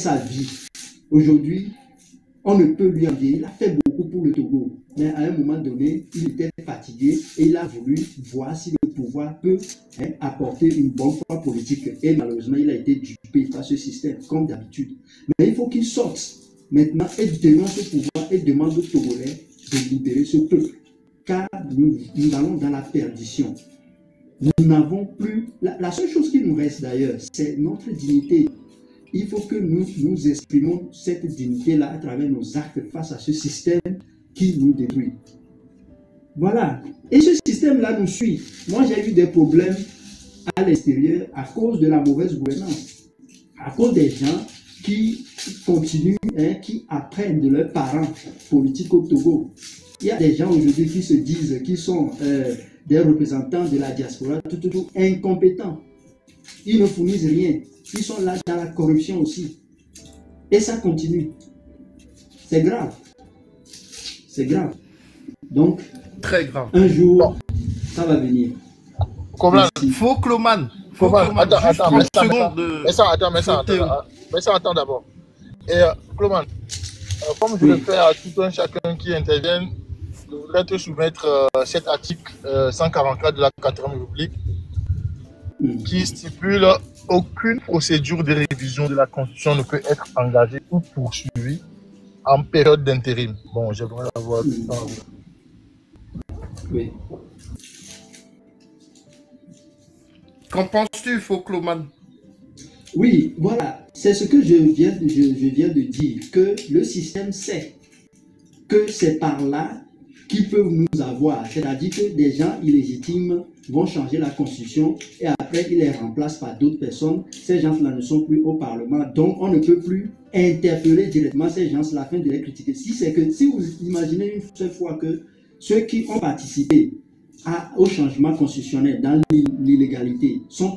sa vie. Aujourd'hui, on ne peut lui en dire. Il a fait beaucoup pour le Togo. Mais à un moment donné, il était fatigué et il a voulu voir si le pouvoir peut apporter une bonne foi politique. Et malheureusement, il a été dupé par ce système, comme d'habitude. Mais il faut qu'il sorte maintenant et dénonce ce pouvoir et demande aux Togolais de libérer ce peuple. Car nous allons dans la perdition. Nous n'avons plus... La seule chose qui nous reste d'ailleurs, c'est notre dignité. Il faut que nous exprimons cette dignité-là à travers nos actes face à ce système qui nous détruit. Voilà. Et ce système-là nous suit. Moi, j'ai eu des problèmes à l'extérieur à cause de la mauvaise gouvernance. À cause des gens qui continuent, qui apprennent de leurs parents politiques au Togo. Il y a des gens aujourd'hui qui se disent qu'ils sont des représentants de la diaspora, tout incompétents. Ils ne fournissent rien. Ils sont là dans la corruption aussi. Et ça continue. C'est grave. C'est grave. Donc, très grave. Un jour, ça va venir. Faut Cloman. Attends, attends d'abord. Et Cloman, comme je le fais à tout un chacun qui intervient, je voudrais te soumettre cet article 144 de la 4e République qui stipule aucune procédure de révision de la Constitution ne peut être engagée ou poursuivie en période d'intérim. Bon, j'aimerais avoir tout ça. Oui. Qu'en penses-tu, Focloman? Oui, voilà. C'est ce que je viens de dire, que le système sait que c'est par là qu'ils peuvent nous avoir. C'est-à-dire que des gens illégitimes vont changer la Constitution et après ils les remplacent par d'autres personnes. Ces gens-là ne sont plus au Parlement, donc on ne peut plus interpeller directement ces gens-là afin de les critiquer. Si vous imaginez une seule fois que ceux qui ont participé au changement constitutionnel dans l'illégalité sont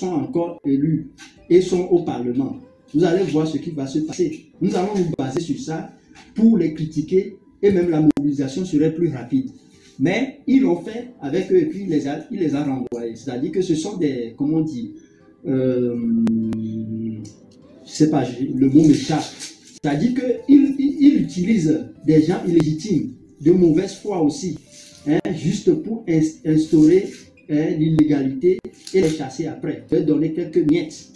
encore élus et sont au Parlement, vous allez voir ce qui va se passer. Nous allons nous baser sur ça pour les critiquer et même la mobilisation serait plus rapide. Mais ils l'ont fait avec eux et puis il les a renvoyés. C'est-à-dire que ce sont des, comment on dit, je ne sais pas, le mot m'échappe. C'est-à-dire qu'ils utilisent des gens illégitimes, de mauvaise foi aussi, juste pour instaurer l'illégalité et les chasser après, leur donner quelques miettes.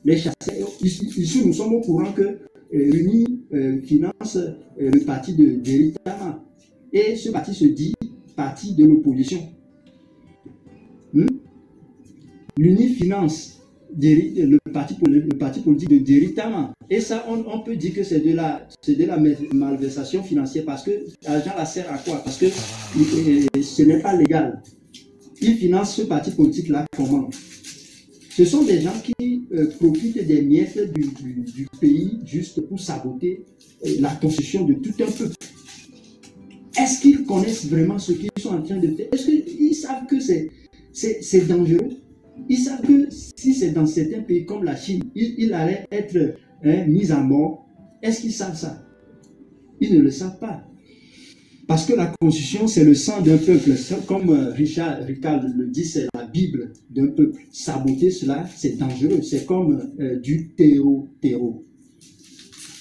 Les chasser. Ici, nous sommes au courant que l'UNI finance le parti de Deritama. Et ce parti se dit parti de l'opposition. L'UNI finance le parti politique de Deritama. Et ça, on peut dire que c'est de la malversation financière parce que l'argent la sert à quoi? Parce que ce n'est pas légal. Ils financent ce parti politique-là comment? Ce sont des gens qui profitent des miettes du pays juste pour saboter la constitution de tout un peuple. Est-ce qu'ils connaissent vraiment ce qu'ils sont en train de faire? Est-ce qu'ils savent que c'est dangereux? Ils savent que si c'est dans certains pays comme la Chine, il allait être mis à mort. Est-ce qu'ils savent ça? Ils ne le savent pas. Parce que la Constitution, c'est le sang d'un peuple. Comme Richard le dit, c'est la Bible d'un peuple. Saboter cela, c'est dangereux. C'est comme du terreau.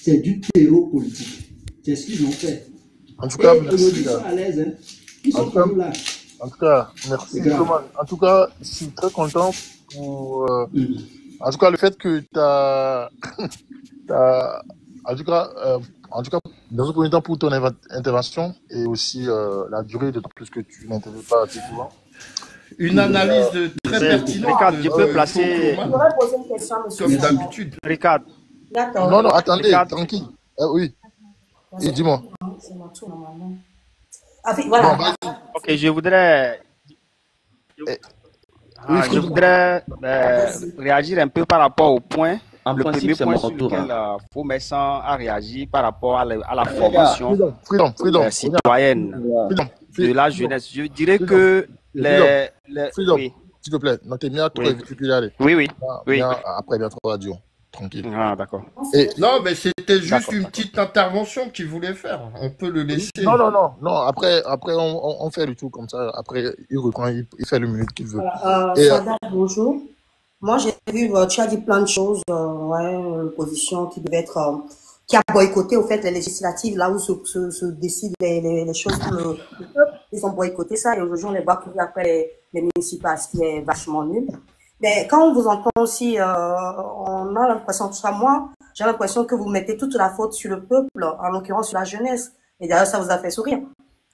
C'est du terreau politique. C'est ce qu'ils ont fait. En tout cas, merci. Ils sont à l'aise. Ils sont toujours là. En tout cas, merci. En tout cas, je suis très content pour... En tout cas, le fait que tu as... En tout cas, dans un premier temps, pour ton intervention et aussi la durée, d'autant plus que tu n'interviens pas assez souvent. Une analyse très pertinente. Ricard, je peux placer... Je voudrais poser une question, monsieur. Comme d'habitude. Ricard. D'accord. Non, attendez, Ricard. tranquille. Oui. Et dis-moi. C'est mon tour, normalement. Ah, voilà. Bon, Ok, je voudrais... je voudrais réagir un peu par rapport au point. En Le principe, premier c'est point mon sur tour. lequel Faumersan a réagi par rapport à la formation Freedom. citoyenne de la jeunesse. Je dirais que Freedom, oui. s'il te plaît, notez bien trop véhiculé. Oui. Après, bien trop radio. Tranquille. Ah, d'accord. Non, mais c'était juste une petite intervention qu'il voulait faire. On peut le laisser. Non. Après on fait le tout comme ça. Après, il reprend, il fait le minute qu'il veut. Voilà. Sada, bonjour. Moi, j'ai vu, tu as dit plein de choses, ouais, l'opposition qui devait être, qui a boycotté, au fait, les législatives, là où se décident les choses pour le peuple. Ils ont boycotté ça et aujourd'hui, on les voit courir après les municipales, ce qui est vachement nul. Mais quand on vous entend aussi, on a l'impression, tout ça, moi, j'ai l'impression que vous mettez toute la faute sur le peuple, en l'occurrence sur la jeunesse. Et d'ailleurs, ça vous a fait sourire.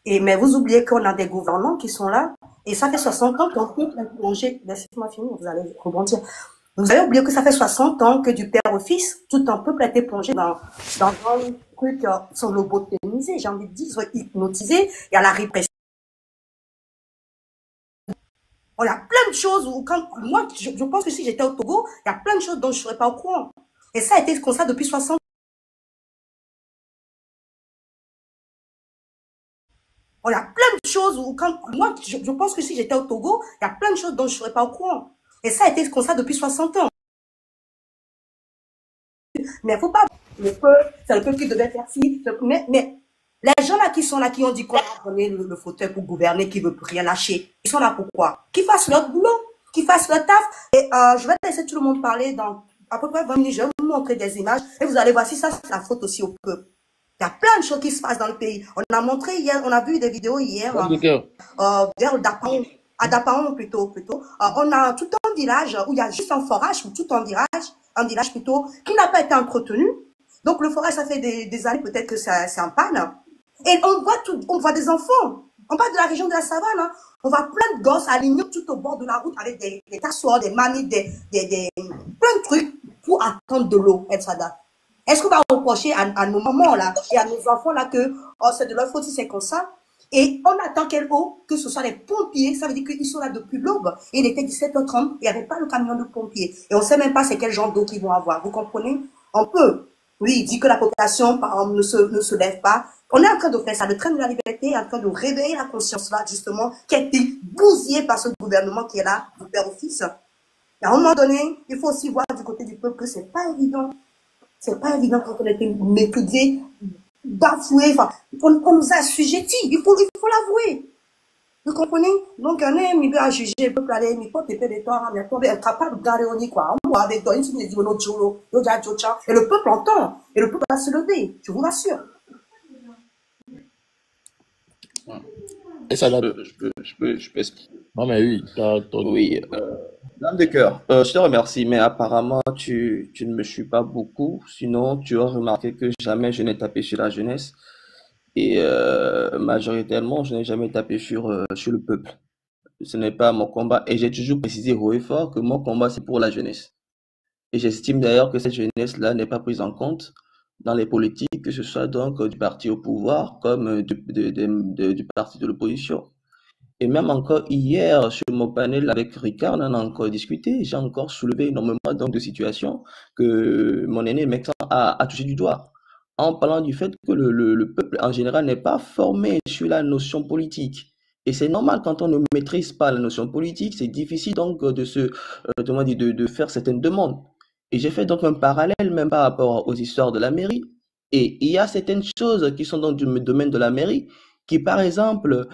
Mais vous oubliez qu'on a des gouvernants qui sont là, et ça fait 60 ans qu'un peuple est plongé. Laissez-moi finir, vous allez rebondir. Vous avez oublié que ça fait 60 ans que du père au fils, tout un peuple a été plongé dans un truc sans lobotomisé, j'ai envie de dire, soit hypnotisé, et à la répression. Il y a plein de choses où, moi, je pense que si j'étais au Togo, il y a plein de choses dont je ne serais pas au courant. Et ça a été comme ça depuis 60 ans. Il y a plein de choses où, moi, je pense que si j'étais au Togo, il y a plein de choses dont je ne serais pas au courant. Et ça a été comme ça depuis 60 ans. Mais il ne faut pas, c'est le peuple qui devait faire ci, mais les gens là qui sont là, qui ont dit qu'on a donné le fauteuil pour gouverner, qui ne veulent plus rien lâcher, ils sont là pourquoi? Qu'ils fassent leur boulot, qu'ils fassent leur taf. Et je vais laisser tout le monde parler dans à peu près 20 minutes, je vais vous montrer des images et vous allez voir si ça c'est la faute aussi au peuple. Il y a plein de choses qui se passent dans le pays. On a montré hier, on a vu des vidéos hier, vers Dapaon, à Dapaon plutôt. On a tout un village où il y a juste un forage, ou tout un village plutôt, qui n'a pas été entretenu. Donc le forage, ça fait des années peut-être que c'est en panne. Et on voit des enfants. On parle de la région de la savane, hein. On voit plein de gosses alignés tout au bord de la route avec des tassoirs, des mamies, plein de trucs pour attendre de l'eau, El Sada. Est-ce qu'on va reprocher à nos mamans là et à nos enfants là que c'est de leur faute si c'est comme ça? Et on attend quelle eau? Que ce soit les pompiers, ça veut dire qu'ils sont là depuis l'aube. Il était 17h30, il n'y avait pas le camion de pompiers. Et on ne sait même pas c'est quel genre d'eau qu'ils vont avoir. Vous comprenez? On peut. Oui, il dit que la population, par exemple, ne se lève pas. On est en train de faire ça. Le train de la liberté est en train de réveiller la conscience là, justement, qui a été bousillée par ce gouvernement qui est là, du père au fils. Et à un moment donné, il faut aussi voir du côté du peuple que c'est pas évident. C'est pas évident quand on a été méprisé, bafoué, enfin, on nous a assujettis. Il faut l'avouer. Vous comprenez? Donc, on est mis à juger, le peuple aller, mais pas te des torts, mais pas être capable de garder au nid, quoi. On voit des torts, ils disent, et le peuple entend, et le peuple va se lever, je vous rassure. Et ça là. Je peux expliquer. Non, mais oui, Oui, Dame de cœur, je te remercie, mais apparemment tu ne me suis pas beaucoup. Sinon, tu as remarqué que jamais je n'ai tapé sur la jeunesse et majoritairement, je n'ai jamais tapé sur le peuple. Ce n'est pas mon combat et j'ai toujours précisé haut et fort que mon combat c'est pour la jeunesse. Et j'estime d'ailleurs que cette jeunesse-là n'est pas prise en compte dans les politiques, que ce soit donc du parti au pouvoir comme du parti de l'opposition. Et même encore hier, sur mon panel avec Ricard, on en a encore discuté. J'ai encore soulevé énormément donc, de situations que mon aîné Mexan a touché du doigt. En parlant du fait que le peuple en général n'est pas formé sur la notion politique. Et c'est normal quand on ne maîtrise pas la notion politique, c'est difficile donc de faire certaines demandes. Et j'ai fait donc un parallèle même par rapport aux histoires de la mairie. Et il y a certaines choses qui sont dans le domaine de la mairie qui, par exemple,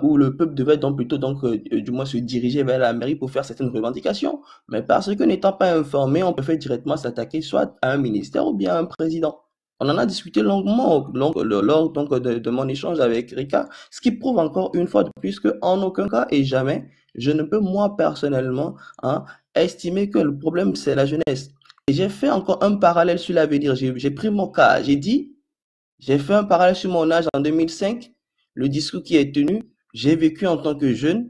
où le peuple devait donc plutôt du moins se diriger vers la mairie pour faire certaines revendications. Mais parce que n'étant pas informé, on peut faire directement s'attaquer soit à un ministère ou bien à un président. On en a discuté longuement lors donc, de mon échange avec Rika, ce qui prouve encore une fois de plus qu'en aucun cas et jamais, je ne peux moi personnellement estimer que le problème c'est la jeunesse. Et j'ai fait encore un parallèle sur l'avenir. J'ai pris mon cas, j'ai fait un parallèle sur mon âge en 2005, le discours qui est tenu, j'ai vécu en tant que jeune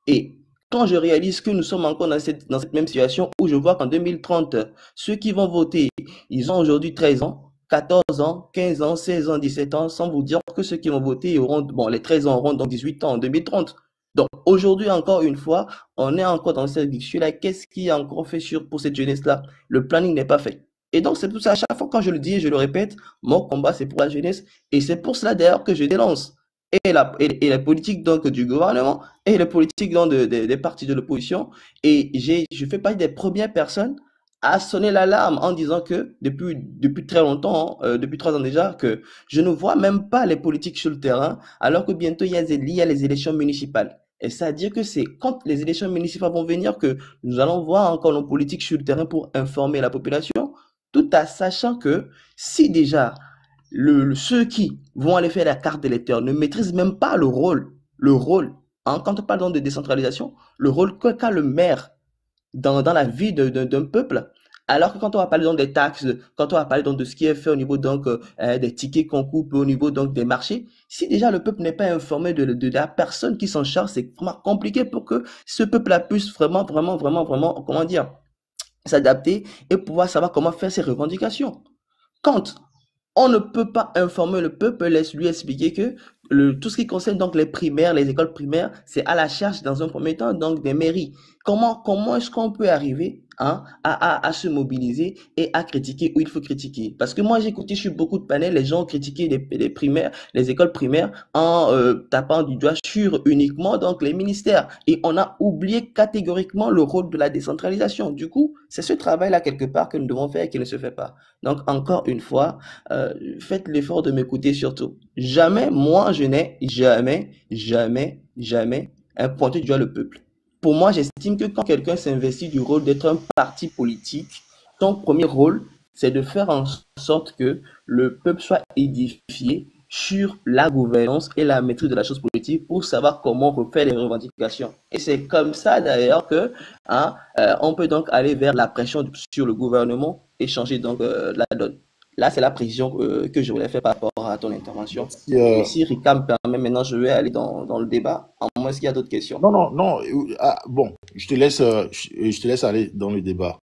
et quand je réalise que nous sommes encore dans cette même situation où je vois qu'en 2030, ceux qui vont voter, ils ont aujourd'hui 13 ans, 14 ans, 15 ans, 16 ans, 17 ans, sans vous dire que ceux qui vont voter les 13 ans auront donc 18 ans en 2030. Donc aujourd'hui, encore une fois, on est encore dans cette discussion-là. Qu'est-ce qui est encore fait pour cette jeunesse-là? Le planning n'est pas fait. Et donc c'est pour ça, à chaque fois quand je le dis et je le répète, mon combat c'est pour la jeunesse. Et c'est pour cela d'ailleurs que je dénonce et la politique donc du gouvernement et la politique donc des partis de l'opposition. Et je fais partie des premières personnes à sonner l'alarme en disant que depuis très longtemps, depuis 3 ans déjà, que je ne vois même pas les politiques sur le terrain, alors que bientôt il y a les élections municipales. Et c'est-à-dire que c'est quand les élections municipales vont venir que nous allons voir encore nos politiques sur le terrain pour informer la population, tout en sachant que si déjà ceux qui vont aller faire la carte d'électeur ne maîtrisent même pas le rôle, hein, quand on parle donc de décentralisation, le rôle qu'a le maire dans la vie d'un peuple, alors que quand on va parler donc des taxes, quand on va parler donc de ce qui est fait au niveau donc des tickets qu'on coupe, au niveau donc des marchés, si déjà le peuple n'est pas informé de la personne qui s'en charge, c'est vraiment compliqué pour que ce peuple-là puisse vraiment, comment dire, s'adapter et pouvoir savoir comment faire ses revendications. Quand on ne peut pas informer le peuple, lui expliquer que tout ce qui concerne donc les primaires, les écoles primaires, c'est à la charge dans un premier temps donc des mairies. Comment est-ce qu'on peut arriver hein, à se mobiliser et à critiquer où il faut critiquer? Parce que moi j'ai écouté sur beaucoup de panels, les gens ont critiqué les primaires, les écoles primaires en tapant du doigt sur uniquement donc les ministères. Et on a oublié catégoriquement le rôle de la décentralisation. Du coup, c'est ce travail-là quelque part que nous devons faire et qui ne se fait pas. Donc encore une fois, faites l'effort de m'écouter surtout. Jamais, moi, je n'ai jamais pointé du doigt le peuple. Pour moi, j'estime que quand quelqu'un s'investit du rôle d'être un parti politique, son premier rôle, c'est de faire en sorte que le peuple soit édifié sur la gouvernance et la maîtrise de la chose politique pour savoir comment refaire les revendications. Et c'est comme ça d'ailleurs que hein, on peut donc aller vers la pression sur le gouvernement et changer donc la donne. Là, c'est la précision que je voulais faire par rapport à ton intervention. Et si Rika me permet, maintenant, je vais aller dans le débat. À moins qu'il y a d'autres questions. Non. Bon, je te laisse aller dans le débat.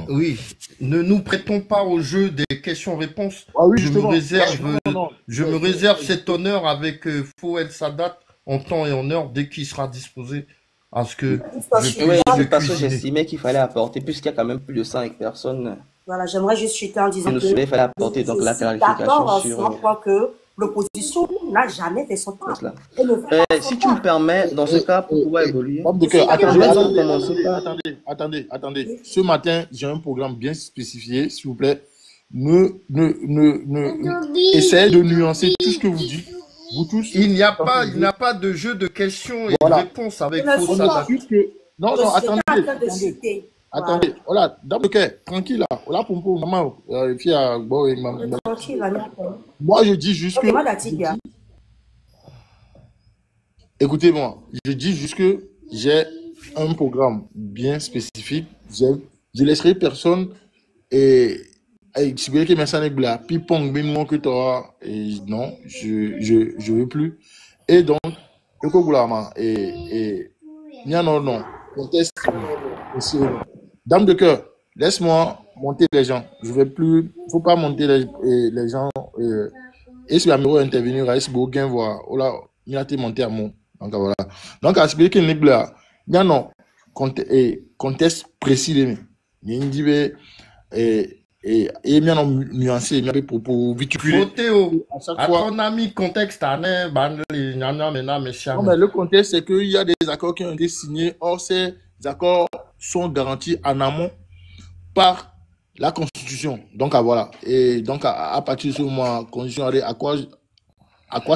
Oui, ne nous prêtons pas au jeu des questions-réponses. Ah oui, je me réserve cet honneur avec Fou El Sadat en temps et en heure dès qu'il sera disposé à ce que oui, parce que j'estimais qu'il fallait apporter, puisqu'il y a quand même plus de 5 personnes. Voilà, j'aimerais juste chuter en disant que il fallait apporter donc la clarification sur que l'opposition n'a jamais fait son temps. Si tu me permets, dans ce cas, pour pouvoir évoluer. Attendez. Ce matin, j'ai un programme bien spécifié, s'il vous plaît. Essayez de nuancer tout ce que vous dites. Vous tous. Il n'y a pas de jeu de questions et de réponses avec Fou Sadat. Non, attendez, voilà, dans le cœur, tranquille là, voilà pour maman, moi je dis juste que, écoutez-moi, je dis juste que j'ai un programme bien spécifique, je laisserai personne et si vous voulez que mes amis bla, pipong, ben que toi, et non, je veux plus, et donc, non, conteste, dame de cœur, laisse-moi monter les gens. Je vais plus, faut pas monter les gens. Et si l'amoureux intervenir, est-ce que vous voir, oh là, il a été monté à mon. Donc voilà. Donc à ce que les blas, non, conteste précis les et bien nuancé, bien pour viticuler. Théo, à ton ami contexte, non mais le contexte c'est qu'il y a des accords qui ont été signés. Or ces accords sont garantis en amont par la Constitution. Donc voilà. Et donc à partir de ce moment, Constitution, à quoi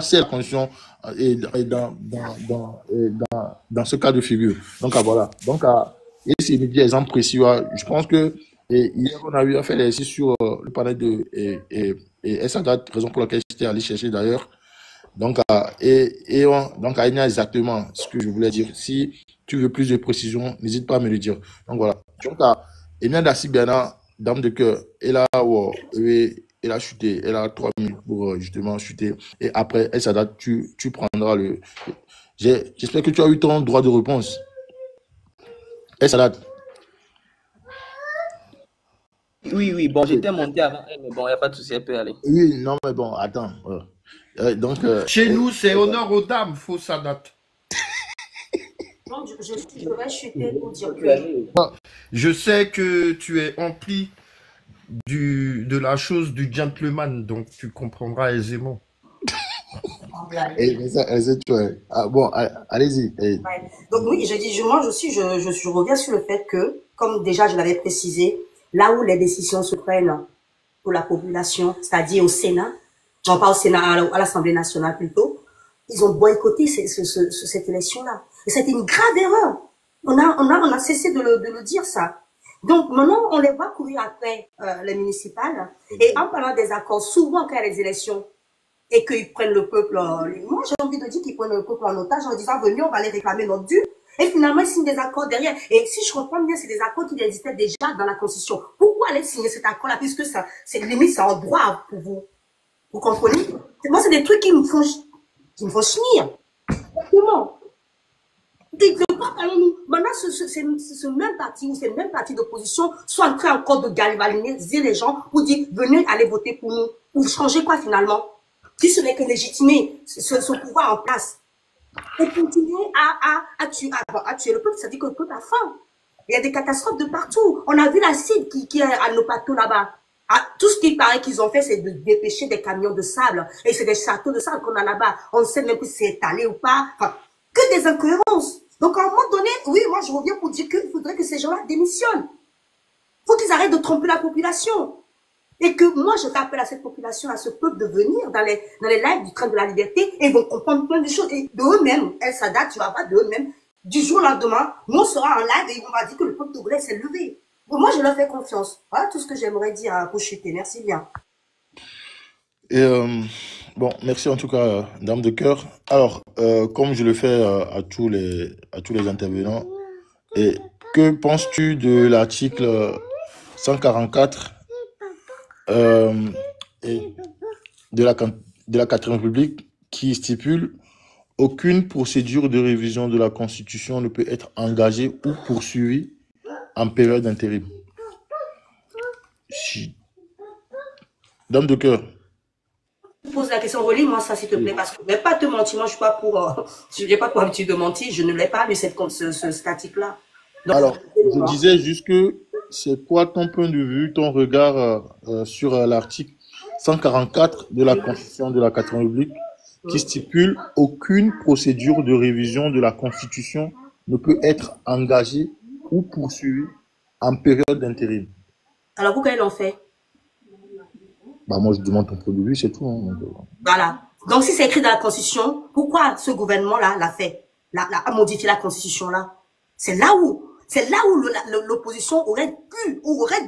sert la Constitution et dans ce cas de figure. Donc voilà. Donc et c'est des exemples précis. Je pense que hier on a eu à faire l'exercice sur le panel de et ça date raison pour laquelle j'étais allé chercher d'ailleurs. Donc donc il y a exactement ce que je voulais dire. Si tu veux plus de précision, n'hésite pas à me le dire. Donc voilà. Donc, il y a Dacibiana, dame de cœur, elle a chuté, elle a 3 minutes pour justement chuter. Et après, elle s'adapte, tu prendras le. J'espère que tu as eu ton droit de réponse. Elle s'adapte. Oui, bon, j'étais monté avant elle, mais bon, il n'y a pas de souci, elle peut aller. Oui, non, mais bon, attends. Donc, chez nous, c'est honneur aux dames, Fou Sadat. Donc, je vais chuter pour dire que... Je sais que tu es empli de la chose du gentleman, donc tu comprendras aisément. Bon, allez-y. Ouais. Donc oui, moi aussi, je reviens sur le fait que, comme déjà je l'avais précisé, là où les décisions se prennent pour la population, c'est-à-dire au Sénat, non pas au Sénat, à l'Assemblée nationale plutôt, Ils ont boycotté cette élection-là. Et c'était une grave erreur. On a cessé de le dire, ça. Donc, maintenant, on les voit courir après les municipales. Et en parlant des accords, souvent, quand il y a les élections, et qu'ils prennent le peuple, moi, j'ai envie de dire qu'ils prennent le peuple en otage en disant, venez, on va les réclamer notre dû. Et finalement, ils signent des accords derrière. Et si je comprends bien, c'est des accords qui existaient déjà dans la Constitution. Pourquoi aller signer cet accord-là, puisque ça, c'est limite, c'est en droit pour vous. Vous comprenez? Moi, c'est des trucs qui me font chenir. Comment? Maintenant, ce même parti ou ces mêmes partis d'opposition sont en train encore de galvaniser les gens pour dire, venez aller voter pour nous. Pour changer quoi finalement? Si ce n'est que légitimer ce pouvoir en place. Et continuer à tuer le peuple, ça dit que le peuple a faim. Il y a des catastrophes de partout. On a vu l'acide qui est à nos bateaux là-bas. Tout ce qu'il paraît qu'ils ont fait, c'est de dépêcher des camions de sable. Et c'est des châteaux de sable qu'on a là-bas. On ne sait même plus si c'est étalé ou pas. Enfin, que des incohérences. Donc, à un moment donné, oui, moi, je reviens pour dire qu'il faudrait que ces gens-là démissionnent. Il faut qu'ils arrêtent de tromper la population. Et que moi, je rappelle à cette population, à ce peuple de venir dans les lives du train de la liberté et ils vont comprendre plein de choses. Et de eux-mêmes, El Sadat, tu vas voir de eux-mêmes, du jour au lendemain, nous, on sera en live et on va dire que le peuple togolais s'est levé. Donc, moi, je leur fais confiance. Voilà tout ce que j'aimerais dire à Pocheté. Merci bien. Et bon, merci en tout cas, Dame de Cœur. Alors, comme je le fais à tous les intervenants, et que penses-tu de l'article 144 et de la 4e République qui stipule aucune procédure de révision de la Constitution ne peut être engagée ou poursuivie en période d'intérim? Dame de Cœur. Pose la question, relis-moi ça s'il te plaît, parce que je ne vais pas te mentir, moi je suis pas pour, je n'ai pas pour habitude de mentir, je ne l'ai pas lu cet article-là. Alors, je disais juste que c'est quoi ton point de vue, ton regard sur l'article 144 de la Constitution de la 4e République qui stipule aucune procédure de révision de la Constitution ne peut être engagée ou poursuivie en période d'intérim. Alors pourquoi ils l'ont fait? Bah moi je demande ton point de vue, c'est tout. Hein. Voilà. Donc si c'est écrit dans la Constitution, pourquoi ce gouvernement-là l'a fait, a modifié la Constitution-là? C'est là où l'opposition aurait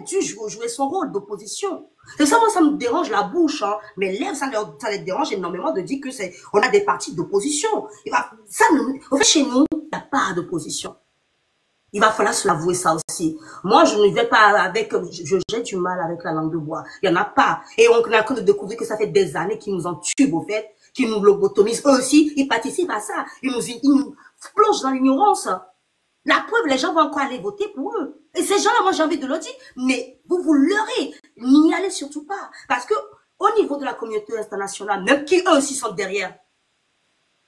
dû jouer son rôle d'opposition. C'est ça, moi, ça me dérange la bouche, hein. Mes lèvres, ça les dérange énormément de dire que on a des partis d'opposition. En fait, chez nous, il n'y a pas d'opposition. Il va falloir se l'avouer ça aussi. Moi, je ne vais pas avec, j'ai du mal avec la langue de bois. Il n'y en a pas. Et on est en train de découvrir que ça fait des années qu'ils nous entubent, au fait, qu'ils nous lobotomisent. Eux aussi, ils participent à ça. Ils nous plongent dans l'ignorance. La preuve, les gens vont encore aller voter pour eux. Et ces gens-là, moi, j'ai envie de le dire, mais vous leurrez. N'y allez surtout pas. Parce que, au niveau de la communauté internationale, même qui eux aussi sont derrière,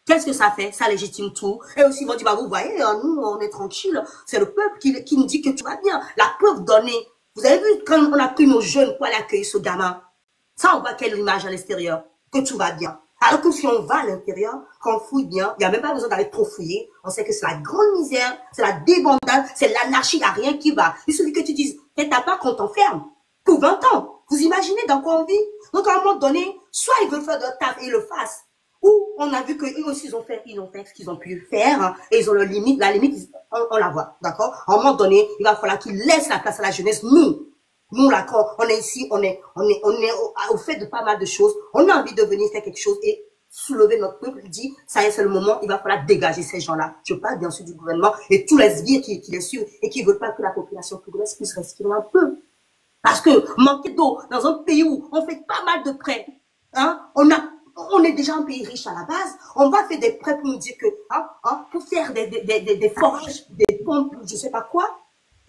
qu'est-ce que ça fait? Ça légitime tout. Et aussi, ils vont dire, bah, vous voyez, nous, on est tranquille. C'est le peuple qui nous dit que tout va bien. La preuve donnée. Vous avez vu quand on a pris nos jeunes pour aller accueillir ce gamin? Ça, on voit quelle image à l'extérieur? Que tout va bien. Alors que si on va à l'intérieur, qu'on fouille bien, il n'y a même pas besoin d'aller trop fouiller. On sait que c'est la grande misère, c'est la débandade, c'est l'anarchie, il n'y a rien qui va. Il suffit que tu dises, t'as pas qu'on t'enferme. Pour 20 ans. Vous imaginez dans quoi on vit? Donc, à un moment donné, soit ils veulent faire de taf et ils le fassent. Ou on a vu qu'eux aussi, ils ont fait ce qu'ils ont pu faire, hein, et ils ont leur limite. La limite, on la voit, d'accord? À un moment donné, il va falloir qu'ils laissent la place à la jeunesse. Nous, là, quand on est ici, on est au fait de pas mal de choses. On a envie de venir faire quelque chose et soulever notre peuple. Il dit, ça y est, c'est le moment, il va falloir dégager ces gens-là. Je parle bien sûr du gouvernement et tous les sbires qui les suivent et qui veulent pas que la population togolaise puisse respirer un peu. Parce que manquer d'eau dans un pays où on fait pas mal de prêts, hein, on est déjà un pays riche à la base, on va faire des prêts pour nous dire que, pour faire des forages, des pompes, je sais pas quoi,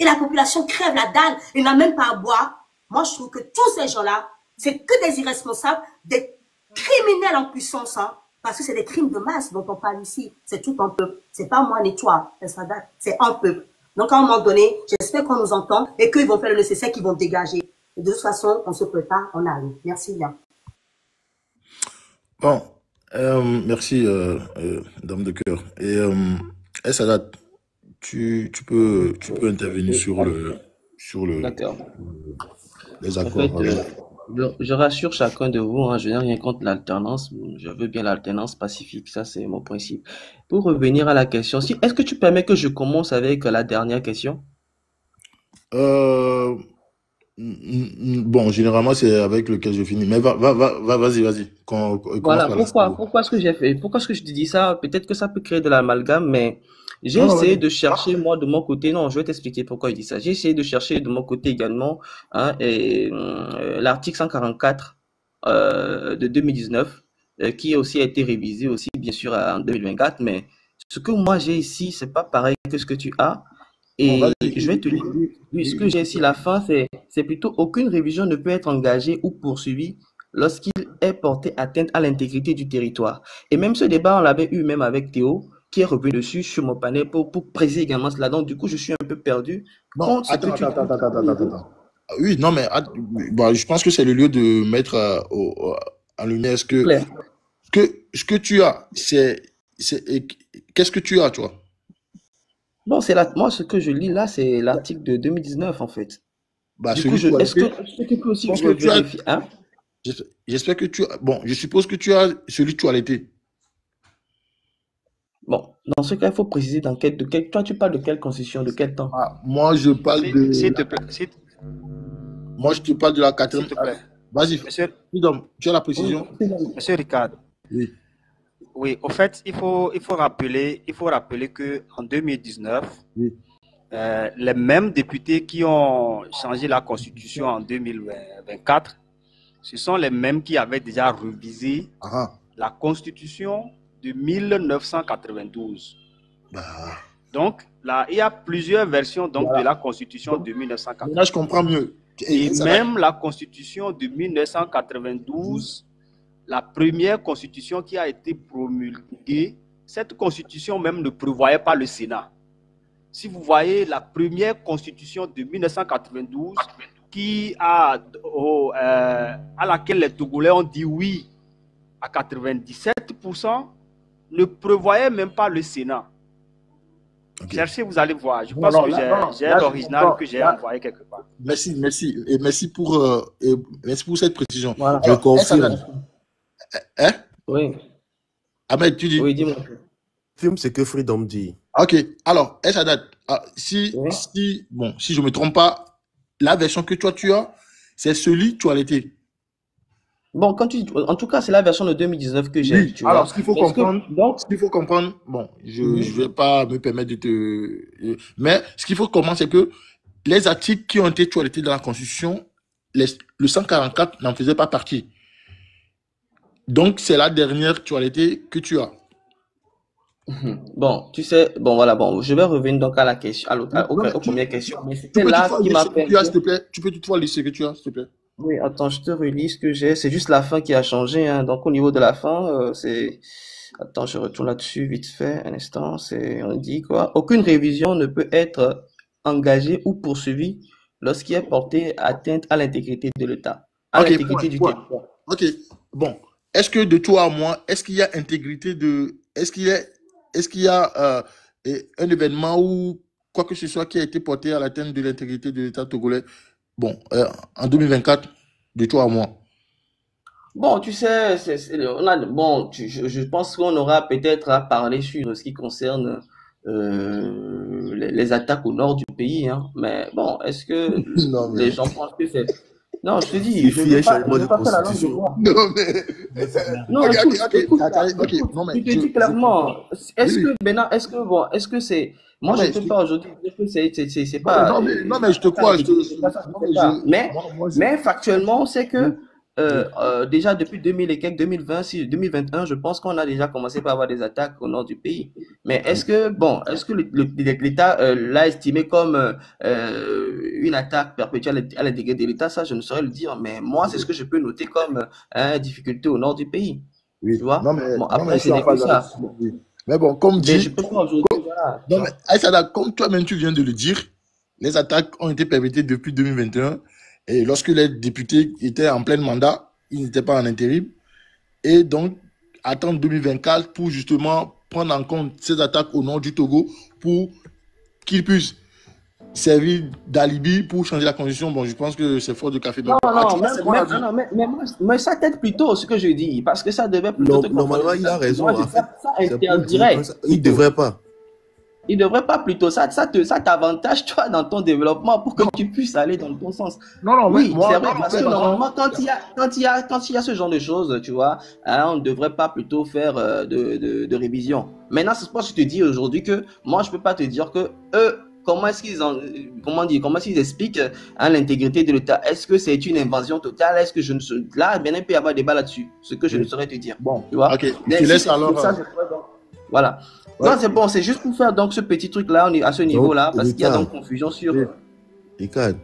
et la population crève la dalle et n'a même pas à boire. Moi, je trouve que tous ces gens-là, c'est que des irresponsables, des criminels en puissance, hein, parce que c'est des crimes de masse dont on parle ici. C'est tout un peuple. C'est pas moi ni toi, c'est un peuple. Donc, à un moment donné, j'espère qu'on nous entend et qu'ils vont faire le nécessaire, qu'ils vont dégager. Et de toute façon, on se peut pas, on arrive. Merci bien. Bon, merci, Dame de Cœur. Et Sadat, tu peux intervenir sur les accords. Je rassure chacun de vous, hein, je n'ai rien contre l'alternance. Je veux bien l'alternance pacifique, ça c'est mon principe. Pour revenir à la question, si, est-ce que tu permets que je commence avec la dernière question? Euh, bon, généralement, c'est avec lequel je finis. Mais vas-y, vas-y. Commence Voilà, par la pourquoi est-ce que j'ai fait, pourquoi est-ce que je te dis ça? Peut-être que ça peut créer de l'amalgame, mais j'ai Non, non, essayé vas-y. de chercher, moi, de mon côté, non, je vais t'expliquer pourquoi je dis ça. J'ai essayé de chercher de mon côté également, hein, l'article 144 de 2019, qui aussi a été révisé aussi, bien sûr, en 2024, mais ce que moi j'ai ici, c'est pas pareil que ce que tu as. Bon, Et vas-y. je vais te lire, oui, ce que j'ai ici, la fin, c'est plutôt aucune révision ne peut être engagée ou poursuivie lorsqu'il est porté atteinte à l'intégrité du territoire. Et même ce débat, on l'avait eu même avec Théo, qui est revenu dessus sur mon panel pour préciser également cela. Donc, du coup, je suis un peu perdu Non, contre ce que tu dis. attends. Oui, non, mais bah, je pense que c'est le lieu de mettre en lumière Claire. ce que tu as. Qu'est-ce que tu as, toi? Bon, moi, ce que je lis là, c'est l'article de 2019, en fait. Bah, Du coup, celui que tu as est-ce que, été. est-ce que tu peux Je aussi pense que tu as. vérifier, hein? J'espère que tu as. Bon, je suppose que tu as celui que tu as été. Bon, dans ce cas, il faut préciser toi, tu parles de quelle constitution, de quel temps? Ah, moi, je parle S'il de. te plaît, Moi, je te parle de la s'il quatrième. te plaît. Vas-y, Monsieur, Freedom, tu as la Oui, précision? monsieur Ricard, Oui. oui, au fait, il faut rappeler que en 2019, Oui. les mêmes députés qui ont changé la constitution en 2024, ce sont les mêmes qui avaient déjà révisé Ah, la constitution de 1992. bah, Donc, là, il y a plusieurs versions donc, de voilà. la constitution Donc, de 1992. maintenant, je comprends mieux. Et ça va. même la constitution de 1992, la première constitution qui a été promulguée, cette constitution même ne prévoyait pas le Sénat. Si vous voyez la première constitution de 1992, à laquelle les Togolais ont dit oui à 97%, ne prévoyait même pas le Sénat. Ok. Cherchez, vous allez voir. Je Non, pense non, que là, j'ai là, l'original que j'ai là, envoyé quelque part. merci, merci. Et merci pour cette précision. voilà. Je Alors, confirme. Hein? Oui, Ahmed, tu dis? oui, dis-moi. Confirme ce que Freedom dit. Ok. Alors, Sadat, Oui. si je me trompe pas, la version que toi tu as, c'est celui que tu as été. Bon, en tout cas, c'est la version de 2019 que j'ai, Oui. tu Alors, vois. ce qu'il faut Est-ce que, comprendre, donc, bon, je mhm. vais pas me permettre de te, mais ce qu'il faut comprendre, c'est que les articles qui ont été toilettés dans la Constitution, le 144 n'en faisait pas partie. Donc, c'est la dernière toilettée que tu as. Bon, tu sais, bon, voilà, bon, je vais revenir donc à la question, Non, mais aux premières questions. Mais tu c'était peux là toutefois qui lire m'a ce que tu as, permis. s'il te plaît. Tu peux toutefois lire ce que tu as, s'il te plaît. Oui, attends, je te relis ce que j'ai. C'est juste la fin qui a changé, hein. Donc, au niveau de la fin, attends, je retourne là-dessus vite fait, un instant. On dit quoi? Aucune révision ne peut être engagée ou poursuivie lorsqu'il est porté atteinte à l'intégrité de l'État, à Ok, l'intégrité du point. territoire. Ok, bon. Est-ce que de toi à moi, est-ce qu'il y a un événement ou quoi que ce soit qui a été porté à l'atteinte de l'intégrité de l'État togolais, bon, en 2024, de toi à moi? Bon, tu sais, je pense qu'on aura peut-être à parler sur ce qui concerne les attaques au nord du pays, hein. Mais bon, est-ce que Non, les mais. gens pensent que c'est... Non, je te dis, Défie un je changement de veux pas faire la langue de constitution. bois. Non, mais. Non, Ok, écoute, ok, écoute, ok. écoute, Non, mais je te dis clairement, oui, est-ce oui. que, maintenant, est-ce que c'est, moi, Non, je mais peux pas aujourd'hui dire que c'est non, pas, non, mais je te pas crois. l'intégrité de l'État, ça, je Non, sais mais pas. moi, Mais factuellement, c'est oui, que, oui. déjà depuis 2000 et quelques, 2020, 2021, je pense qu'on a déjà commencé par avoir des attaques au nord du pays. Mais est-ce que l'État l'a estimé comme une attaque perpétuelle à l'intégrité de l'État? Ça, je ne saurais le dire. Mais moi, c'est ce que je peux noter comme difficulté au nord du pays. Oui. Tu vois? Non, mais, Bon, non, mais après, je ce suis en n'est que phase avec ça. toi. Oui. Mais bon, comme Mais je dit, peux pas aujourd'hui, voilà. Tu non, mais vois? Aïssada, comme toi-même tu viens de le dire, les attaques ont été permises depuis 2021. Et lorsque les députés étaient en plein mandat, ils n'étaient pas en intérim. Et donc, attendre 2024 pour justement prendre en compte ces attaques au nord du Togo pour qu'ils puissent servi d'alibi pour changer la constitution. Bon, je pense que c'est fort de café. Non, Donc, non, Attila, c'est bon, on a dit. mais ça t'aide plutôt ce que je dis, parce que ça devait plutôt te Normalement, il a raison. Moi, En fait, ça c'est pour dire interdirait. que il ne devrait pas. Il devrait pas plutôt, ça t'avantage toi dans ton développement pour que tu puisses aller dans ton sens. Non, non, Oui, moi, c'est vrai, en parce fait, que normalement, quand il y a ce genre de choses, tu vois, hein, on ne devrait pas plutôt faire de révision. Maintenant, c'est pour ça que je te dis aujourd'hui que moi, je peux pas te dire que eux, comment est-ce qu'ils expliquent hein, l'intégrité de l'État? Est-ce que c'est une invasion totale? Est-ce que je ne sais, là, bien, il peut y avoir débat là-dessus, ce que je ne saurais te dire. Bon, Tu vois? ok, Mais je te si laisse c'est alors. pour ça, je pourrais donc- Voilà. Ouais. Non, c'est bon, c'est juste pour faire donc ce petit truc-là à ce niveau-là, parce qu'il y a Ricard, donc confusion sur. Oui. Ricard,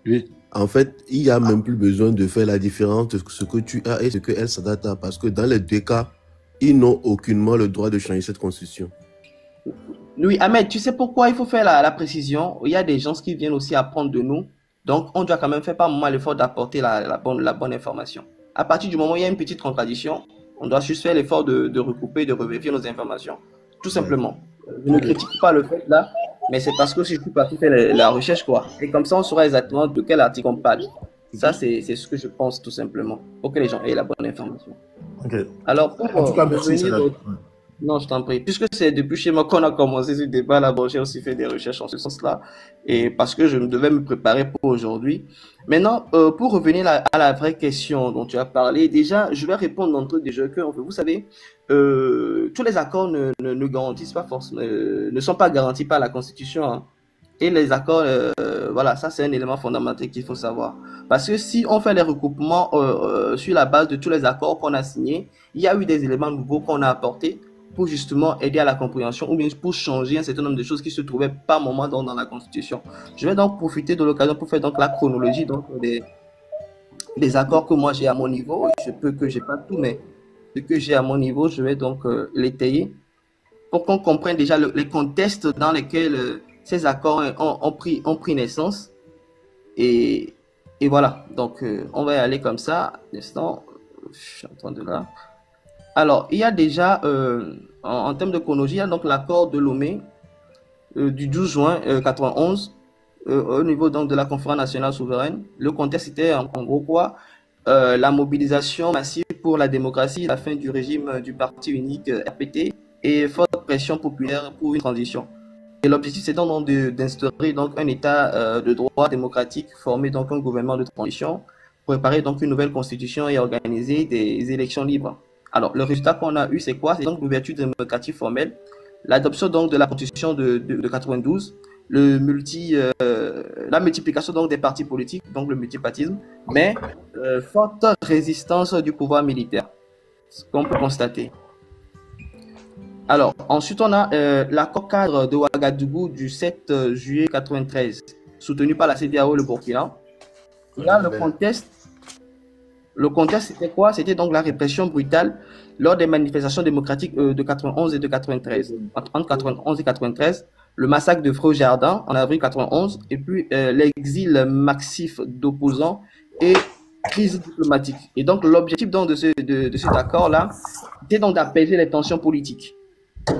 Oui. en fait, il n'y a même plus besoin de faire la différence entre ce que tu as et ce que El Sadat a, parce que dans les deux cas, ils n'ont aucunement le droit de changer cette constitution. Oui, Ahmed, tu sais pourquoi il faut faire la précision? Il y a des gens qui viennent aussi apprendre de nous, donc on doit quand même faire par moment l'effort d'apporter la bonne information. À partir du moment où il y a une petite contradiction, on doit juste faire l'effort de recouper, de revérifier nos informations. Tout simplement. Je ne critique pas le fait là, mais c'est parce que si je suis parti faire la recherche, quoi. Et comme ça, on saura exactement de quel article on parle. Ça, c'est ce que je pense tout simplement, pour que les gens aient la bonne information. Ok. Alors, pour En tout cas, merci. revenir Sadat. au- Non, je t'en prie. Puisque c'est depuis chez moi qu'on a commencé ce débat là, bon, j'ai aussi fait des recherches en ce sens-là. Et parce que je devais me préparer pour aujourd'hui. Maintenant, pour revenir à la vraie question dont tu as parlé, déjà, je vais répondre d'entrée de jeu que, vous savez, tous les accords ne garantissent pas forcément, ne sont pas garantis par la Constitution, hein. Et les accords, voilà, ça c'est un élément fondamental qu'il faut savoir. Parce que si on fait les recoupements sur la base de tous les accords qu'on a signés, il y a eu des éléments nouveaux qu'on a apportés pour justement aider à la compréhension ou bien pour changer un certain nombre de choses qui se trouvaient par moment dans la Constitution. Je vais donc profiter de l'occasion pour faire donc la chronologie donc des accords que moi j'ai à mon niveau. Je peux que j'ai pas tout, mais ce que j'ai à mon niveau, je vais donc l'étayer pour qu'on comprenne déjà les contextes dans lesquels ces accords ont pris naissance. Et voilà, donc on va y aller comme ça. L'instant, je suis en train de là. Alors, il y a déjà, en termes de chronologie, il y a donc l'accord de Lomé du 12 juin 91 au niveau donc de la conférence nationale souveraine. Le contexte était en gros quoi? La mobilisation massive pour la démocratie, la fin du régime du parti unique RPT et forte pression populaire pour une transition. Et l'objectif c'est donc d'instaurer donc un état de droit démocratique, former donc un gouvernement de transition, préparer donc une nouvelle constitution et organiser des élections libres. Alors, le résultat qu'on a eu, c'est quoi? C'est donc l'ouverture démocratique formelle, l'adoption donc de la constitution de 92, la multiplication donc des partis politiques, donc le multipartisme, mais forte résistance du pouvoir militaire, ce qu'on peut constater. Alors, ensuite, on a l'accord cadre de Ouagadougou du 7 juillet 93, soutenu par la CEDEAO et le Burkina. Là, le contexte, c'était quoi? C'était donc la répression brutale lors des manifestations démocratiques de 91 et de 93. Entre 91 et 93, le massacre de Freux Jardin en avril 91, et puis l'exil massif d'opposants et crise diplomatique. Et donc, l'objectif donc de cet accord-là, c'était donc d'apaiser les tensions politiques,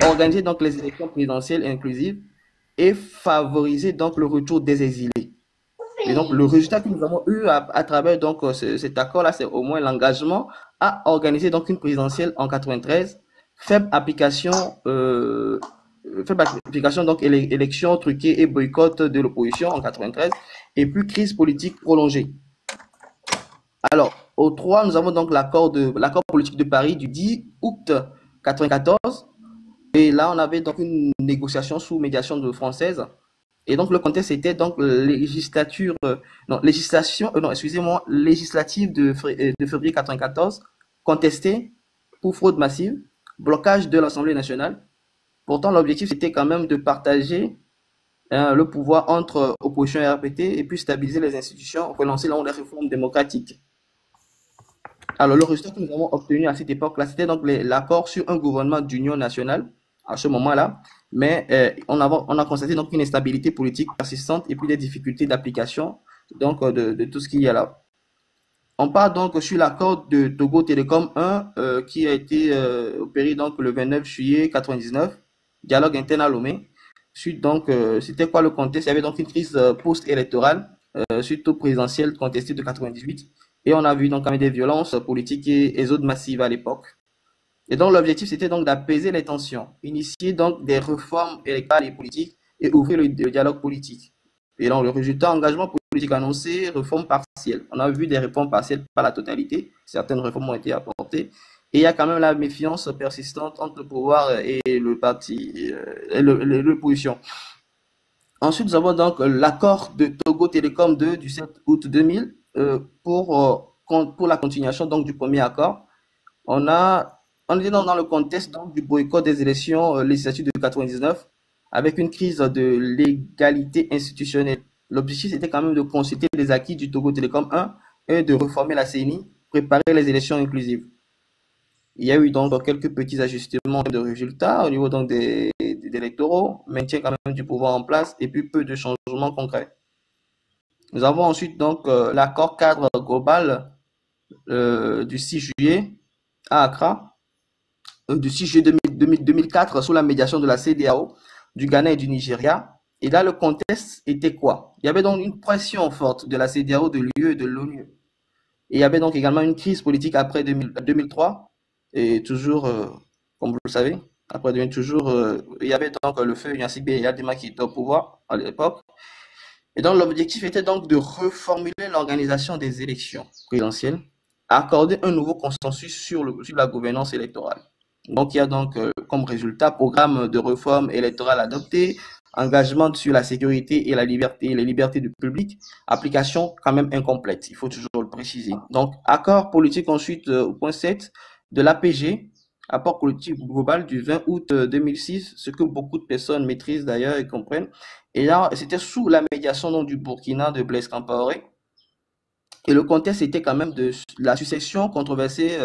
organiser donc les élections présidentielles inclusives et favoriser donc le retour des exilés. Et donc, le résultat que nous avons eu à travers donc, cet accord-là, c'est au moins l'engagement à organiser donc une présidentielle en 93, faible application donc élection truquée et boycott de l'opposition en 93, et puis crise politique prolongée. Alors, au 3, nous avons donc l'accord politique de Paris du 10 août 94, et là, on avait donc une négociation sous médiation française. Et donc, le contexte était donc législative de février 94, contestée pour fraude massive, blocage de l'Assemblée nationale. Pourtant, l'objectif, c'était quand même de partager le pouvoir entre opposition et RPT et puis stabiliser les institutions, relancer là les réformes démocratiques. Alors, le résultat que nous avons obtenu à cette époque-là, c'était donc l'accord sur un gouvernement d'union nationale à ce moment-là. Mais on a constaté donc une instabilité politique persistante et puis des difficultés d'application donc de tout ce qu'il y a là. On part donc sur l'accord de Togo Télécom 1 qui a été opéré donc le 29 juillet 99, dialogue interne à Lomé, Suite donc, c'était quoi le contexte? Il y avait donc une crise post-électorale suite au présidentiel contesté de 98. Et on a vu donc quand même des violences politiques et exodes massives à l'époque. Et donc l'objectif c'était donc d'apaiser les tensions, initier donc des réformes électorales et politiques et ouvrir le dialogue politique. Et donc le résultat, engagement politique annoncé, réforme partielle. On a vu des réformes partielles, pas la totalité. Certaines réformes ont été apportées. Et il y a quand même la méfiance persistante entre le pouvoir et le parti, et l'opposition. Ensuite, nous avons donc l'accord de Togo Télécom du 7 août 2000 pour la continuation donc du premier accord. On était dans le contexte donc, du boycott des élections législatives de 99 avec une crise de l'égalité institutionnelle. L'objectif était quand même de consulter les acquis du Togo Télécom 1 et de réformer la CENI, préparer les élections inclusives. Il y a eu donc quelques petits ajustements de résultats au niveau donc des électoraux, maintien quand même du pouvoir en place et puis peu de changements concrets. Nous avons ensuite donc l'accord cadre global du 6 juillet à Accra, du 6 juillet 2004 sous la médiation de la CEDEAO, du Ghana et du Nigeria. Et là, le contexte était quoi? Il y avait donc une pression forte de la CEDEAO, de l'UE et de l'ONU. Et il y avait donc également une crise politique après 2003. Et toujours, comme vous le savez, après 2000, toujours, il y avait donc le feu Gnassingbé et Yadima qui étaient au pouvoir à l'époque. Et donc, l'objectif était donc de reformuler l'organisation des élections présidentielles, accorder un nouveau consensus sur la gouvernance électorale. Donc, il y a donc comme résultat programme de réforme électorale adopté, engagement sur la sécurité et la liberté, les libertés du public, application quand même incomplète, il faut toujours le préciser. Donc, accord politique ensuite au point 7 de l'APG, apport politique global du 20 août 2006, ce que beaucoup de personnes maîtrisent d'ailleurs et comprennent. Et là, c'était sous la médiation donc, du Burkina de Blaise Compaoré. Et le contexte était quand même de la succession controversée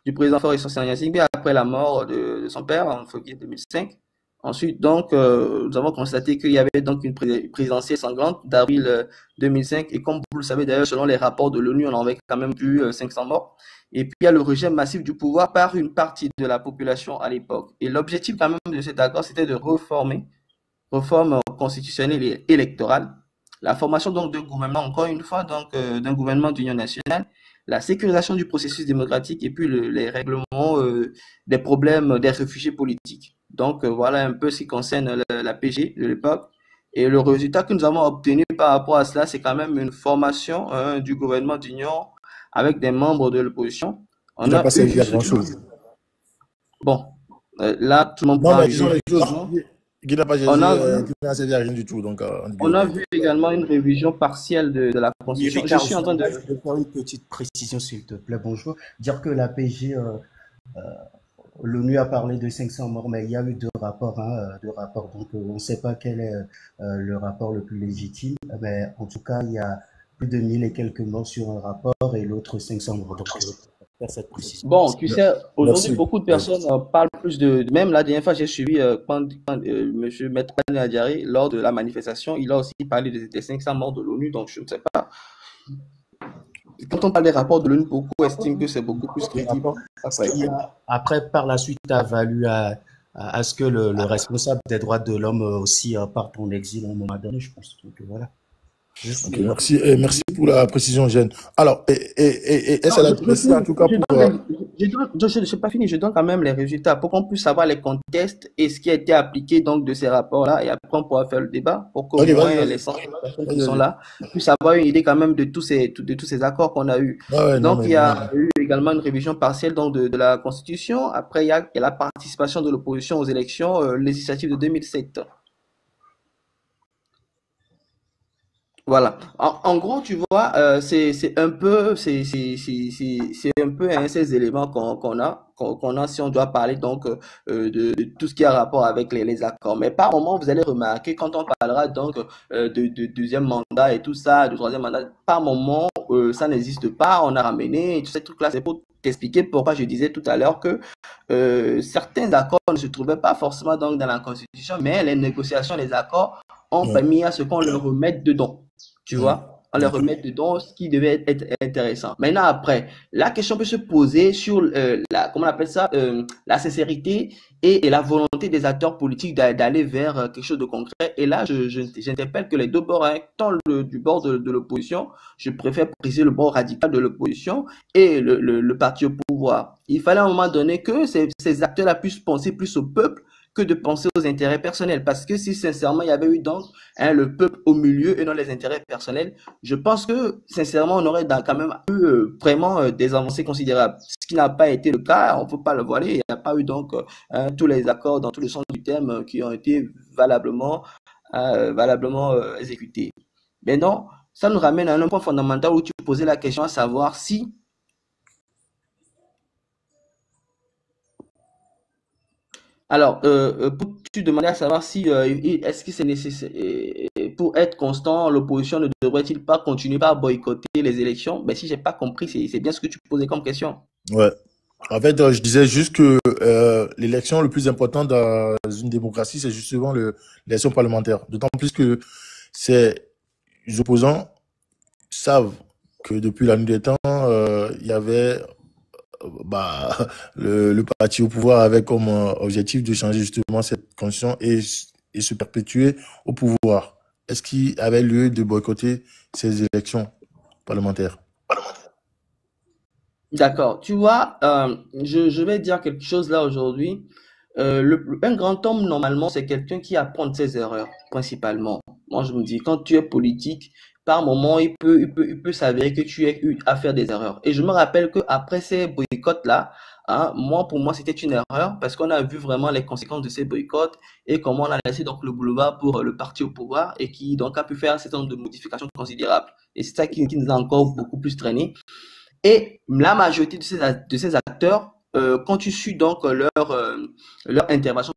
du président Faure Gnassingbé après la mort de son père en février 2005. Ensuite, donc, nous avons constaté qu'il y avait donc une présidentielle sanglante d'avril 2005. Et comme vous le savez d'ailleurs, selon les rapports de l'ONU, on en avait quand même vu 500 morts. Et puis, il y a le rejet massif du pouvoir par une partie de la population à l'époque. Et l'objectif quand même de cet accord, c'était de réforme constitutionnelle et électorale, la formation donc d'un gouvernement, encore une fois, donc d'un gouvernement d'union nationale, la sécurisation du processus démocratique et puis les règlements des problèmes des réfugiés politiques. Donc, voilà un peu ce qui concerne la PG de l'époque. Et le résultat que nous avons obtenu par rapport à cela, c'est quand même une formation du gouvernement d'union avec des membres de l'opposition. On a pas servi à grand-chose. Bon, là, tout le monde parle. On a vu également une révision partielle de la Constitution. Je suis en train de faire une petite précision, s'il te plaît. Bonjour. Dire que la PG, l'ONU a parlé de 500 morts, mais il y a eu deux rapports. Donc, on ne sait pas quel est le rapport le plus légitime. Mais en tout cas, il y a plus de 1000 et quelques morts sur un rapport et l'autre 500 morts. Donc, faire cette précision. Bon, tu sais, aujourd'hui, beaucoup de personnes parlent plus de... Même la dernière fois, j'ai suivi quand M. Maître Adjaré, lors de la manifestation, il a aussi parlé des 500 morts de l'ONU, donc je ne sais pas. Quand on parle des rapports de l'ONU, beaucoup estiment que c'est beaucoup plus crédible. Après, par la suite, a valu à ce que le responsable des droits de l'homme aussi parte en exil à un moment donné, je pense. Donc voilà. Okay, merci pour la précision, Jeanne. Alors, est-ce la précision en tout cas pour... Je ne suis pas fini, je donne quand même les résultats pour qu'on puisse savoir les contextes et ce qui a été appliqué donc de ces rapports-là, et après on pourra faire le débat pour qu'au moins les 100 personnes qui sont là puissent avoir une idée quand même de tous ces accords qu'on a eus. Donc il y a eu également une révision partielle donc, de la Constitution. Après il y a la participation de l'opposition aux élections législatives de 2007. Voilà. En gros, tu vois, c'est un peu ces éléments qu'on a si on doit parler donc de tout ce qui a rapport avec les accords. Mais par moment, vous allez remarquer quand on parlera donc de deuxième mandat et tout ça, de troisième mandat, par moment, ça n'existe pas. On a ramené tous ces trucs-là. C'est pour t'expliquer pourquoi je disais tout à l'heure que certains accords ne se trouvaient pas forcément donc dans la Constitution, mais les négociations, les accords ont permis à ce qu'on le remette dedans. Tu vois? on les remet dedans, ce qui devait être intéressant. Maintenant, après, la question peut se poser sur comment on appelle ça, la sincérité et la volonté des acteurs politiques d'aller vers quelque chose de concret. Et là, j'interpelle que les deux bords, hein, tant du bord de l'opposition, je préfère préciser le bord radical de l'opposition et le parti au pouvoir. Il fallait à un moment donné que ces acteurs-là puissent penser plus au peuple que de penser aux intérêts personnels. Parce que si sincèrement il y avait eu donc le peuple au milieu et non les intérêts personnels, je pense que sincèrement on aurait quand même eu vraiment des avancées considérables. Ce qui n'a pas été le cas, on ne peut pas le voiler. Il n'y a pas eu donc tous les accords dans tous les sens du terme qui ont été valablement exécutés. Mais non, ça nous ramène à un point fondamental où tu posais la question à savoir si alors, tu demandais à savoir si est-ce que c'est nécessaire pour être constant, l'opposition ne devrait-il pas continuer par boycotter les élections? Ben, si j'ai pas compris, c'est bien ce que tu posais comme question. Ouais. En fait, je disais juste que l'élection le plus important dans une démocratie, c'est justement l'élection parlementaire. D'autant plus que les opposants savent que depuis la nuit des temps, il y avait le parti au pouvoir avait comme objectif de changer justement cette constitution et se perpétuer au pouvoir. Est-ce qu'il avait lieu de boycotter ces élections parlementaires? D'accord. Tu vois, je vais dire quelque chose là aujourd'hui. Un grand homme, normalement, c'est quelqu'un qui apprend de ses erreurs, principalement. Moi, je me dis, quand tu es politique, par moment, il peut s'avérer que tu as eu à faire des erreurs. Et je me rappelle qu'après ces boycotts-là, hein, pour moi, c'était une erreur parce qu'on a vu vraiment les conséquences de ces boycotts et comment on a laissé donc le boulevard pour le parti au pouvoir et qui donc a pu faire un certain nombre de modifications considérables. Et c'est ça qui nous a encore beaucoup plus traîné. Et la majorité de ces acteurs, quand tu suis donc leur intervention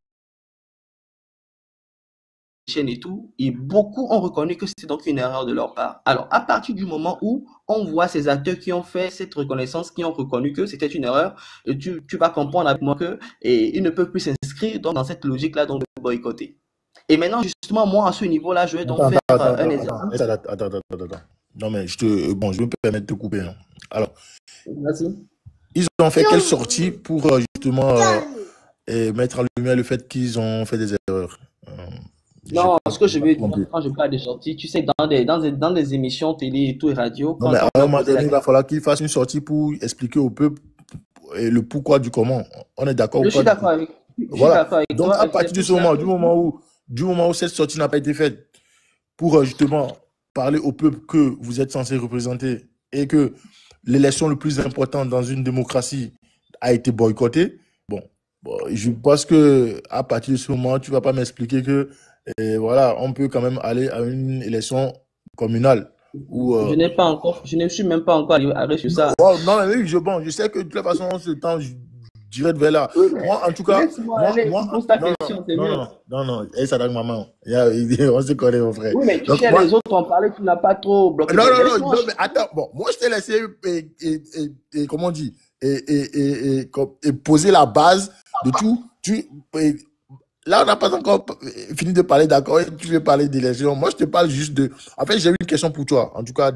chaîne et tout, et beaucoup ont reconnu que c'était donc une erreur de leur part. Alors, à partir du moment où on voit ces acteurs qui ont fait cette reconnaissance, qui ont reconnu que c'était une erreur, tu vas comprendre avec moi que ils ne peuvent plus s'inscrire dans cette logique-là donc de boycotter. Et maintenant, justement, moi, à ce niveau-là, je vais donc faire un exercice. Attends. Non, mais je vais me permettre de te couper. Hein. Alors, vas-y. Ils ont fait quelle sortie pour justement mettre en lumière le fait qu'ils ont fait des erreurs? Non, ce que je veux dire, quand je parle de sortie, tu sais, dans des émissions télé et tout et radio. Non, mais à un moment donné, il va falloir qu'ils fassent une sortie pour expliquer au peuple le pourquoi du comment. On est d'accord? Je suis d'accord avec Voilà. Donc, à partir de ce moment, du moment où cette sortie n'a pas été faite pour justement parler au peuple que vous êtes censé représenter et que l'élection le plus importante dans une démocratie a été boycottée, bon, je pense que à partir de ce moment, tu vas pas m'expliquer que voilà, on peut quand même aller à une élection communale. Je ne suis même pas encore arrivé sur ça. Non, mais oui, je sais que de toute façon, ce temps, je dirais vers là. Oui, moi, en tout cas, non, et ça donne maman. On se connaît, mon frère. Oui, mais tu sais, les autres ont parlé, tu n'as pas trop bloqué. Non, mais attends, bon, moi, je t'ai laissé, et comment on dit, et poser la base de tout. Là, on n'a pas encore fini de parler d'accord. Tu veux parler d'élection. Moi, je te parle juste de. En fait, j'ai une question pour toi. En tout cas,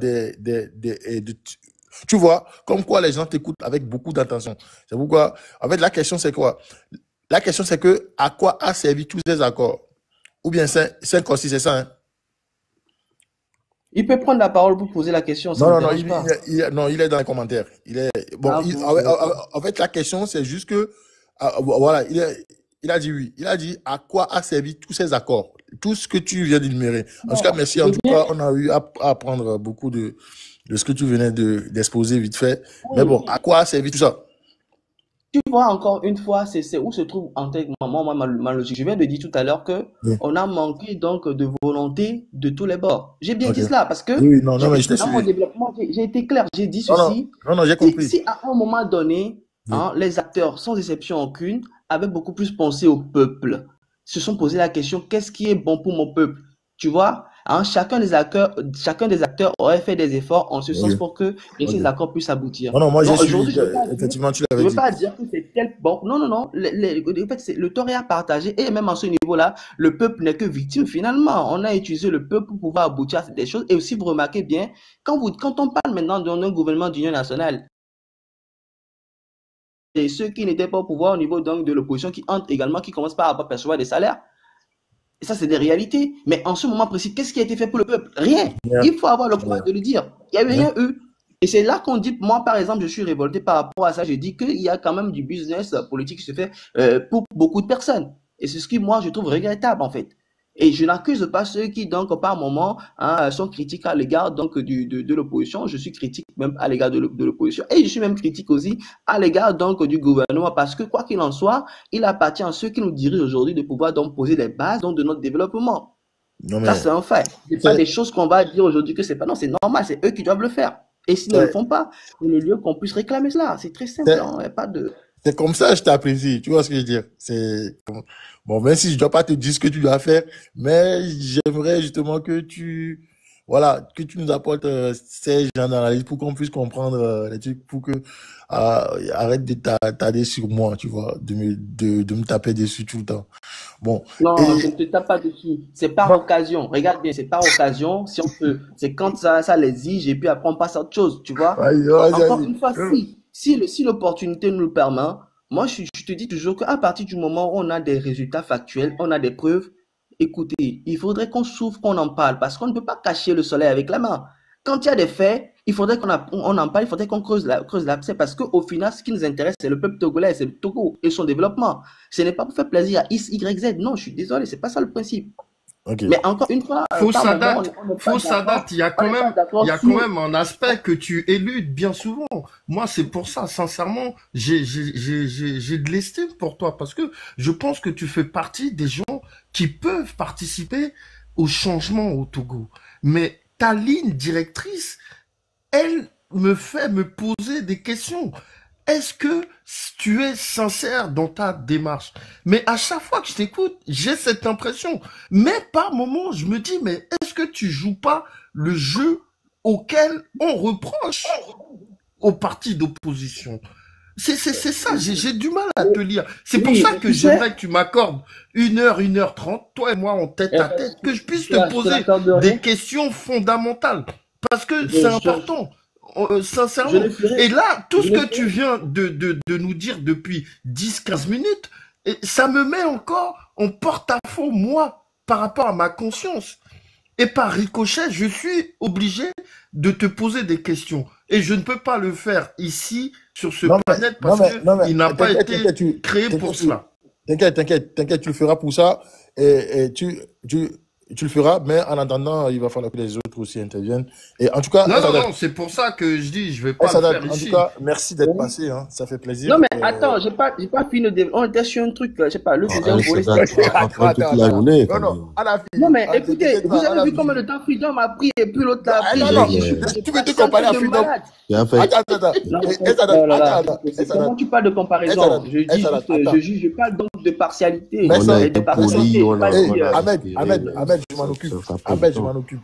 tu vois, comme quoi les gens t'écoutent avec beaucoup d'attention. C'est pourquoi. En fait, la question, c'est quoi? La question, c'est que à quoi a servi tous ces accords? Ou bien 5 c'est ça, hein? Il peut prendre la parole pour poser la question. Non, il est dans les commentaires. En fait, la question, c'est juste que. Voilà, il a dit oui. Il a dit à quoi a servi tous ces accords, tout ce que tu viens d'énumérer. En tout cas, merci. En tout cas, on a eu à apprendre beaucoup de ce que tu venais d'exposer vite fait. Oui. Mais bon, à quoi a servi tout ça? Tu vois, encore une fois, c'est où se trouve ma logique. Je viens de dire tout à l'heure que on a manqué donc de volonté de tous les bords. J'ai bien dit cela parce que non, mais je dans mon développement, j'ai été clair. J'ai dit ceci. Non, j'ai compris. Si à un moment donné, les acteurs, sans exception aucune, avaient beaucoup plus pensé au peuple, se sont posé la question, qu'est-ce qui est bon pour mon peuple? Tu vois, hein, chacun des acteurs aurait fait des efforts en ce sens Ok, pour que ok. ces accords puissent aboutir. Non, non, moi j'ai Donc suivi, aujourd'hui, je ne veux pas dire, effectivement, tu je l'avais veux dit. pas dire que c'est tel. Bon, non, non, non. En fait, le tort est à partager. Et même à ce niveau-là, le peuple n'est que victime finalement. On a utilisé le peuple pour pouvoir aboutir à des choses. Et aussi, vous remarquez bien, quand on parle maintenant d'un gouvernement d'union nationale, et ceux qui n'étaient pas au pouvoir au niveau donc de l'opposition qui entrent également, qui commencent par à percevoir des salaires. Et ça, c'est des réalités. Mais en ce moment précis, qu'est-ce qui a été fait pour le peuple? Rien. Bien, Il faut avoir le bien, courage de le dire. Il n'y a eu bien. rien eu. Et c'est là qu'on dit, moi par exemple, je suis révolté par rapport à ça. Je dis qu'il y a quand même du business politique qui se fait pour beaucoup de personnes. Et c'est ce qui, moi, je trouve regrettable en fait. Et je n'accuse pas ceux qui, donc, par moment, hein, sont critiques à l'égard donc de l'opposition. Je suis critique même à l'égard de l'opposition. Et je suis même critique aussi à l'égard donc du gouvernement parce que, quoi qu'il en soit, il appartient à ceux qui nous dirigent aujourd'hui de pouvoir donc poser les bases donc, de notre développement. Non, Ça, mais c'est un fait. Ce n'est pas c'est des choses qu'on va dire aujourd'hui que c'est pas. Non, c'est normal, c'est eux qui doivent le faire. Et s'ils ne le c'est- font pas, c'est le lieu qu'on puisse réclamer cela. C'est très simple, c'est- hein, il n'y a pas de. c'est comme ça que je t'apprécie. Tu vois ce que je veux dire? Bon, même si je ne dois pas te dire ce que tu dois faire, mais j'aimerais justement que voilà, que tu nous apportes ces gens d'analyse pour qu'on puisse comprendre les trucs, pour que arrête de t'attarder sur moi, tu vois, de me taper dessus tout le temps. Bon, Non, et je ne te tape pas dessus. C'est par bon, occasion. Regarde bien, c'est par occasion. Si on peut, c'est quand ça l'exige et puis après on passe à autre chose, tu vois. vas-y, Encore vas-y. une fois, si l'opportunité nous le permet, moi je te dis toujours qu'à partir du moment où on a des résultats factuels, on a des preuves, écoutez, il faudrait qu'on souffre, qu'on en parle parce qu'on ne peut pas cacher le soleil avec la main. Quand il y a des faits, il faudrait on en parle, il faudrait qu'on creuse l'abcès parce qu'au final, ce qui nous intéresse, c'est le peuple togolais, c'est le Togo et son développement. Ce n'est pas pour faire plaisir à X, Y, Z. Non, je suis désolé, c'est pas ça le principe. Ok. Mais encore une fois, Faux par moment, Sadat, on n'est pas faux Sadat, d'accord. il y a On quand n'est pas même, il d'accord y a quand sur. même un aspect que tu éludes bien souvent. Moi, c'est pour ça, sincèrement, j'ai de l'estime pour toi parce que je pense que tu fais partie des gens qui peuvent participer au changement au Togo. Mais ta ligne directrice, elle me fait me poser des questions. Est-ce que tu es sincère dans ta démarche? Mais à chaque fois que je t'écoute, j'ai cette impression. Mais par moment, je me dis, mais est-ce que tu joues pas le jeu auquel on reproche aux partis d'opposition? C'est ça, j'ai du mal à te lire. C'est pour Oui, ça mais que tu sais, j'aimerais que tu m'accordes 1 heure, 1 h 30, toi et moi en tête à tête, que je puisse te je te poser des l'accorderai. questions fondamentales. Parce que Je, c'est je, important, je sincèrement. le Et ferai. là, tout Je ce le que tu ferai. viens de nous dire depuis 10-15 minutes, ça me met encore en porte-à-faux, moi, par rapport à ma conscience. Et par ricochet, je suis obligé de te poser des questions. Et je ne peux pas le faire ici, sur ce Non, mais, planète, non, parce mais, non, mais, qu'il n'a pas t'inquiète, été t'inquiète, créé t'inquiète, pour cela. t'inquiète, tu le feras pour ça. Et tu le feras, mais en attendant, il va falloir que les autres aussi interviennent. Et en tout cas, Non, non, Sadat, non, c'est pour ça que je dis, je vais pas le Sadat, faire en tout ici. cas, merci d'être Oui. passé, hein, ça fait Non, plaisir. mais attends, j'ai pas fini de. On était sur un truc, je sais pas, le deuxième volet. Sadat, on va prendre toute la journée Non, quand non, même. on a Non, fini. mais Ah, écoutez, t'inquiète vous pas, on avez a vu fini. combien de temps Freedom a pris et puis l'autre l'a Ah, pris. non, J'ai non, j'ai tu veux pas te senti comparer à de Freedom? malade. Tu as fait. Attends. Non, Sadat, oh là là, attends. c'est comment tu parles de comparaison? Sadat, Je dis Sadat, juste, attends. je juge, je parle donc de partialité. Mais On ça, a Et de été partialité, poli, je on pas a, dit. on a Ahmed, respiré, je m'en occupe. ça fera pas Ahmed, je longtemps. m'en occupe.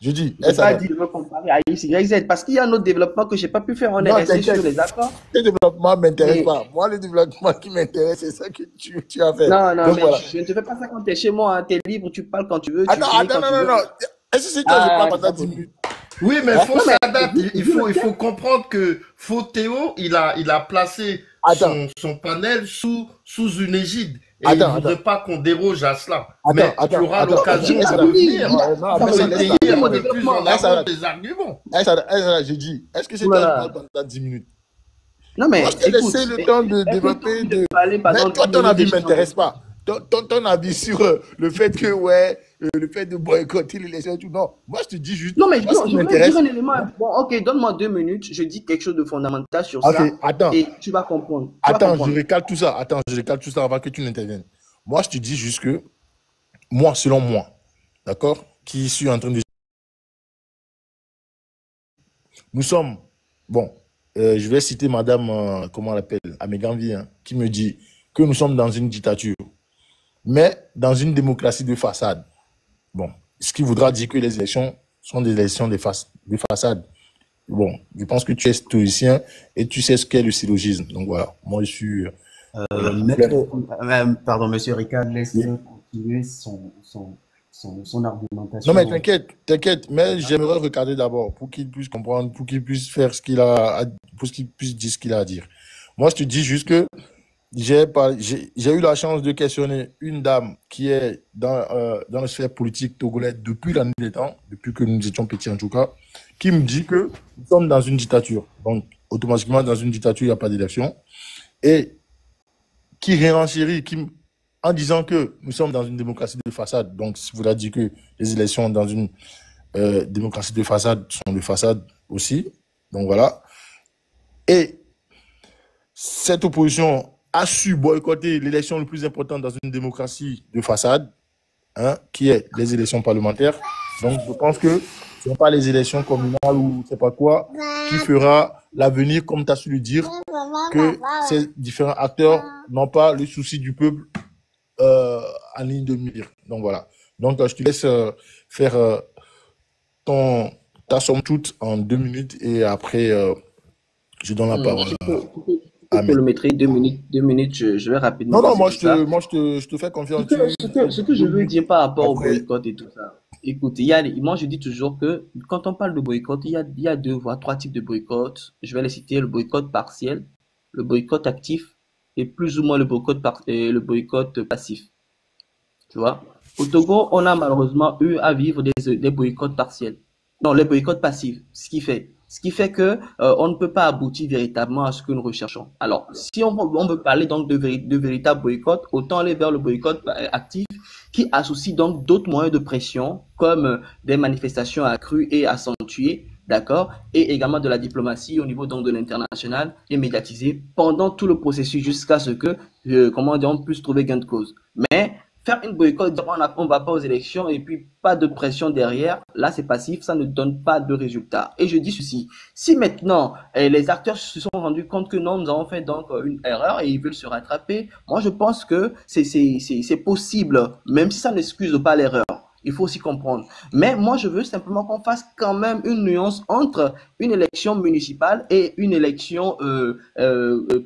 Je dis, Je n'ai pas Sadat, dit de me comparer à X, Y, Z, parce qu'il y a un autre développement que je n'ai pas pu faire. On est non, resté sur t'inquiète. les accords. Le développement ne m'intéresse Et pas. Moi, le développement qui m'intéresse, c'est ça que tu as fait. non, Donc mais voilà. je ne te fais pas ça quand tu es chez moi. Tu es libre, tu parles quand tu veux, tu Attends, finis quand tu veux. non. Est-ce que c'est toi, je Ah, parle c'est pendant pas 10 possible. minutes? Oui, mais Hein? faux Non, mais Sadat, il vu le faut fait. comprendre que faux Théo, il a placé Attends, son panel sous une égide. Et il attends. voudrait pas qu'on déroge à cela. Mais tu auras Attends. l'occasion J'ai Eh, de Sadat. fini. revenir Non, Ça mais me ça, laisse laisse pour là. étayer mon un peu plus développement. en Eh, avant Sadat, tes arguments. j'ai dit, est-ce que c'est Oh toi là qui là. parles pendant 10 minutes? Non, Moi, mais je t'ai écoute, laissé le temps de est-ce que tu as développer envie de de... parler Mais pendant toi, 10 ton minutes avis et ne je t'en m'intéresse pas. Ton avis sur le fait que, le fait de boycotter l'élection et tout, non. Moi, je te dis juste, Non, mais moi, ce qui je voulais m'intéresse... dire un élément. Bon, ok, donne-moi 2 minutes. Je dis quelque chose de fondamental sur Ok, ça attends. et tu vas comprendre. Je recale tout ça. Attends, je recale tout ça avant que tu n'interviennes. Moi, je te dis juste que, moi, selon moi, d'accord, qui suis en train de... Nous sommes... Bon, je vais citer madame, comment elle appelle, Améganvi, hein, qui me dit que nous sommes dans une dictature, mais dans une démocratie de façade. Bon, ce qui voudra dire que les élections sont des élections de façade. Bon, je pense que tu es stoïcien et tu sais ce qu'est le syllogisme. Donc voilà, moi je suis... Pardon, monsieur Ricard, laisse-le continuer son argumentation. Non, mais t'inquiète, mais j'aimerais regarder d'abord pour qu'il puisse comprendre, pour qu'il puisse faire ce qu'il a, pour qu'il puisse dire ce qu'il a à dire. Moi, je te dis juste que j'ai eu la chance de questionner une dame qui est dans la sphère politique togolaise depuis la nuit des temps, depuis que nous étions petits en tout cas, qui me dit que nous sommes dans une dictature. Donc, automatiquement, dans une dictature, il n'y a pas d'élection. Et qui réenchérit, en disant que nous sommes dans une démocratie de façade. Donc, si vous voulez dire que les élections dans une démocratie de façade sont de façade aussi. Donc, voilà. Et cette opposition a su boycotter l'élection la plus importante dans une démocratie de façade, qui est les élections parlementaires. Donc, je pense que ce ne sont pas les élections communales ou je ne sais pas quoi qui fera l'avenir, comme tu as su le dire, que ces différents acteurs n'ont pas le souci du peuple en ligne de mire. Donc, voilà. Donc, je te laisse faire ta somme toute en 2 minutes et après, je donne la parole à le mettre 2 minutes, je vais rapidement. Non, moi, je te fais confiance. Ce que je veux dire par rapport au boycott et tout ça. Écoute, moi, je dis toujours que quand on parle de boycott, il y a 2 voire 3 types de boycott. Je vais les citer, le boycott partiel, le boycott actif et plus ou moins le boycott passif. Tu vois? Au Togo, on a malheureusement eu à vivre des boycotts partiels. Non, les boycotts passifs. Ce qui fait que on ne peut pas aboutir véritablement à ce que nous recherchons. Alors, si on veut parler donc de véritables boycotts, autant aller vers le boycott actif qui associe donc d'autres moyens de pression comme des manifestations accrues et accentuées, d'accord, et également de la diplomatie au niveau donc de l'international et médiatisée pendant tout le processus jusqu'à ce que, on puisse trouver gain de cause. Mais faire une boycott, on ne va pas aux élections et puis pas de pression derrière, là c'est passif, ça ne donne pas de résultat. Et je dis ceci, si maintenant les acteurs se sont rendus compte que non, nous avons fait donc une erreur et ils veulent se rattraper, moi je pense que c'est possible, même si ça n'excuse pas l'erreur. Il faut aussi comprendre. Mais moi, je veux simplement qu'on fasse quand même une nuance entre une élection municipale et une élection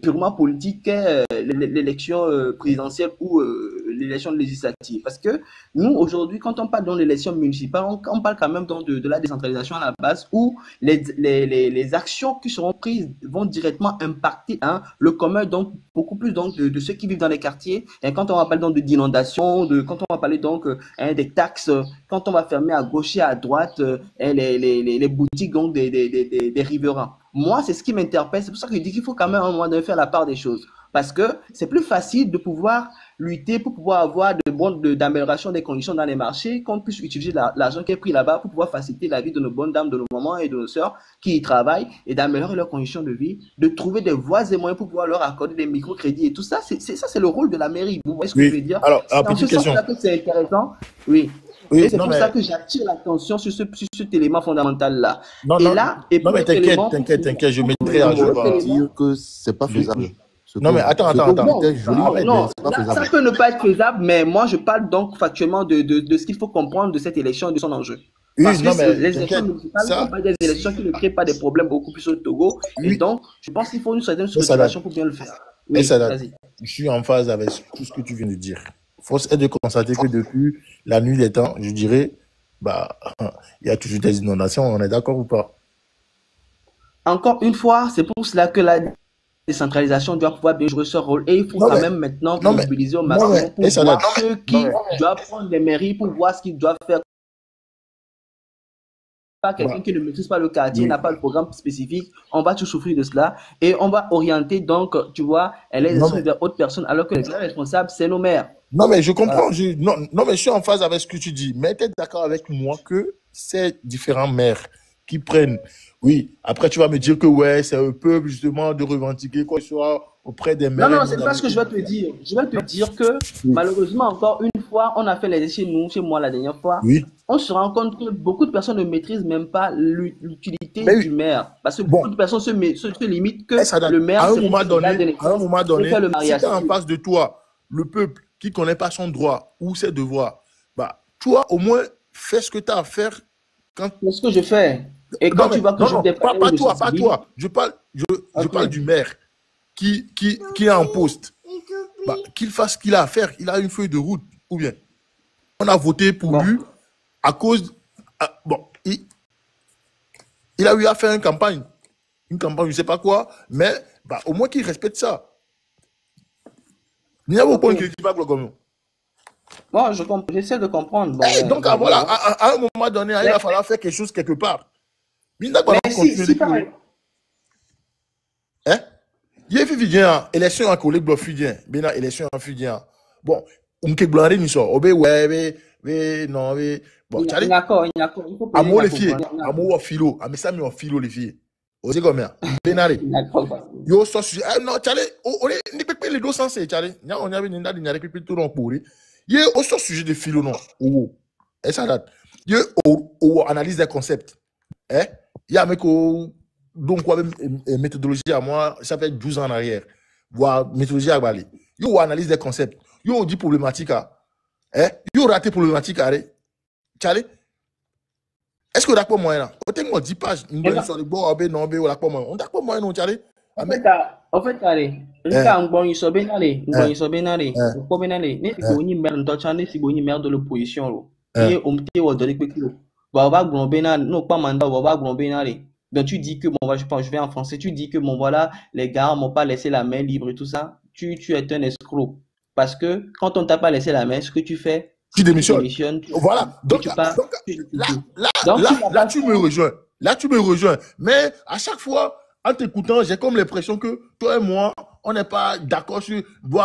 purement politique, l'élection présidentielle ou l'élection législative. Parce que nous, aujourd'hui, quand on parle de l'élection municipale, on parle quand même donc de la décentralisation à la base où les actions qui seront prises vont directement impacter le commun, donc beaucoup plus donc de ceux qui vivent dans les quartiers. Et quand on va parler donc d'inondation, quand on va parler donc des taxes, quand on va fermer à gauche et à droite les boutiques donc des riverains. Moi, c'est ce qui m'interpelle. C'est pour ça que je dis qu'il faut quand même à un moment donné faire la part des choses. Parce que c'est plus facile de pouvoir lutter pour pouvoir avoir d'amélioration des conditions dans les marchés, qu'on puisse utiliser l'argent qui est pris là-bas pour pouvoir faciliter la vie de nos bonnes dames, de nos mamans et de nos sœurs qui y travaillent et d'améliorer leurs conditions de vie, de trouver des voies et moyens pour pouvoir leur accorder des microcrédits et tout ça. C'est le rôle de la mairie. Vous voyez ce que je veux dire? Alors, petite question. C'est intéressant. Oui. Et c'est pour ça que j'attire l'attention sur cet élément fondamental-là. Non, mais t'inquiète, je mettrai à jour. Dire que c'est pas faisable. Non, mais attends. Non, ça peut ne pas être faisable, mais moi, je parle donc factuellement de ce qu'il faut comprendre de cette élection et de son enjeu. Parce que les élections municipales ne sont pas des élections qui ne créent pas des problèmes beaucoup plus au Togo. Et donc, je pense qu'il faut une certaine structuration pour bien le faire. Oui, vas-y. Je suis en phase avec tout ce que tu viens de dire. Force est de constater que depuis la nuit des temps, je dirais, il y a toujours des inondations, on est d'accord ou pas? Encore une fois, c'est pour cela que la décentralisation doit pouvoir bien jouer ce rôle. Et il faut même maintenant mobiliser au maximum pour voir ceux qui doivent prendre les mairies pour voir ce qu'ils doivent faire. Pas quelqu'un qui ne maîtrise pas le quartier, n'a pas le programme spécifique, on va tout souffrir de cela et on va orienter donc, tu vois, les élections vers autres personnes alors que les vrais responsables, c'est nos maires. Non, mais je comprends. Non, mais je suis en phase avec ce que tu dis. Mais tu es d'accord avec moi que ces différents maires qui prennent... Oui, après tu vas me dire que c'est au peuple justement de revendiquer quoi que ce soit auprès des maires. Non, c'est pas ce que je vais te dire. Je vais te dire que malheureusement, encore une fois, on a fait les essais chez moi la dernière fois. Oui. On se rend compte que beaucoup de personnes ne maîtrisent même pas l'utilité du maire. Parce que beaucoup de personnes se limitent que le maire... À un moment donné, si tu as en face de toi le peuple qui ne connaît pas son droit ou ses devoirs, toi, au moins, fais ce que tu as à faire quand... C'est ce que je fais. Et quand tu vois que je dépasse... Pas toi. Je parle du maire qui est en poste. Bah, qu'il fasse ce qu'il a à faire. Il a une feuille de route. Ou bien, on a voté pour lui à cause... bon, il a eu à faire une campagne, je ne sais pas quoi, mais bah, au moins qu'il respecte ça. Il n'y a aucun qui dit pas comme moi, j'essaie de comprendre. Bon, donc, voilà, à un moment donné, il va falloir faire quelque chose quelque part. Mais si hein? Il y a une élection en collègue bloc fidien. Bien, élection en fidien. Bon, on peut blâmer ni ça. Non, bon, d'accord. Amo les filles, amo philo, mais ça me philo les filles. Osez combien? Benare. Yo so non, Charlie, on est ni peut les deux sens, Charlie. On y avait une date, il y a récupéré tout le monde pour lui. Il y a aussi sujet de philo non. Et ça date. Il y a analyse des concepts. Hein? Il y a mec donc quoi méthodologie à moi, ça fait 12 ans en arrière. Voir méthodologie à Bali. Il y a analyse des concepts. Il y a dit problématique hein? Il y a raté problématique à Charlie. Est-ce que d'accord moyen là? On t'a 10 pages. On n'a pas moyen non Charlie. En fait, allez, il faut de l'opposition. Donc tu dis que bon, je vais en français, tu dis que bon voilà, les gars m'ont pas laissé la main libre et tout ça. Tu es un escroc. Parce que quand on t'a pas laissé la main, ce que tu fais, tu démissionnes. Voilà. Donc, là, tu me rejoins. Là, tu me rejoins. Mais à chaque fois, en t'écoutant, j'ai comme l'impression que toi et moi, on n'est pas d'accord sur... Bon,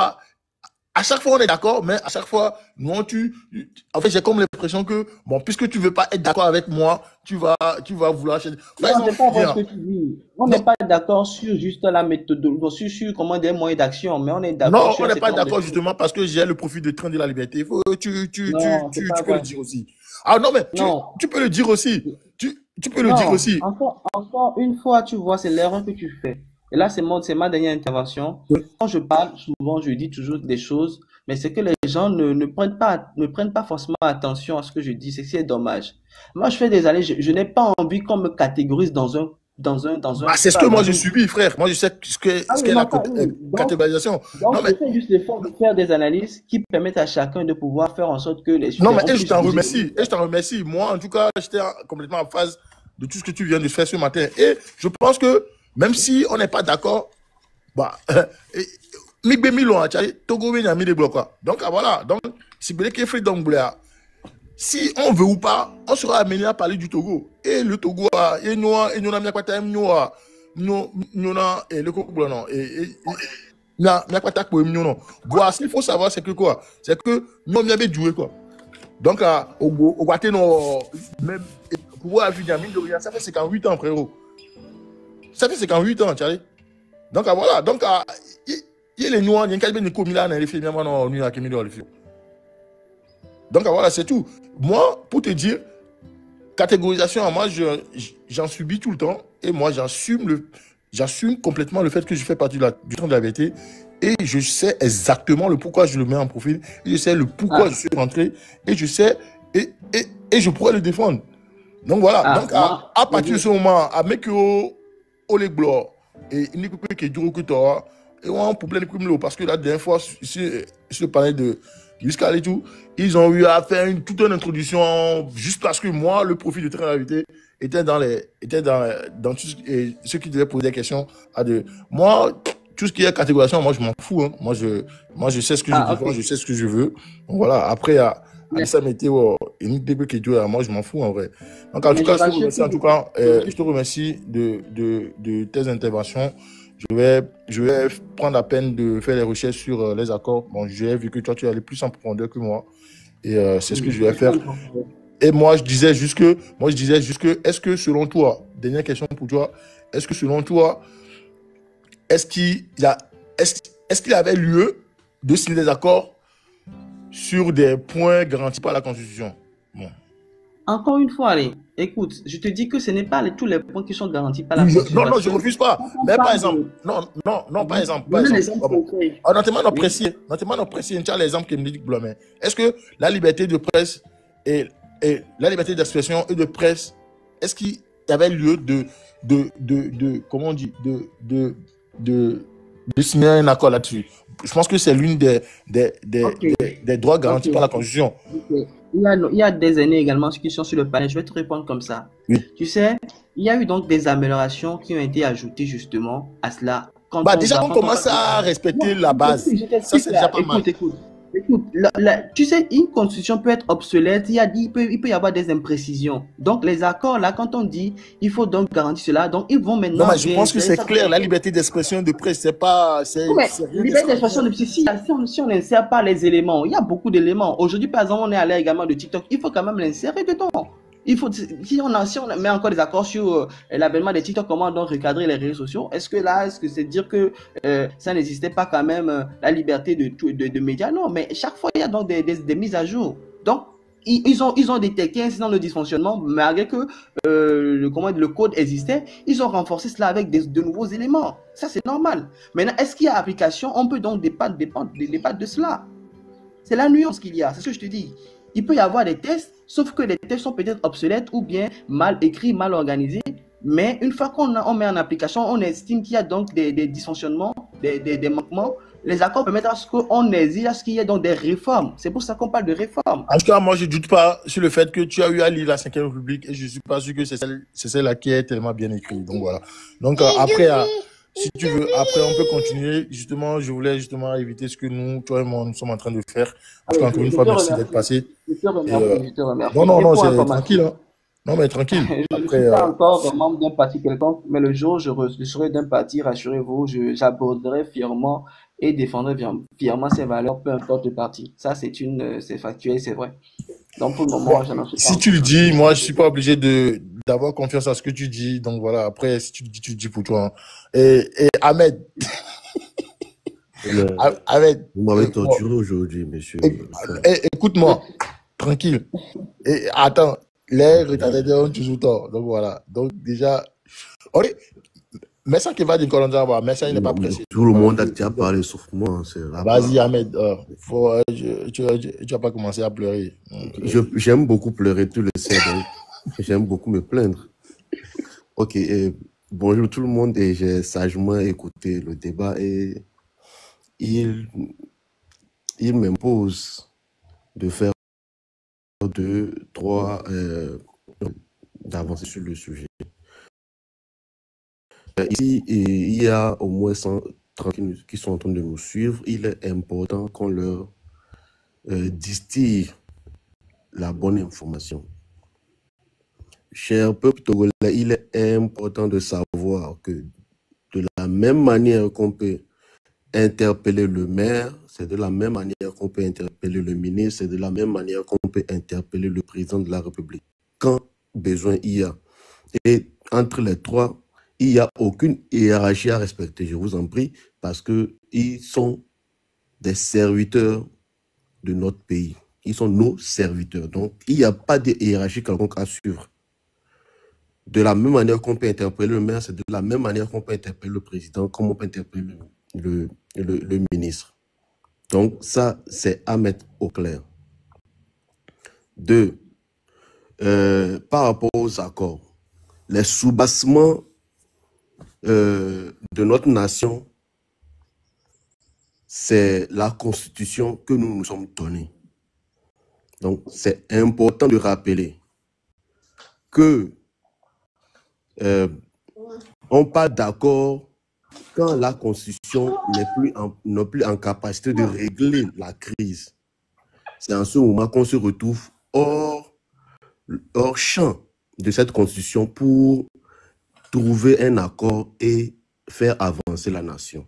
à chaque fois, on est d'accord, mais à chaque fois, nous, en fait, j'ai comme l'impression que, bon, puisque tu veux pas être d'accord avec moi, tu vas vouloir... Non, c'est pas vrai ce que tu dis. On n'est pas d'accord sur juste la méthode, sur comment des moyens d'action, mais on est d'accord sur... Non, on n'est pas d'accord justement parce que j'ai le profil de train de la liberté. Tu peux le dire aussi. Ah non, mais tu peux le dire aussi. Tu peux le dire aussi. Encore une fois, tu vois, c'est l'erreur que tu fais. Et là, c'est ma dernière intervention. Quand je parle, souvent, je dis toujours des choses, mais c'est que les gens ne prennent pas forcément attention à ce que je dis. C'est dommage. Moi, je fais des années, je n'ai pas envie qu'on me catégorise dans un. C'est ce que moi, je subis, frère. Moi, je sais ce qu'est la catégorisation. Donc, je fais juste l'effort de faire des analyses qui permettent à chacun de pouvoir faire en sorte que les... Non, mais je t'en remercie. Moi, en tout cas, j'étais complètement en phase de tout ce que tu viens de faire ce matin. Et je pense que même si on n'est pas d'accord, bah, donc voilà, donc si on veut ou pas, on sera amené à parler du Togo. Et le Togo, et nous, ce qu'il faut savoir, c'est que quoi? C'est que nous, on avait joué quoi. Donc, au Guaté, même pouvoir vivre ça fait 58 ans, frérot. Ça fait 58 ans, Charlie. Donc, voilà. Donc, il y a les noirs, il y a des commis-là, les filles, donc, voilà, c'est tout. Moi, pour te dire, catégorisation, moi, j'en subis tout le temps. Et moi, j'assume complètement le fait que je fais partie du temps de la vérité. Et je sais exactement le pourquoi je le mets en profil. Et je sais le pourquoi je suis rentré. Et je sais, et je pourrais le défendre. Donc, voilà. Donc, à partir de ce moment, à Mekio, Oleg Blanc, et il n'y a pas que du que toi, et on a un problème de criminel. Parce que la dernière fois, sur le panel de jusqu'à et tout, ils ont eu à faire toute une introduction juste parce que moi, le profil de Trinité était dans tout ce qui devait poser des questions à deux. Moi, tout ce qui est catégorisation, moi, je m'en fous. Hein. Moi, je sais ce que je défends, je sais ce que je veux. Donc, voilà. Après, ça météo, moi, je m'en fous en vrai. Donc, en tout cas, je te remercie de tes interventions. Je vais prendre la peine de faire les recherches sur les accords. Bon, j'ai vu que toi, tu es allé plus en profondeur que moi. Et c'est ce que je vais faire. Et moi, je disais juste que, est-ce que selon toi, dernière question pour toi, est-ce que selon toi, est-ce qu'il avait lieu de signer des accords sur des points garantis par la Constitution? Bon. Encore une fois, allez, écoute, je te dis que ce n'est pas tous les points qui sont garantis par la Constitution. Non, je ne refuse pas. Mais par exemple, par exemple. Notamment précis, tu as l'exemple qui me dit, est-ce que la liberté de presse et et la liberté d'expression et de presse, est-ce qu'il y avait lieu comment on dit, de signer un accord là-dessus? Je pense que c'est l'une des droits garantis par la Constitution. Il y a des années également qui sont sur le panel. Je vais te répondre comme ça. Oui. Tu sais, il y a eu donc des améliorations qui ont été ajoutées justement à cela. Déjà, on commence à respecter la base. Ça, c'est déjà pas mal. Écoute, tu sais, une constitution peut être obsolète, il peut y avoir des imprécisions. Donc, les accords, là, quand on dit, il faut donc garantir cela, donc ils vont maintenant... Non, mais je pense que c'est clair, la liberté d'expression de presse, c'est pas... Liberté d'expression de presse, si on n'insère pas les éléments, il y a beaucoup d'éléments. Aujourd'hui, par exemple, on est allé également de TikTok, il faut quand même l'insérer dedans. Si on met encore des accords sur l'avènement des TikTok, comment donc recadrer les réseaux sociaux, est-ce que c'est dire que ça n'existait pas quand même la liberté de médias? Non, mais chaque fois, il y a donc des mises à jour. Donc, ils ont détecté un incident de dysfonctionnement, malgré que le code existait, ils ont renforcé cela avec de nouveaux éléments. Ça, c'est normal. Maintenant, est-ce qu'il y a application? On peut donc débattre de cela. C'est la nuance qu'il y a, c'est ce que je te dis. Il peut y avoir des tests, sauf que les tests sont peut-être obsolètes ou bien mal écrits, mal organisés. Mais une fois qu'on met en application, on estime qu'il y a donc des dysfonctionnements, des manquements. Les accords permettent à ce qu'on exige à ce qu'il y ait donc des réformes. C'est pour ça qu'on parle de réformes. En tout cas, moi, je ne doute pas sur le fait que tu as eu à lire la 5e République et je ne suis pas sûr que c'est celle-là qui est tellement bien écrite. Donc voilà. Donc après... si tu veux, après, on peut continuer. Justement, je voulais justement éviter ce que toi et moi, nous sommes en train de faire. En tout cas, encore une fois, merci d'être passé. Je te remercie. Non, c'est tranquille. Hein. Non, mais tranquille. Je ne suis pas encore membre d'un parti quelconque, mais le jour où je serai d'un parti, rassurez-vous, j'aborderai fièrement et défendrai fièrement ces valeurs, peu importe le parti. Ça, c'est factuel, c'est vrai. Donc, pour le moment, j'en suis pas. Si tu le dis, moi, je ne suis pas obligé d'avoir confiance à ce que tu dis. Donc, voilà. Après, si tu le dis, tu le dis pour toi. Hein. Et Ahmed. Ahmed. Vous m'avez torturé aujourd'hui, monsieur. Écoute-moi. Tranquille. Et attends. Les retardataires ont toujours tort. Donc, voilà. Donc, déjà. Mais ça qui va d'une colonne d'arbre, mais ça, il n'est pas pressé. Tout le monde a déjà parlé sauf moi. Vas-y, Ahmed. Tu vas pas commencer à pleurer. J'aime beaucoup pleurer, tu le sais. Donc, j'aime beaucoup me plaindre. Ok. Bonjour tout le monde et j'ai sagement écouté le débat et il m'impose de faire d'avancer sur le sujet. Ici, il y a au moins 130 qui sont en train de nous suivre. Il est important qu'on leur distille la bonne information. Cher peuple togolais, il est important de savoir que de la même manière qu'on peut interpeller le maire, c'est de la même manière qu'on peut interpeller le ministre, c'est de la même manière qu'on peut interpeller le président de la République, quand besoin il y a. Et entre les trois, il n'y a aucune hiérarchie à respecter, je vous en prie, parce qu'ils sont des serviteurs de notre pays. Ils sont nos serviteurs. Donc, il n'y a pas de hiérarchie quelconque à suivre. De la même manière qu'on peut interpeller le maire, c'est de la même manière qu'on peut interpeller le président, comme on peut interpeller le ministre. Donc, ça, c'est à mettre au clair. Deux, par rapport aux accords, les soubassements de notre nation, c'est la constitution que nous nous sommes donnée. Donc, c'est important de rappeler que on parle d'accord quand la constitution n'est plus en capacité de régler la crise. C'est en ce moment qu'on se retrouve hors champ de cette constitution pour trouver un accord et faire avancer la nation.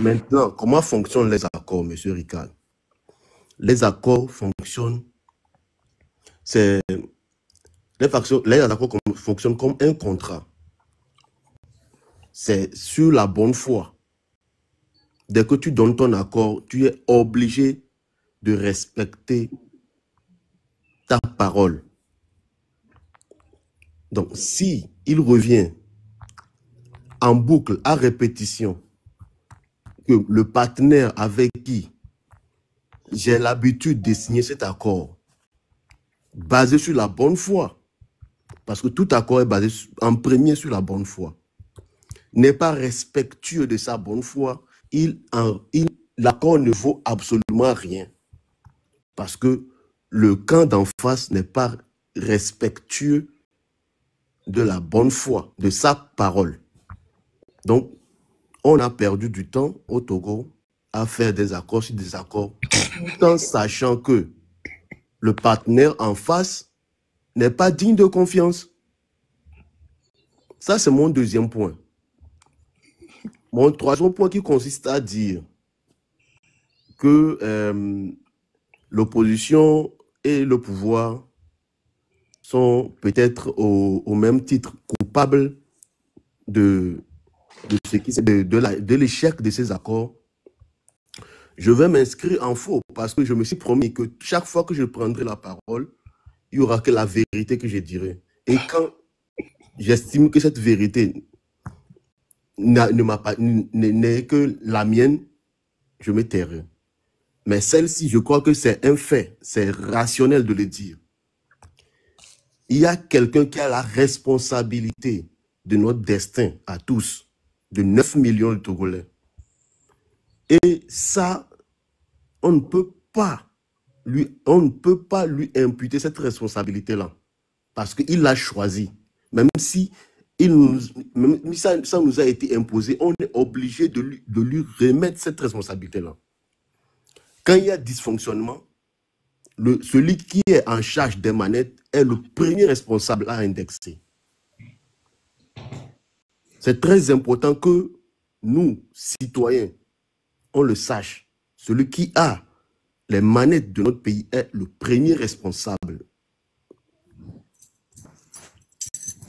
Maintenant, comment fonctionnent les accords, M. Ricard? Les accords fonctionnent, les accords fonctionnent comme un contrat. C'est sur la bonne foi. Dès que tu donnes ton accord, tu es obligé de respecter ta parole. Donc, si il revient en boucle, à répétition, que le partenaire avec qui j'ai l'habitude de signer cet accord basé sur la bonne foi, parce que tout accord est basé en premier sur la bonne foi, n'est pas respectueux de sa bonne foi, l'accord ne vaut absolument rien. Parce que le camp d'en face n'est pas respectueux de la bonne foi, de sa parole. Donc, on a perdu du temps au Togo à faire des accords sur des accords, tout en sachant que le partenaire en face n'est pas digne de confiance. Ça, c'est mon deuxième point. Mon troisième point qui consiste à dire que l'opposition et le pouvoir sont peut-être au même titre coupables de l'échec de ces accords. Je vais m'inscrire en faux parce que je me suis promis que chaque fois que je prendrai la parole, il n'y aura que la vérité que je dirai. Et quand j'estime que cette vérité n'est que la mienne, je me tairai. Mais celle-ci, je crois que c'est un fait, c'est rationnel de le dire. Il y a quelqu'un qui a la responsabilité de notre destin à tous, de 9 millions de Togolais. Et ça, on ne peut pas lui imputer cette responsabilité-là. Parce qu'il l'a choisi. Même si ça nous a été imposé, on est obligé de lui remettre cette responsabilité-là. Quand il y a dysfonctionnement, celui qui est en charge des manettes est le premier responsable à indexer. C'est très important que nous, citoyens, on le sache. Celui qui a les manettes de notre pays est le premier responsable.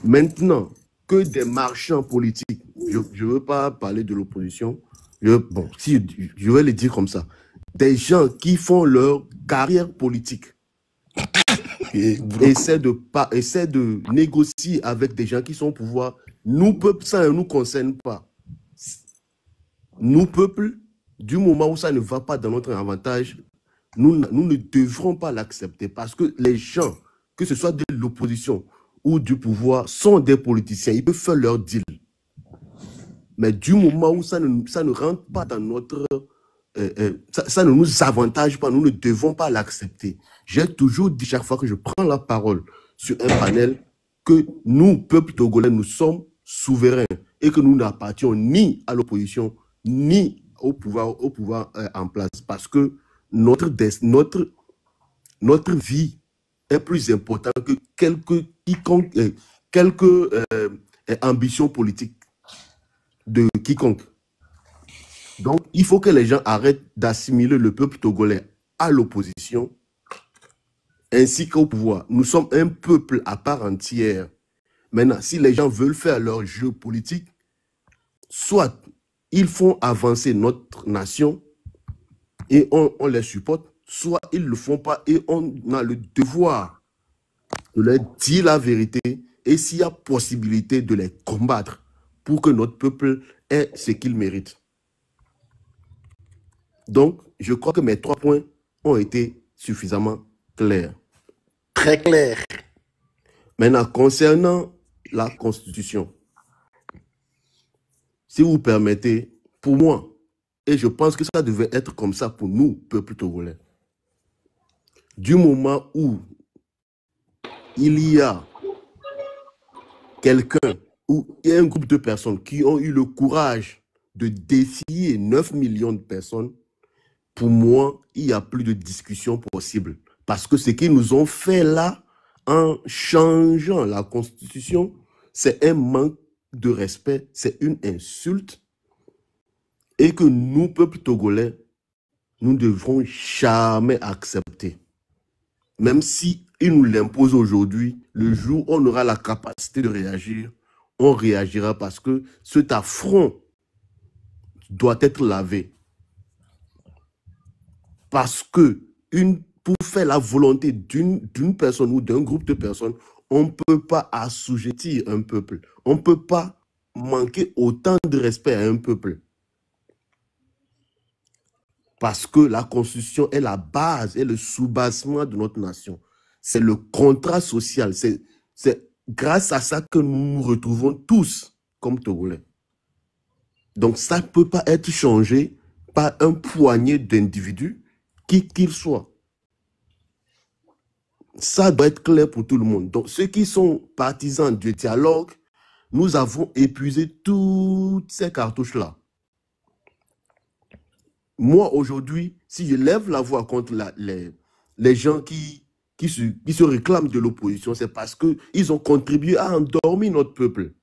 Maintenant, que des marchands politiques, je ne veux pas parler de l'opposition, bon, si je vais le dire comme ça, des gens qui font leur carrière politique essaient de négocier avec des gens qui sont au pouvoir. Nous, peuple, ça ne nous concerne pas. Nous, peuple, du moment où ça ne va pas dans notre avantage, nous ne devrons pas l'accepter parce que les gens, que ce soit de l'opposition ou du pouvoir, sont des politiciens. Ils peuvent faire leur deal. Mais du moment où ça ne rentre pas dans notre... ça ne nous avantage pas, nous ne devons pas l'accepter. J'ai toujours dit chaque fois que je prends la parole sur un panel que nous, peuple togolais, nous sommes souverains et que nous n'appartenons ni à l'opposition, ni au pouvoir en place. Parce que notre vie est plus importante que quelques ambitions politiques de quiconque. Donc, il faut que les gens arrêtent d'assimiler le peuple togolais à l'opposition ainsi qu'au pouvoir. Nous sommes un peuple à part entière. Maintenant, si les gens veulent faire leur jeu politique, soit ils font avancer notre nation et on les supporte, soit ils ne le font pas et on a le devoir de leur dire la vérité et s'il y a possibilité de les combattre pour que notre peuple ait ce qu'il mérite. Donc, je crois que mes 3 points ont été suffisamment clairs. Très clair. Maintenant, concernant la Constitution, si vous permettez, pour moi, et je pense que ça devait être comme ça pour nous, peuple togolais, du moment où il y a quelqu'un ou il y a un groupe de personnes qui ont eu le courage de défier 9 millions de personnes, pour moi, il n'y a plus de discussion possible. Parce que ce qu'ils nous ont fait là, en changeant la Constitution, c'est un manque de respect, c'est une insulte. Et que nous, peuple togolais, nous ne devrons jamais accepter. Même si ils nous l'imposent aujourd'hui, le jour où on aura la capacité de réagir, on réagira parce que cet affront doit être lavé. Parce que pour faire la volonté d'une personne ou d'un groupe de personnes, on ne peut pas assujettir un peuple. On ne peut pas manquer autant de respect à un peuple. Parce que la Constitution est la base et le soubassement de notre nation. c'est le contrat social. C'est grâce à ça que nous nous retrouvons tous comme Togolais. Donc, ça ne peut pas être changé par un poignet d'individus, qui qu'ils soient. Ça doit être clair pour tout le monde. Donc, ceux qui sont partisans du dialogue, nous avons épuisé toutes ces cartouches-là. Moi, aujourd'hui, si je lève la voix contre les gens qui se réclament de l'opposition, c'est parce qu'ils ont contribué à endormir notre peuple.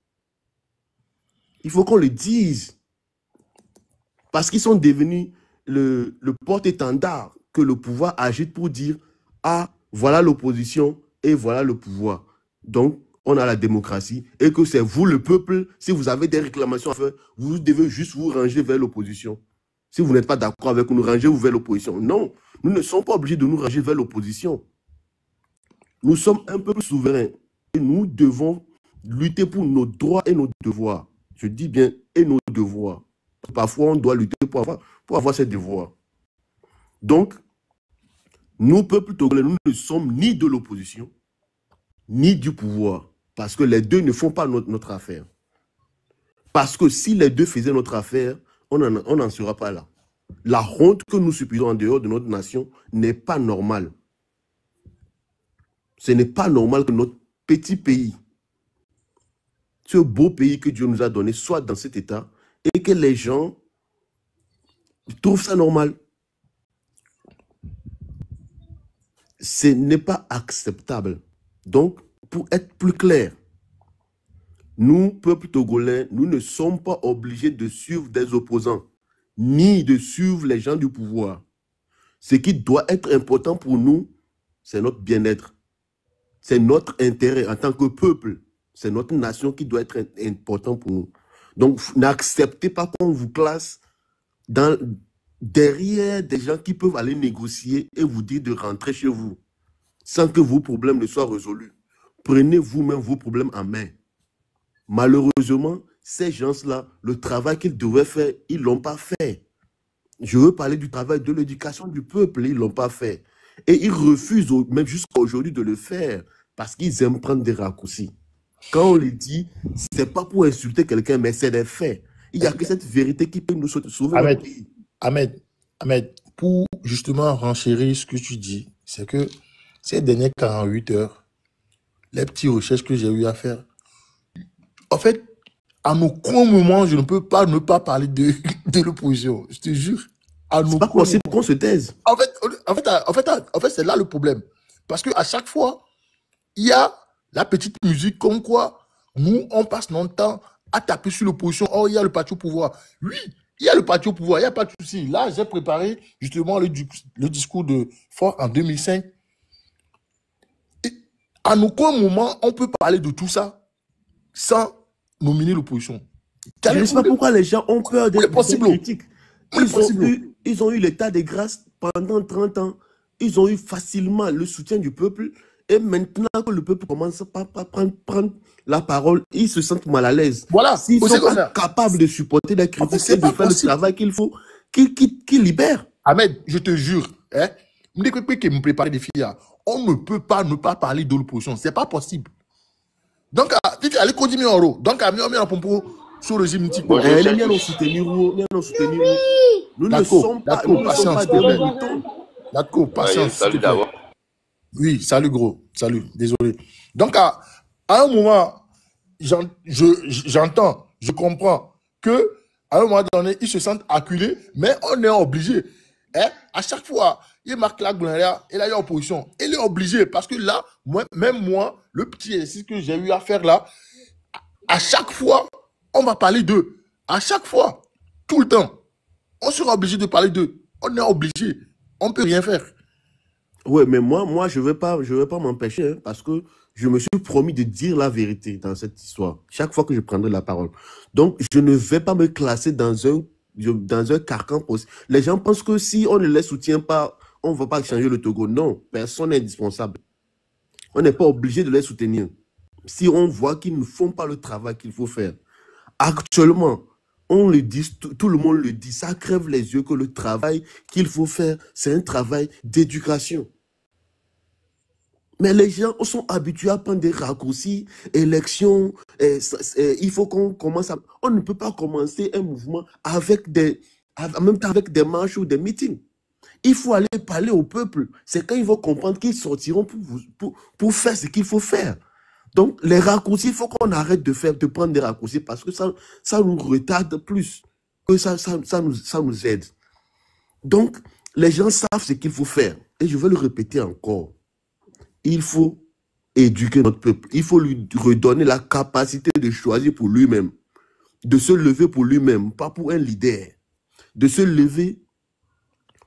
Il faut qu'on le dise. Parce qu'ils sont devenus le porte-étendard que le pouvoir agite pour dire « Ah, voilà l'opposition et voilà le pouvoir. » Donc, on a la démocratie et que c'est vous, le peuple, si vous avez des réclamations à faire, vous devez juste vous ranger vers l'opposition. Si vous n'êtes pas d'accord avec nous, rangez-vous vers l'opposition. Non, nous ne sommes pas obligés de nous ranger vers l'opposition. Nous sommes un peuple souverain et nous devons lutter pour nos droits et nos devoirs. Je dis bien, et nos devoirs. Parfois, on doit lutter pour avoir ces devoirs. Donc, nous, peuple togolais, nous ne sommes ni de l'opposition, ni du pouvoir. Parce que les deux ne font pas notre affaire. Parce que si les deux faisaient notre affaire, on n'en sera pas là. La honte que nous subissons en dehors de notre nation n'est pas normale. Ce n'est pas normal que notre petit pays, ce beau pays que Dieu nous a donné, soit dans cet état et que les gens trouvent ça normal. Ce n'est pas acceptable. Donc, pour être plus clair, nous, peuple togolais, nous ne sommes pas obligés de suivre des opposants, ni de suivre les gens du pouvoir. Ce qui doit être important pour nous, c'est notre bien-être. C'est notre intérêt en tant que peuple. C'est notre nation qui doit être important pour nous. Donc, n'acceptez pas qu'on vous classe derrière des gens qui peuvent aller négocier et vous dire de rentrer chez vous sans que vos problèmes ne soient résolus. Prenez vous-même vos problèmes en main. Malheureusement, ces gens-là, le travail qu'ils devaient faire, ils ne l'ont pas fait. Je veux parler du travail de l'éducation du peuple, ils ne l'ont pas fait. Et ils refusent, même jusqu'à aujourd'hui, de le faire parce qu'ils aiment prendre des raccourcis. Quand on le dit, ce n'est pas pour insulter quelqu'un, mais c'est des faits. Il n'y a que cette vérité qui peut nous sauver notre pays. Ahmed, pour justement renchérir ce que tu dis, c'est que ces dernières 48 heures, les petites recherches que j'ai eu à faire, en fait, à aucun moment, je ne peux pas ne pas parler de l'opposition. Je te jure. C'est pas possible qu'on se taise. En fait, c'est là le problème. Parce qu'à chaque fois, il y a la petite musique comme quoi nous, on passe notre temps à taper sur l'opposition. Oh, il y a le parti au pouvoir. Oui, il y a le parti au pouvoir, il n'y a pas de souci. Là, j'ai préparé justement le discours de Faure en 2005. Et à aucun moment, on peut parler de tout ça sans nominer l'opposition. Je ne sais pas pourquoi les gens ont peur des critiques. Ils ont eu l'état de grâce pendant 30 ans. Ils ont eu facilement le soutien du peuple. Et maintenant que le peuple commence à prendre la parole, ils se sentent mal à l'aise. Voilà. S'ils sont pas capables de supporter les critiques et de faire le travail qu'il faut, qu'ils libèrent. Ahmed, je te jure, hein, me préparer des filles, on ne peut pas ne pas parler de l'opposition. C'est pas possible. Donc, tu allez continuer en haut. Donc, nous sur le régime petit. Nous ne sommes pas des moutons. D'accord, patience. Salut d'abord. Oui, salut gros, salut, désolé. Donc, à un moment, j'entends, je comprends que à un moment donné, ils se sentent acculés, mais on est obligé. Hein? À chaque fois, il marque la gloire et là, il y a opposition. Il est obligé parce que là, même moi, le petit exercice que j'ai eu à faire là, à chaque fois, on va parler d'eux. À chaque fois, tout le temps, on sera obligé de parler d'eux. On est obligé. On ne peut rien faire. Oui, mais moi, je ne vais pas m'empêcher hein, parce que je me suis promis de dire la vérité dans cette histoire. Chaque fois que je prendrai la parole. Donc, je ne vais pas me classer dans un carcan possible. Les gens pensent que si on ne les soutient pas, on ne va pas changer le Togo. Non, personne n'est indispensable. On n'est pas obligé de les soutenir. Si on voit qu'ils ne font pas le travail qu'il faut faire. Actuellement, on le dit, tout le monde le dit, ça crève les yeux que le travail qu'il faut faire, c'est un travail d'éducation. Mais les gens sont habitués à prendre des raccourcis, élections, il faut qu'on commence à... On ne peut pas commencer un mouvement en même temps avec des marches ou des meetings. Il faut aller parler au peuple. C'est quand ils vont comprendre qu'ils sortiront pour faire ce qu'il faut faire. Donc, les raccourcis, il faut qu'on arrête de prendre des raccourcis parce que ça nous retarde plus que ça nous aide. Donc, les gens savent ce qu'il faut faire. Et je vais le répéter encore. Il faut éduquer notre peuple. Il faut lui redonner la capacité de choisir pour lui-même, de se lever pour lui-même, pas pour un leader, de se lever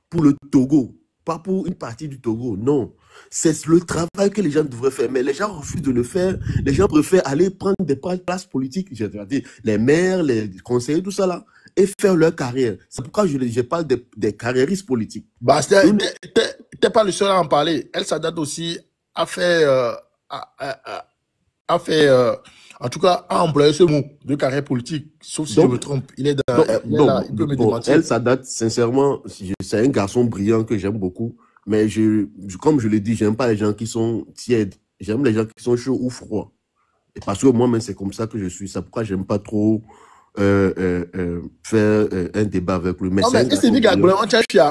pour le Togo, pas pour une partie du Togo, non. C'est le travail que les gens devraient faire, mais les gens refusent de le faire. Les gens préfèrent aller prendre des places politiques, c'est-à-dire les maires, les conseillers, tout ça là, et faire leur carrière. C'est pourquoi je parle des carriéristes politiques. Bah, t'es pas le seul à en parler. El Sadat aussi a fait, en tout cas, a employé ce mot de carrière politique. Sauf si je me trompe. Il est là, il peut me démentir. El Sadat, sincèrement, c'est un garçon brillant que j'aime beaucoup. Mais comme je l'ai dit, j'aime pas les gens qui sont tièdes. J'aime les gens qui sont chauds ou froids. Et parce que moi-même, c'est comme ça que je suis. C'est pourquoi j'aime pas trop faire un débat avec lui. Mais non, mais c'est dit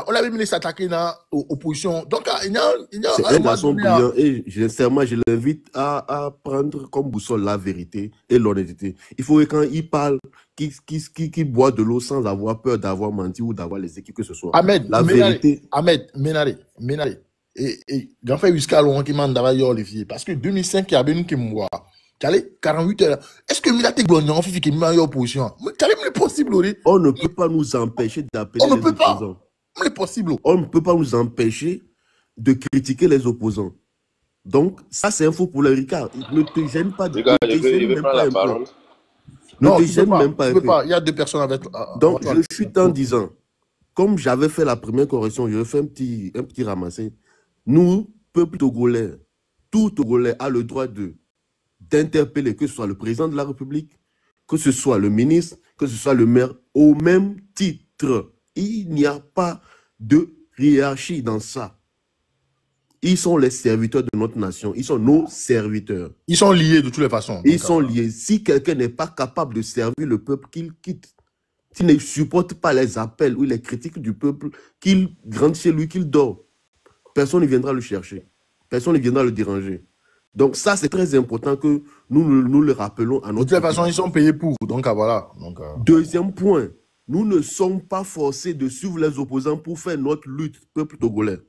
on l'avait mis s'attaquer dans l'opposition. Donc, c'est un garçon brillant et sincèrement, je l'invite à prendre comme boussole la vérité et l'honnêteté. Il faut que quand il parle, qu'il boit de l'eau sans avoir peur d'avoir menti ou d'avoir les équipes que ce soit. Ahmed, la vérité. Ahmed, Ménaré. Et j'en fais jusqu'à loin qui m'a d'avoir Olivier. Parce que 2005, il y avait une qui me voit. Allez, 48 heures. Est-ce que Milate Glognon fait qu'il m'a eu opposition? C'est possible, on ne peut pas nous empêcher d'appeler les opposants. C'est possible. On ne peut pas nous empêcher de critiquer les opposants. Donc, ça, c'est un faux pour le Ricard. Ne te gêne pas. Ne te gêne même pas un peu. Non, tu ne gêne même pas un peu. Il y a deux personnes avec... Donc, je suis en disant, comme j'avais fait la première correction, je vais faire un petit ramassé. Nous, peuple togolais, tout Togolais a le droit d'interpeller, que ce soit le président de la République, que ce soit le ministre, que ce soit le maire, au même titre. Il n'y a pas de hiérarchie dans ça. Ils sont les serviteurs de notre nation. Ils sont nos serviteurs. Ils sont liés de toutes les façons. Ils sont liés. Si quelqu'un n'est pas capable de servir le peuple, qu'il quitte. S'il ne supporte pas les appels ou les critiques du peuple, qu'il rentre chez lui, qu'il dort. Personne ne viendra le chercher. Personne ne viendra le déranger. Donc ça, c'est très important que nous le rappelons à notre... De toute façon, ils sont payés pour. Donc voilà. Deuxième point, nous ne sommes pas forcés de suivre les opposants pour faire notre lutte, peuple togolais.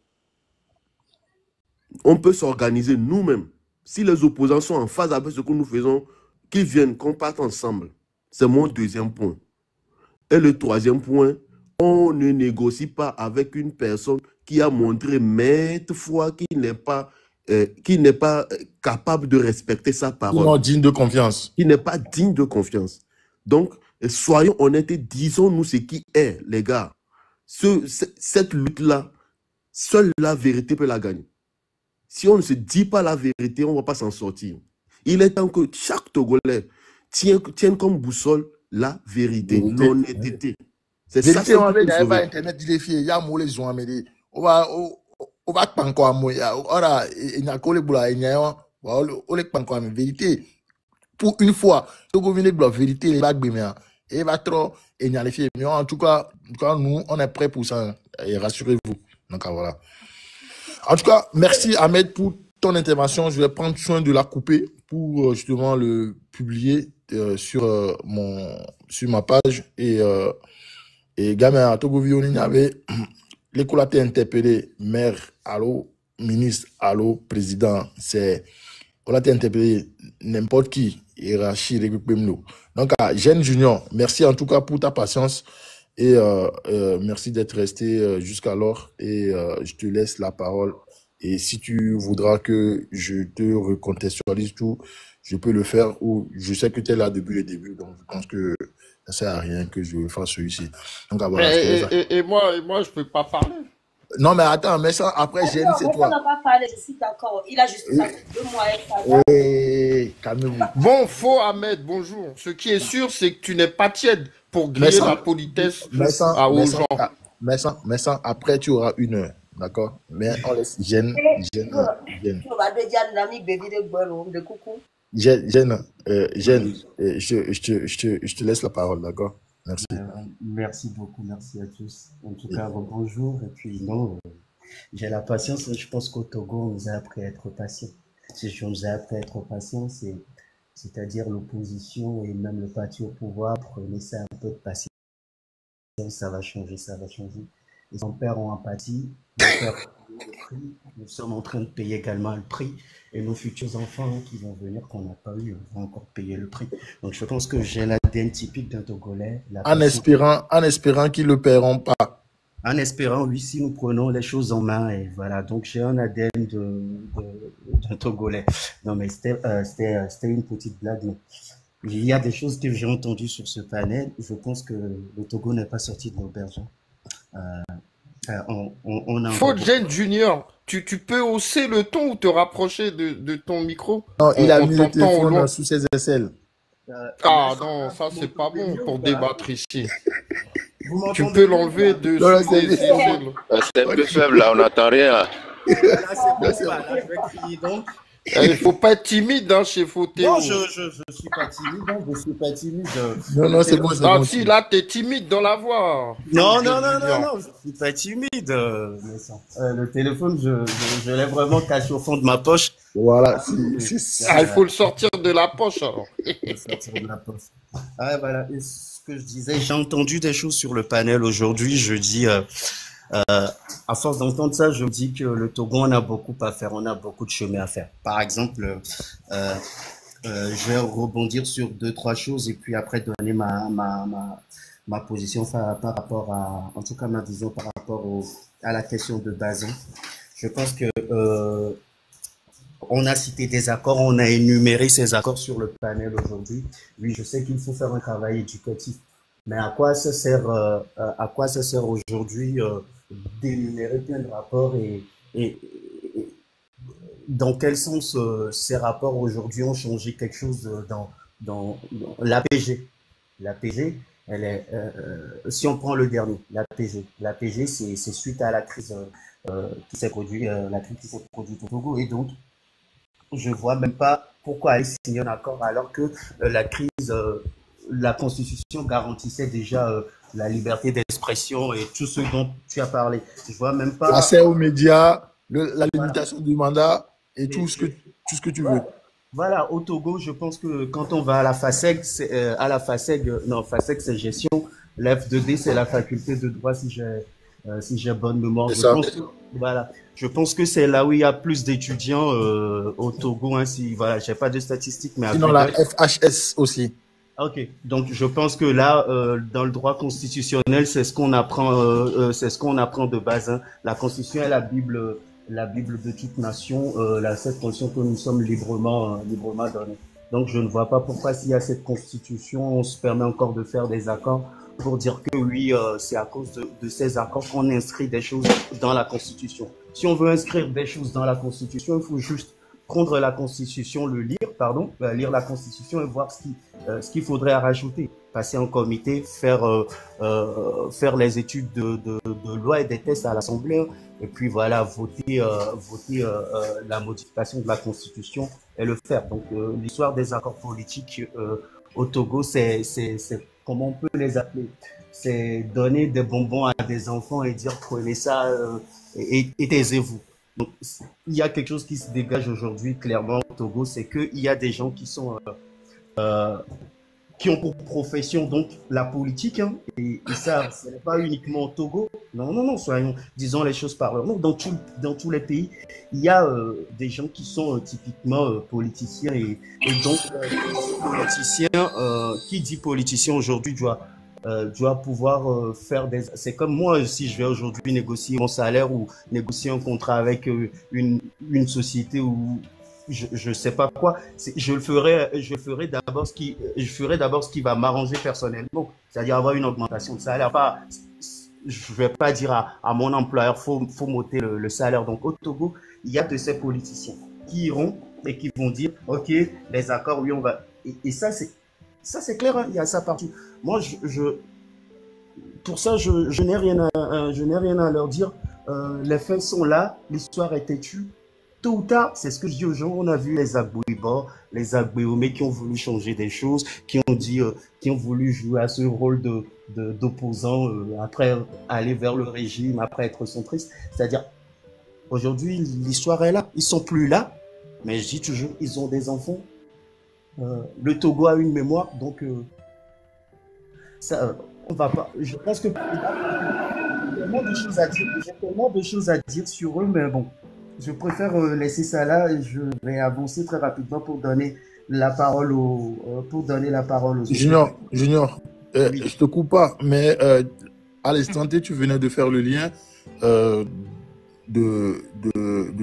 On peut s'organiser nous-mêmes. Si les opposants sont en phase avec ce que nous faisons, qu'ils viennent, qu'on parte ensemble. C'est mon deuxième point. Et le troisième point, on ne négocie pas avec une personne qui a montré maintes fois qu'il n'est pas capable de respecter sa parole. Qui n'est pas digne de confiance. Qui n'est pas digne de confiance. Donc, soyons honnêtes et disons-nous ce qui est, les gars. Cette lutte-là, seule la vérité peut la gagner. Si on ne se dit pas la vérité, on ne va pas s'en sortir. Il est temps que chaque Togolais tienne comme boussole la vérité, l'honnêteté. C'est ça. On va Internet, il y a un les gens, on va pas encore ora il y a collé boula il y a on les pas encore vérité pour une fois to go venir la vérité les bagues bien et va trop il y a les filles mais en tout cas nous on est prêt pour ça et rassurez-vous. Donc voilà. En tout cas, merci Ahmed pour ton intervention. Je vais prendre soin de la couper pour justement le publier sur ma page et gamin à Togo Vioni avait l'école a été interpellé, maire, allô, ministre, allô, président, on a été interpellé n'importe qui, hiérarchie, donc, Jeune Junior, merci en tout cas pour ta patience et merci d'être resté jusqu'alors et je te laisse la parole et si tu voudras que je te recontextualise tout, je peux le faire ou je sais que tu es là depuis le début, donc je pense que ça sert à rien que je fasse celui-ci. Donc, voilà, et moi, je peux pas parler. Non, mais attends, mais ça, après, c'est toi. On n'a pas parlé, je suis d'accord. Il a juste 2 mois. Calmez-vous. Bon, faux Ahmed, bonjour. Ce qui est sûr, c'est que tu n'es pas tiède pour griller la politesse aux gens. Mais ça, après, tu auras 1 heure. d'accord? Mais on laisse Jeanne, Tu vas te dire un ami bébé de coucou. Jeanne, je te laisse la parole, d'accord? Merci. Merci beaucoup, merci à tous. En tout cas, bonjour. Et puis, non, j'ai la patience. Je pense qu'au Togo, on nous a appris à être patient. Si on nous a appris à être patient, c'est-à-dire l'opposition et même le parti au pouvoir, prenez ça un peu de patience. Ça va changer, ça va changer. Les pères ont empathie, les pères ont le prix. Nous sommes en train de payer également le prix. Et nos futurs enfants qui vont venir, qu'on n'a pas eu, vont encore payer le prix. Donc je pense que j'ai l'ADN typique d'un Togolais. En espérant qu'ils ne le paieront pas. En espérant, oui, si nous prenons les choses en main. Et voilà, donc j'ai un ADN d'un Togolais. Non, mais c'était une petite blague. Mais il y a des choses que j'ai entendues sur ce panel. Je pense que le Togo n'est pas sorti de l'auberge. Faute Jeanne Junior, tu peux hausser le ton ou te rapprocher de ton micro? Non, il a mis le téléphone sous ses aisselles. Ah non, ça c'est pas bon pour débattre ici. Tu peux l'enlever de sous les aisselles. C'est un peu faible là, on n'entend rien là. Je vais crier donc. Il faut pas être timide hein, chez Fautéo. Non, je suis pas timide, hein, je suis pas timide. Non, c'est bon, c'est bon. Si, là, t'es timide dans la voix. Non, je suis pas timide. Le téléphone, je l'ai vraiment caché au fond de ma poche. Voilà. Il faut le sortir de la poche alors. Ah, voilà. Et ce que je disais, j'ai entendu des choses sur le panel aujourd'hui. Je dis, à force d'entendre ça, je me dis que le Togo, on a beaucoup à faire, on a beaucoup de chemin à faire. Par exemple, je vais rebondir sur 2-3 choses et puis après donner ma position par rapport à, en tout cas ma vision par rapport à la question de Bazin. Je pense que on a cité des accords, on a énuméré ces accords sur le panel aujourd'hui. Oui, je sais qu'il faut faire un travail éducatif, mais à quoi ça sert aujourd'hui d'énumérer plein de rapports et dans quel sens ces rapports aujourd'hui ont changé quelque chose dans l'APG. L'APG, elle est, si on prend le dernier, l'APG, c'est suite à la crise qui s'est produite, au Togo, et donc je vois même pas pourquoi aller signer un accord alors que la crise, la Constitution garantissait déjà la liberté d'expression et tout ce dont tu as parlé. Je vois même pas. Accès aux médias, la limitation du mandat et tout ce que tu veux. Voilà, au Togo, je pense que quand on va à la FASEG, FASEG c'est gestion, l'F2D c'est la faculté de droit si j'ai bonne mémoire. Je pense que c'est là où il y a plus d'étudiants au Togo. Hein, voilà, j'ai pas de statistiques, mais sinon la FHS aussi. Ok, donc je pense que là, dans le droit constitutionnel, c'est ce qu'on apprend, de base. Hein. La Constitution est la Bible de toute nation, cette Constitution que nous sommes librement donnée. Donc je ne vois pas pourquoi s'il y a cette Constitution, on se permet encore de faire des accords pour dire que oui, c'est à cause de ces accords qu'on inscrit des choses dans la Constitution. Si on veut inscrire des choses dans la Constitution, il faut juste prendre la Constitution, lire la Constitution et voir ce qu'il faudrait rajouter. Passer en comité, faire les études de loi et des tests à l'Assemblée, et puis voilà, voter la modification de la Constitution et le faire. Donc l'histoire des accords politiques au Togo, c'est comment on peut les appeler? C'est donner des bonbons à des enfants et dire prenez ça et taisez-vous. Donc, il y a quelque chose qui se dégage aujourd'hui clairement au Togo, c'est qu'il y a des gens qui sont qui ont pour profession donc la politique, hein, et ça, ce n'est pas uniquement au Togo. Non, disons les choses par leur nom. Dans tous les pays, il y a des gens qui sont typiquement politiciens et donc qui dit politicien aujourd'hui doit pouvoir faire des... C'est comme moi, si je vais aujourd'hui négocier mon salaire ou négocier un contrat avec une société ou je sais pas quoi, je ferai d'abord ce qui va m'arranger personnellement, c'est-à-dire avoir une augmentation de salaire. Je vais pas dire à mon employeur faut monter le salaire. Donc au Togo, il y a de ces politiciens qui iront et qui vont dire ok, les accords, oui, on va... Et ça c'est clair, hein, il y a ça partout. Moi, pour ça, je n'ai rien à leur dire. les faits sont là, l'histoire est têtue. Tôt ou tard, c'est ce que je dis aux gens, on a vu les Agbouiba, les Agbéomé qui ont voulu changer des choses, qui ont voulu jouer à ce rôle d'opposant après aller vers le régime, après être centriste. C'est-à-dire, aujourd'hui, l'histoire est là. Ils sont plus là, mais je dis toujours, ils ont des enfants. Le Togo a une mémoire, donc ça, on va pas. Je pense que j'ai tellement de choses à dire sur eux, mais bon. Je préfère laisser ça là et je vais avancer très rapidement pour donner la parole aux autres. Junior, Oui. je te coupe pas, mais à l'instant T, tu venais de faire le lien de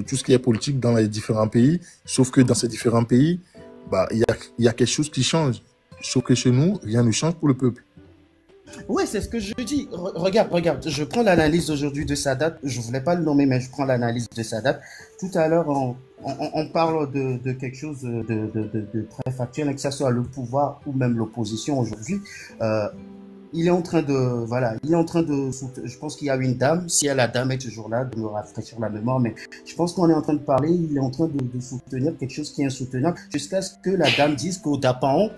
tout ce qui est politique dans les différents pays, sauf que dans ces différents pays, bah, il y a quelque chose qui change. Sauf que chez nous, rien ne change pour le peuple. Ouais, c'est ce que je dis. Regarde, je prends l'analyse d'aujourd'hui de Sadat. Je voulais pas le nommer, mais je prends l'analyse de Sadat. Tout à l'heure, on parle de quelque chose de très factuel, que ce soit le pouvoir ou même l'opposition aujourd'hui. Il est en train de, je pense qu'il y a une dame, si la dame est toujours là, de me rafraîchir la mémoire, mais je pense qu'on est en train de parler, il est en train de soutenir quelque chose qui est insoutenable, jusqu'à ce que la dame dise qu'au Dapan,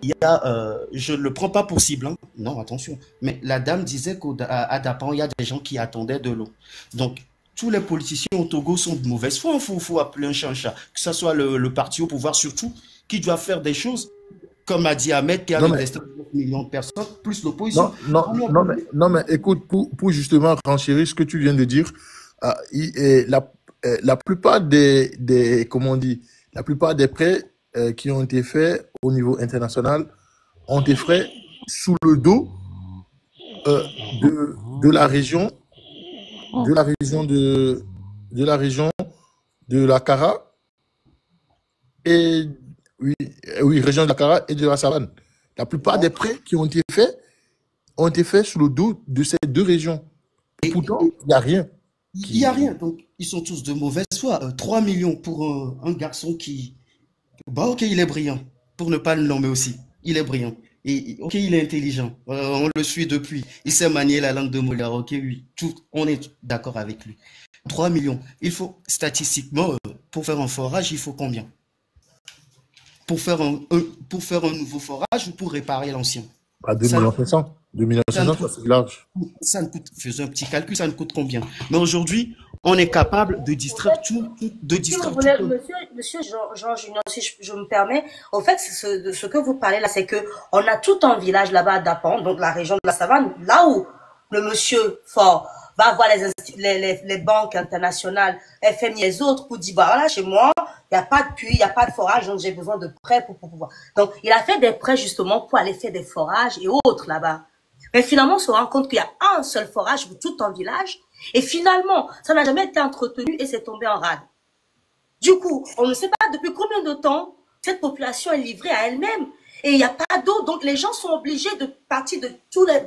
il y a, je ne le prends pas pour cible, hein. Non, attention, mais la dame disait qu'à Dapan, il y a des gens qui attendaient de l'eau. Donc, tous les politiciens au Togo sont de mauvaise foi, il faut appeler un chat un chat, que ce soit le parti au pouvoir surtout, qui doit faire des choses, comme a dit Ahmed, qui a le destin de 9 millions de personnes, plus l'opposition. Non, mais écoute, pour justement renchérir ce que tu viens de dire, la plupart comment on dit, la plupart des prêts qui ont été faits au niveau international ont été faits sous le dos de la région, de la Kara et oui, région de la Kara et de la Savane. La plupart des prêts qui ont été faits sous le dos de ces deux régions. Et pourtant, il n'y a rien. Il n'y a rien. Donc, ils sont tous de mauvaise foi. 3 millions pour un garçon qui... Bah, ok, il est brillant. Pour ne pas le nommer aussi. Il est brillant. Et ok, il est intelligent. On le suit depuis. Il sait manier la langue de Molière. Ok, oui. On est d'accord avec lui. 3 millions. Il faut, statistiquement, pour faire un forage, il faut combien? Pour faire un nouveau forage ou pour réparer l'ancien? À 2 500 000. 2 500 000, c'est large. Ça ne coûte, faisons un petit calcul, ça ne coûte combien? Mais aujourd'hui, on est capable de distraire tout. Monsieur Jean Junior, si je me permess, en fait, ce que vous parlez là, c'est que on a tout un village là-bas à Dapan, donc la région de la Savane, là où le monsieur fort va voir les banques internationales, FMI et les autres pour dire, bah voilà, chez moi, il n'y a pas de puits, il n'y a pas de forage, donc j'ai besoin de prêts pour pouvoir. Donc, il a fait des prêts justement pour aller faire des forages et autres là-bas. Mais finalement, on se rend compte qu'il y a un seul forage pour tout un village. Et finalement, ça n'a jamais été entretenu et c'est tombé en rade. Du coup, on ne sait pas depuis combien de temps cette population est livrée à elle-même. Et il n'y a pas d'eau, donc les gens sont obligés de partir de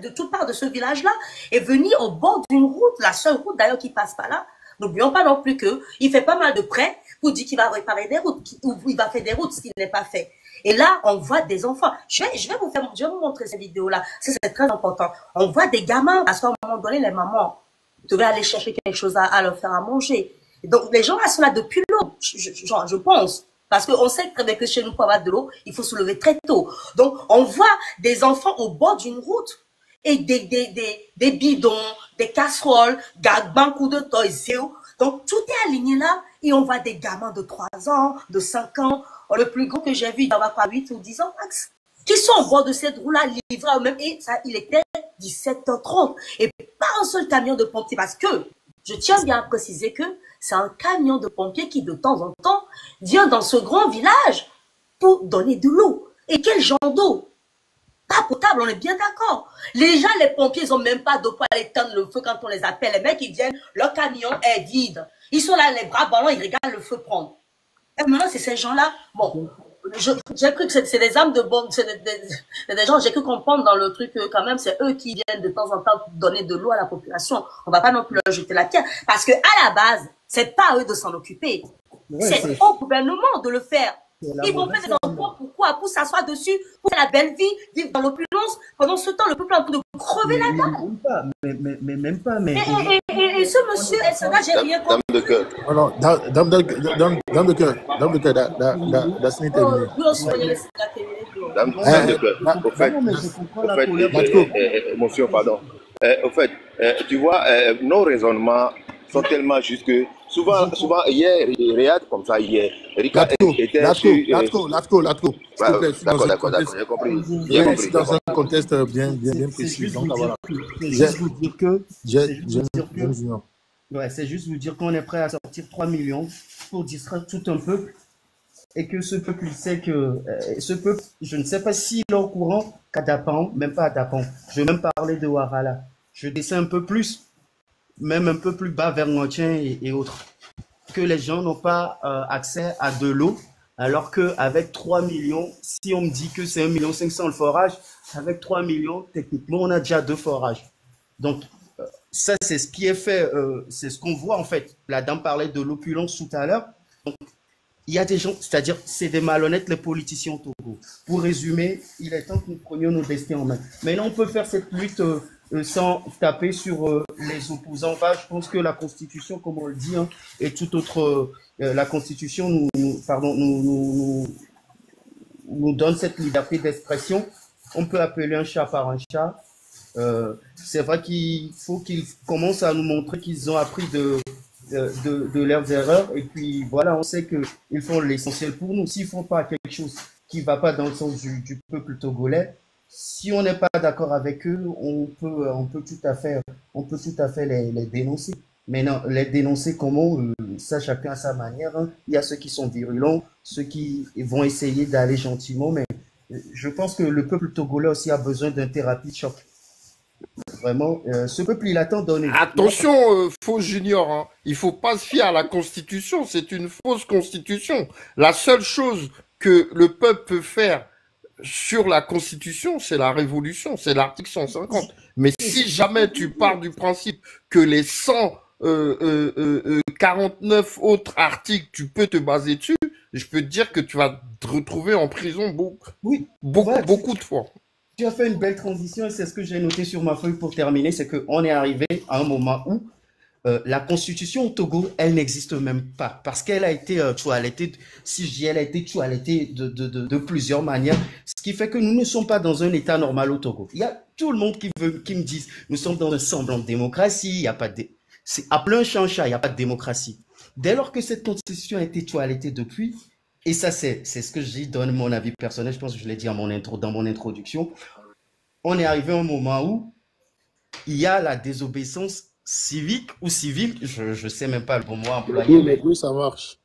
toutes parts de ce village-là et venir au bord d'une route, la seule route d'ailleurs qui passe par là. N'oublions pas non plus qu'il fait pas mal de prêts pour dire qu'il va réparer des routes, ou il va faire des routes, ce qui n'est pas fait. Et là, on voit des enfants. Je vais vous montrer cette vidéo-là. C'est très important. On voit des gamins, parce qu'à un moment donné, les mamans devaient aller chercher quelque chose à leur faire à manger. Et donc, les gens là sont là depuis l'eau, je pense. Parce qu'on sait très bien que chez nous, pour avoir de l'eau, il faut se lever très tôt. Donc, on voit des enfants au bord d'une route et des bidons, des casseroles, des bancs de toys. Donc, tout est aligné là et on voit des gamins de 3 ans, de 5 ans. Le plus grand que j'ai vu, il doit avoir 8 ou 10 ans max, qui sont au bord de cette roue-là, livrés eux-mêmes. Et ça, il était 17h30. Et pas un seul camion de pompiers, parce que je tiens bien à préciser que c'est un camion de pompiers qui, de temps en temps, vient dans ce grand village pour donner de l'eau. Et quel genre d'eau? Pas potable, on est bien d'accord. Les gens, les pompiers, ils n'ont même pas d'eau pour aller éteindre le feu quand on les appelle. Les mecs, ils viennent, leur camion est vide. Ils sont là, les bras ballants, ils regardent le feu prendre. Et maintenant, c'est ces gens-là. Bon, j'ai cru que c'est des âmes de bombe, c'est des gens, j'ai cru comprendre dans le truc que quand même, c'est eux qui viennent de temps en temps donner de l'eau à la population. On va pas non plus leur jeter la pierre. Parce que à la base, c'est pas à eux de s'en occuper. Ouais, c'est au gouvernement de le faire. C'est la Ils vont faire mauvaise des emplois, pourquoi? Pour s'asseoir dessus, pour faire la belle vie, vivre dans l'opulence. Pendant ce temps, le peuple est en train de crever la dalle. même pas, mais même pas, mais Et ce monsieur, El Sada, j'ai rien Dame compris. de cœur. Oh non, dame de cœur, that's not Oh, terminé. Dieu, soyez laissé la télé. Dame non, de mais, cœur. Au fait, non, mais je comprends la au fait, colère. Matko, émotion, pardon. Au fait, tu vois, nos raisonnements sont tellement justes que souvent, hier, Riyad, comme ça, hier, Rika était sur... Latko, s'il te plaît, je suis dans D'accord, un contexte, j'ai compris. je suis dans un contexte bien C'est précis. juste Donc vous voilà. dire, c'est juste vous dire que, J'ai c'est juste vous dire qu'on est prêt à sortir 3 millions pour distraire tout un peuple et que ce peuple, il sait que ce peuple, je ne sais pas s'il est au courant qu'à Dapan, même pas à Dapan, je vais même parler de Warala, je descends un peu plus, même un peu plus bas vers Noitien et autres, que les gens n'ont pas accès à de l'eau, alors qu'avec 3 millions, si on me dit que c'est 1,5 million le forage, avec 3 millions, techniquement, on a déjà 2 forages. Donc, ça, c'est ce qui est fait, c'est ce qu'on voit en fait. La dame parlait de l'opulence tout à l'heure. Donc, il y a des gens, c'est-à-dire, c'est des malhonnêtes, les politiciens au Togo. Pour résumer, il est temps que nous prenions nos destins en main. Maintenant, on peut faire cette lutte sans taper sur les opposants. Enfin, je pense que la Constitution, comme on le dit, hein, et tout autre, la Constitution nous donne cette liberté d'expression. On peut appeler un chat par un chat. C'est vrai qu'il faut qu'ils commencent à nous montrer qu'ils ont appris de leurs erreurs. Et puis voilà, on sait qu'ils font l'essentiel pour nous. S'ils ne font pas quelque chose qui ne va pas dans le sens du peuple togolais, si on n'est pas d'accord avec eux, on peut tout à fait les dénoncer. Mais non, les dénoncer comment, ça chacun à sa manière, hein. Il y a ceux qui sont virulents, ceux qui vont essayer d'aller gentiment, mais je pense que le peuple togolais aussi a besoin d'une thérapie de choc. Vraiment, ce peuple, il attend donner. Attention, faux junior, hein. Il faut pas se fier à la Constitution, c'est une fausse Constitution. La seule chose que le peuple peut faire sur la Constitution, c'est la révolution, c'est l'article 150. Mais si jamais tu pars du principe que les 149 autres articles, tu peux te baser dessus, je peux te dire que tu vas te retrouver en prison beaucoup de fois. Tu as fait une belle transition et c'est ce que j'ai noté sur ma feuille pour terminer, c'est qu'on est arrivé à un moment où la constitution au Togo, elle n'existe même pas parce qu'elle a été toilettée, si je dis elle a été toilettée de plusieurs manières, ce qui fait que nous ne sommes pas dans un état normal au Togo. Il y a tout le monde qui me dit, nous sommes dans un semblant de démocratie, il n'y a pas de... C'est appelé un chat, il n'y a pas de démocratie. Dès lors que cette constitution a été toilettée depuis, et ça c'est ce que je dis, donne mon avis personnel, je pense que je l'ai dit dans mon introduction, on est arrivé à un moment où il y a la désobéissance civique ou civile, je ne sais même pas le bon mot employé. Mais oui, ça marche.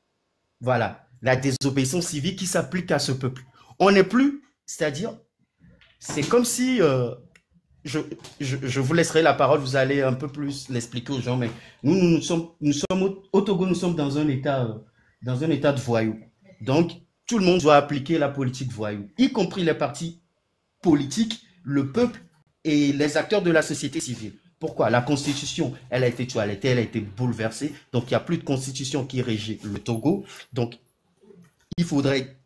Voilà, la désobéissance civique qui s'applique à ce peuple. On n'est plus, c'est-à-dire, c'est comme si, je vous laisserai la parole, vous allez un peu plus l'expliquer aux gens, mais nous sommes au Togo, nous sommes dans un état de voyou. Donc, tout le monde doit appliquer la politique voyou, y compris les partis politiques, le peuple et les acteurs de la société civile. Pourquoi? La constitution, elle a été toilettée, elle a été bouleversée, donc il n'y a plus de constitution qui régit le Togo. Donc, il faudrait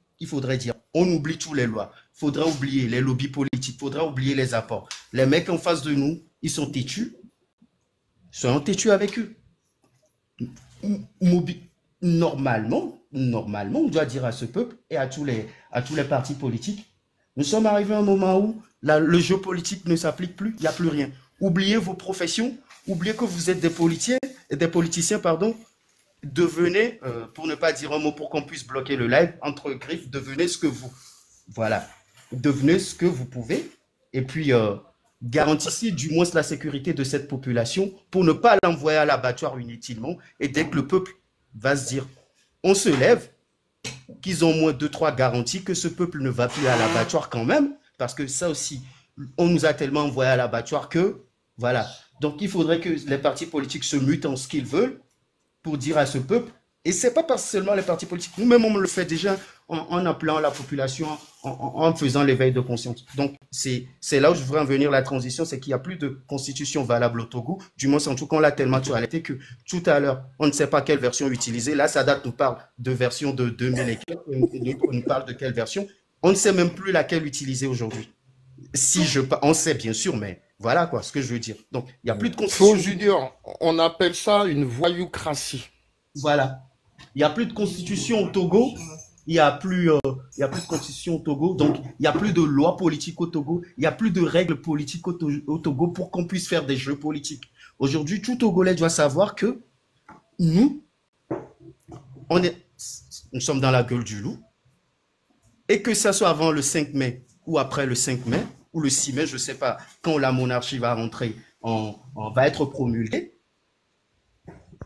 dire, on oublie toutes les lois, il faudrait oublier les lobbies politiques, il faudrait oublier les apports. Les mecs en face de nous, ils sont têtus, soyons têtus avec eux. Normalement, on doit dire à ce peuple et à tous les partis politiques, nous sommes arrivés à un moment où le jeu politique ne s'applique plus, il n'y a plus rien. Oubliez vos professions, oubliez que vous êtes des politiciens, devenez, pour ne pas dire un mot pour qu'on puisse bloquer le live, entre griffes, devenez ce que vous. Voilà. Devenez ce que vous pouvez et puis garantissez du moins la sécurité de cette population pour ne pas l'envoyer à l'abattoir inutilement. Et dès que le peuple va se dire, on se lève, qu'ils ont au moins 2-3 garanties que ce peuple ne va plus à l'abattoir quand même, parce que ça aussi, on nous a tellement envoyé à l'abattoir que, voilà. Donc, il faudrait que les partis politiques se mutent en ce qu'ils veulent pour dire à ce peuple, Et ce n'est pas seulement les partis politiques. Nous-mêmes, on le fait déjà en appelant la population, en faisant l'éveil de conscience. Donc, c'est là où je voudrais en venir, la transition, c'est qu'il n'y a plus de constitution valable au Togo. Du moins, en tout cas, on l'a tellement toiletté que tout à l'heure, on ne sait pas quelle version utiliser. Là, Sadat nous parle de version de 2000 et quelques. On nous parle de quelle version. On ne sait même plus laquelle utiliser aujourd'hui. On sait bien sûr, mais voilà quoi ce que je veux dire. Donc, il n'y a plus de constitution. Faux Junior, on appelle ça une voyoucratie. Voilà. Il n'y a plus de constitution au Togo. Il n'y a plus de constitution au Togo. Donc, il n'y a plus de loi politique au Togo. Il n'y a plus de règles politiques au Togo pour qu'on puisse faire des jeux politiques. Aujourd'hui, tout Togolais doit savoir que nous sommes dans la gueule du loup. Et que ça soit avant le 5 mai ou après le 5 mai ou le 6 mai, je ne sais pas, quand la monarchie va rentrer, va être promulguée,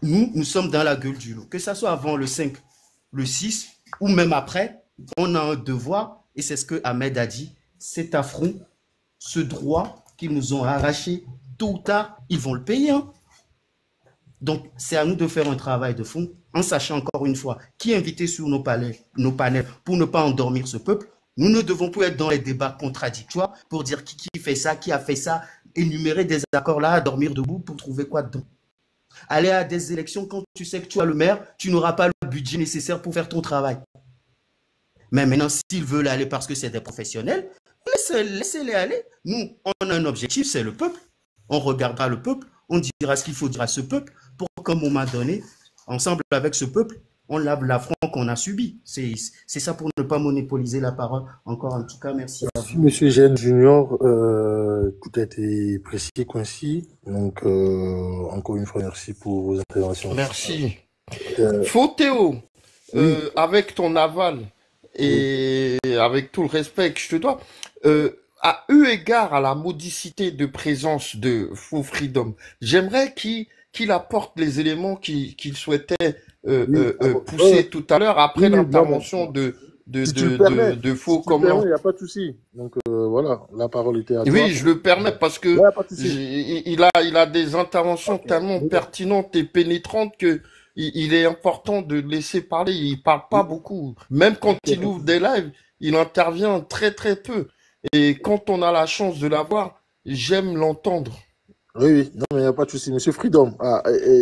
nous sommes dans la gueule du loup. Que ça soit avant le 5, le 6 ou même après, on a un devoir, et c'est ce que Ahmed a dit, cet affront, ce droit qu'ils nous ont arraché, tôt ou tard, ils vont le payer. Hein. Donc, c'est à nous de faire un travail de fond, en sachant encore une fois qui est invité sur nos panels pour ne pas endormir ce peuple. Nous ne devons plus être dans les débats contradictoires pour dire qui fait ça, qui a fait ça, énumérer des accords là, dormir debout pour trouver quoi dedans. Aller à des élections quand tu sais que tu as le maire, tu n'auras pas le budget nécessaire pour faire ton travail. Mais maintenant, s'ils veulent aller parce que c'est des professionnels, laissez-les aller. Nous, on a un objectif, c'est le peuple. On regardera le peuple, on dira ce qu'il faut dire à ce peuple pour qu'à un moment donné, ensemble avec ce peuple, on lave l'affront qu'on a subi. C'est ça pour ne pas monopoliser la parole. Encore en tout cas, merci à vous. Monsieur Jeanne Junior, tout a été précis, concis. Donc, encore une fois, merci pour vos interventions. Merci. Faux Théo, avec ton aval et avec tout le respect que je te dois, à eu égard à la modicité de présence de Faux Freedom, j'aimerais qu'il apporte les éléments qu'il souhaitait pousser tout à l'heure après l'intervention de Faux Comment. Il n'y a pas de souci. Donc voilà, la parole était à toi. Oui, je le permets parce que il a des interventions tellement pertinentes et pénétrantes que il est important de le laisser parler. Il parle pas beaucoup. Même quand il ouvre des lives, il intervient très très peu. Et quand on a la chance de l'avoir, j'aime l'entendre. Oui, non, mais il n'y a pas de souci. Monsieur Freedom,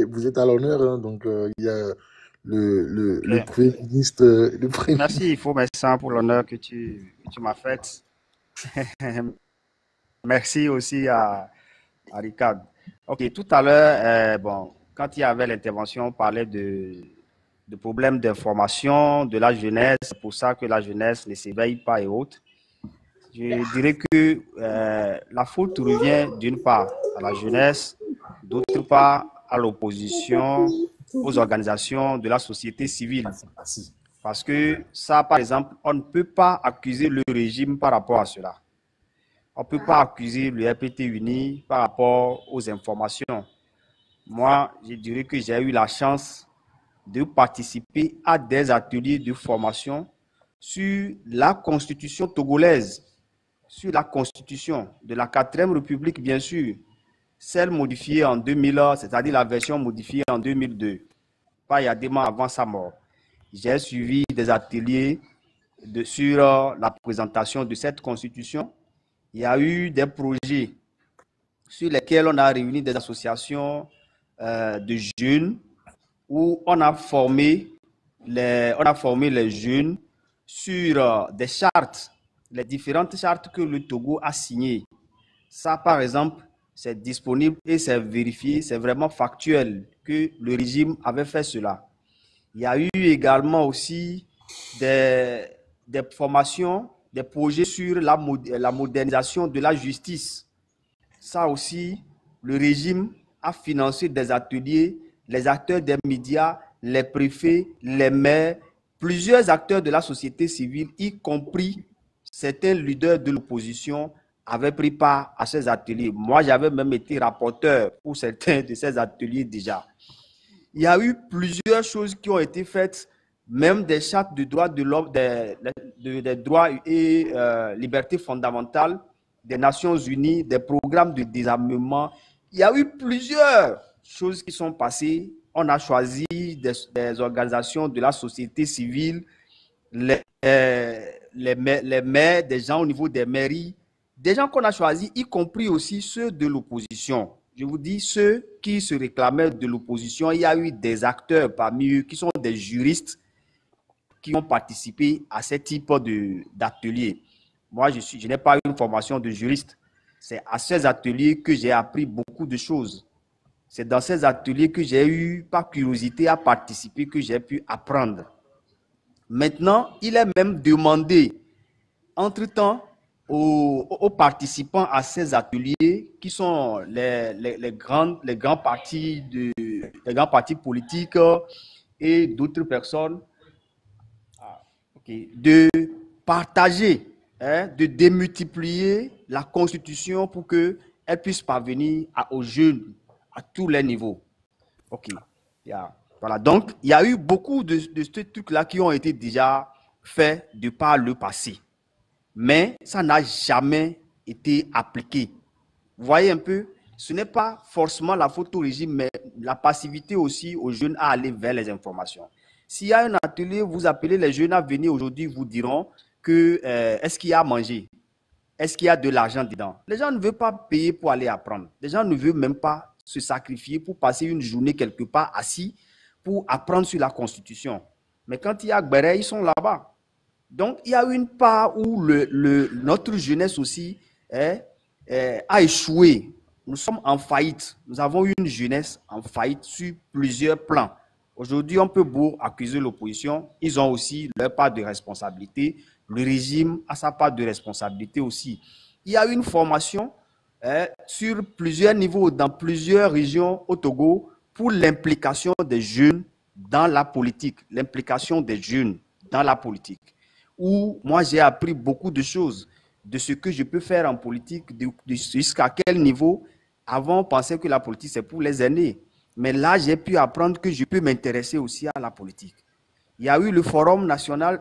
vous êtes à l'honneur, hein, donc il y a le Premier ministre. Merci, Faux Médecin, pour l'honneur que tu m'as fait. Merci aussi à Ricard. Ok, tout à l'heure, quand il y avait l'intervention, on parlait de problèmes d'information de la jeunesse, c'est pour ça que la jeunesse ne s'éveille pas et autres. Je dirais que la faute revient d'une part à la jeunesse, d'autre part à l'opposition, aux organisations de la société civile. Parce que ça, par exemple, on ne peut pas accuser le régime par rapport à cela. On ne peut pas accuser le RPT uni par rapport aux informations. Moi, je dirais que j'ai eu la chance de participer à des ateliers de formation sur la constitution togolaise, sur la constitution de la 4e République, bien sûr, celle modifiée en 2000, c'est-à-dire la version modifiée en 2002, pas immédiatement avant sa mort. J'ai suivi des ateliers sur la présentation de cette constitution. Il y a eu des projets sur lesquels on a réuni des associations de jeunes où on a formé les jeunes sur des chartes, les différentes chartes que le Togo a signées. Ça, par exemple, c'est disponible et c'est vérifié, c'est vraiment factuel que le régime avait fait cela. Il y a eu également aussi des formations, des projets sur la modernisation de la justice. Ça aussi, le régime a financé des ateliers, les acteurs des médias, les préfets, les maires, plusieurs acteurs de la société civile, y compris certains leaders de l'opposition, avaient pris part à ces ateliers. Moi, j'avais même été rapporteur pour certains de ces ateliers déjà. Il y a eu plusieurs choses qui ont été faites, même des chartes de droits de l'homme, des droits et libertés fondamentales des Nations Unies, des programmes de désarmement. Il y a eu plusieurs choses qui sont passées. on a choisi des organisations de la société civile, les maires, des gens au niveau des mairies, des gens qu'on a choisis, y compris aussi ceux de l'opposition. Je vous dis, ceux qui se réclamaient de l'opposition, il y a eu des acteurs parmi eux qui sont des juristes qui ont participé à ce type d'atelier. Moi, je n'ai pas eu une formation de juriste. C'est à ces ateliers que j'ai appris beaucoup de choses. C'est dans ces ateliers que j'ai eu, par curiosité, à participer, que j'ai pu apprendre. Maintenant, il est même demandé, entre-temps, aux participants à ces ateliers, qui sont les grands partis politiques et d'autres personnes, de partager, de démultiplier la Constitution pour qu'elle puisse parvenir aux jeunes à tous les niveaux. OK. Voilà. Donc, il y a eu beaucoup de ces trucs-là qui ont été déjà faits de par le passé. Mais ça n'a jamais été appliqué. Vous voyez un peu, ce n'est pas forcément la faute au régime, mais la passivité aussi aux jeunes à aller vers les informations. S'il y a un atelier, vous appelez les jeunes à venir aujourd'hui, vous diront que est-ce qu'il y a à manger? Est-ce qu'il y a de l'argent dedans? Les gens ne veulent pas payer pour aller apprendre. Les gens ne veulent même pas se sacrifier pour passer une journée quelque part assis pour apprendre sur la Constitution. Mais quand il y a Gbere, ils sont là-bas. Donc, il y a une part où notre jeunesse aussi a échoué. Nous sommes en faillite. Nous avons une jeunesse en faillite sur plusieurs plans. Aujourd'hui, on peut beau accuser l'opposition. Ils ont aussi leur part de responsabilité. Le régime a sa part de responsabilité aussi. Il y a une formation sur plusieurs niveaux, dans plusieurs régions au Togo, pour l'implication des jeunes dans la politique. L'implication des jeunes dans la politique. Où moi, j'ai appris beaucoup de choses, de ce que je peux faire en politique, jusqu'à quel niveau. Avant, on pensait que la politique, c'est pour les aînés. Mais là, j'ai pu apprendre que je peux m'intéresser aussi à la politique. Il y a eu le Forum national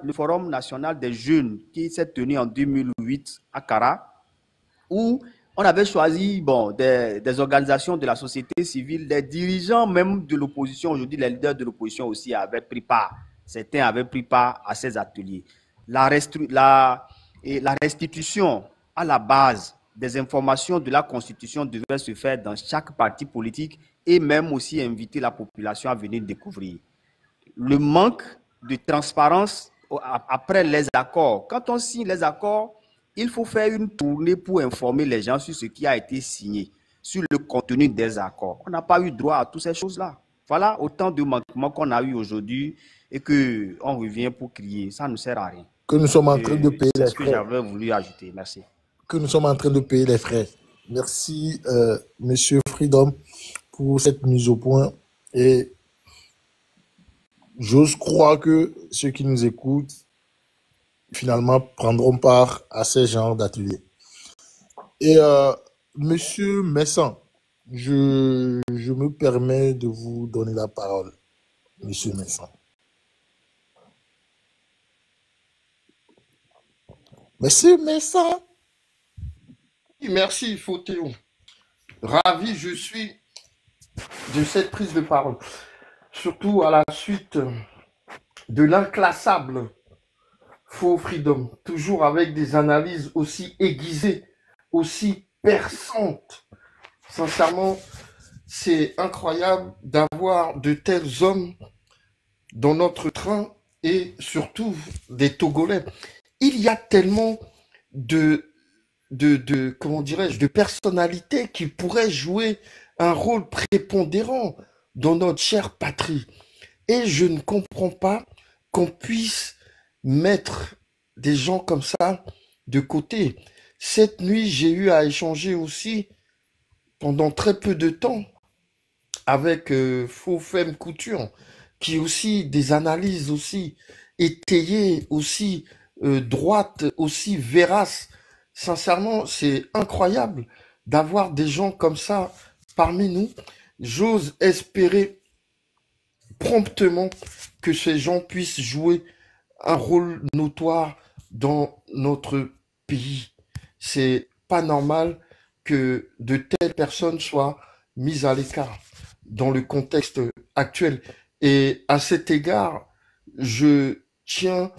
des jeunes qui s'est tenu en 2008 à Kara, où on avait choisi des organisations de la société civile, des dirigeants même de l'opposition. Aujourd'hui, les leaders de l'opposition aussi avaient pris part. Certains avaient pris part à ces ateliers. La restitution à la base des informations de la Constitution devait se faire dans chaque parti politique et même aussi inviter la population à venir découvrir. Le manque de transparence après les accords. Quand on signe les accords, il faut faire une tournée pour informer les gens sur ce qui a été signé, sur le contenu des accords. On n'a pas eu droit à toutes ces choses-là. Voilà autant de manquements qu'on a eu aujourd'hui et qu'on revient pour crier. Ça ne sert à rien. Que nous sommes en train de payer les frais. C'est ce que j'avais voulu ajouter. Merci. Que nous sommes en train de payer les frais. Merci, Monsieur Freedom, pour cette mise au point. Et j'ose croire que ceux qui nous écoutent, finalement, prendront part à ces genres d'ateliers. Et Monsieur Messan, je me permets de vous donner la parole, Monsieur Messan. Monsieur Messan. Merci, Fautéo. Ravi, je suis de cette prise de parole. Surtout à la suite de l'inclassable Faux Freedom. Toujours avec des analyses aussi aiguisées, aussi perçantes. Sincèrement, c'est incroyable d'avoir de tels hommes dans notre train et surtout des Togolais. Il y a tellement comment dirais-je, de personnalités qui pourraient jouer un rôle prépondérant dans notre chère patrie. Et je ne comprends pas qu'on puisse mettre des gens comme ça de côté. Cette nuit, j'ai eu à échanger aussi pendant très peu de temps avec Faux Femme Couture, qui aussi des analyses aussi étayées, aussi droites, aussi véraces. Sincèrement, c'est incroyable d'avoir des gens comme ça parmi nous. J'ose espérer promptement que ces gens puissent jouer un rôle notoire dans notre pays. C'est pas normal que de telles personnes soient mises à l'écart dans le contexte actuelle. Et à cet égard, je tiens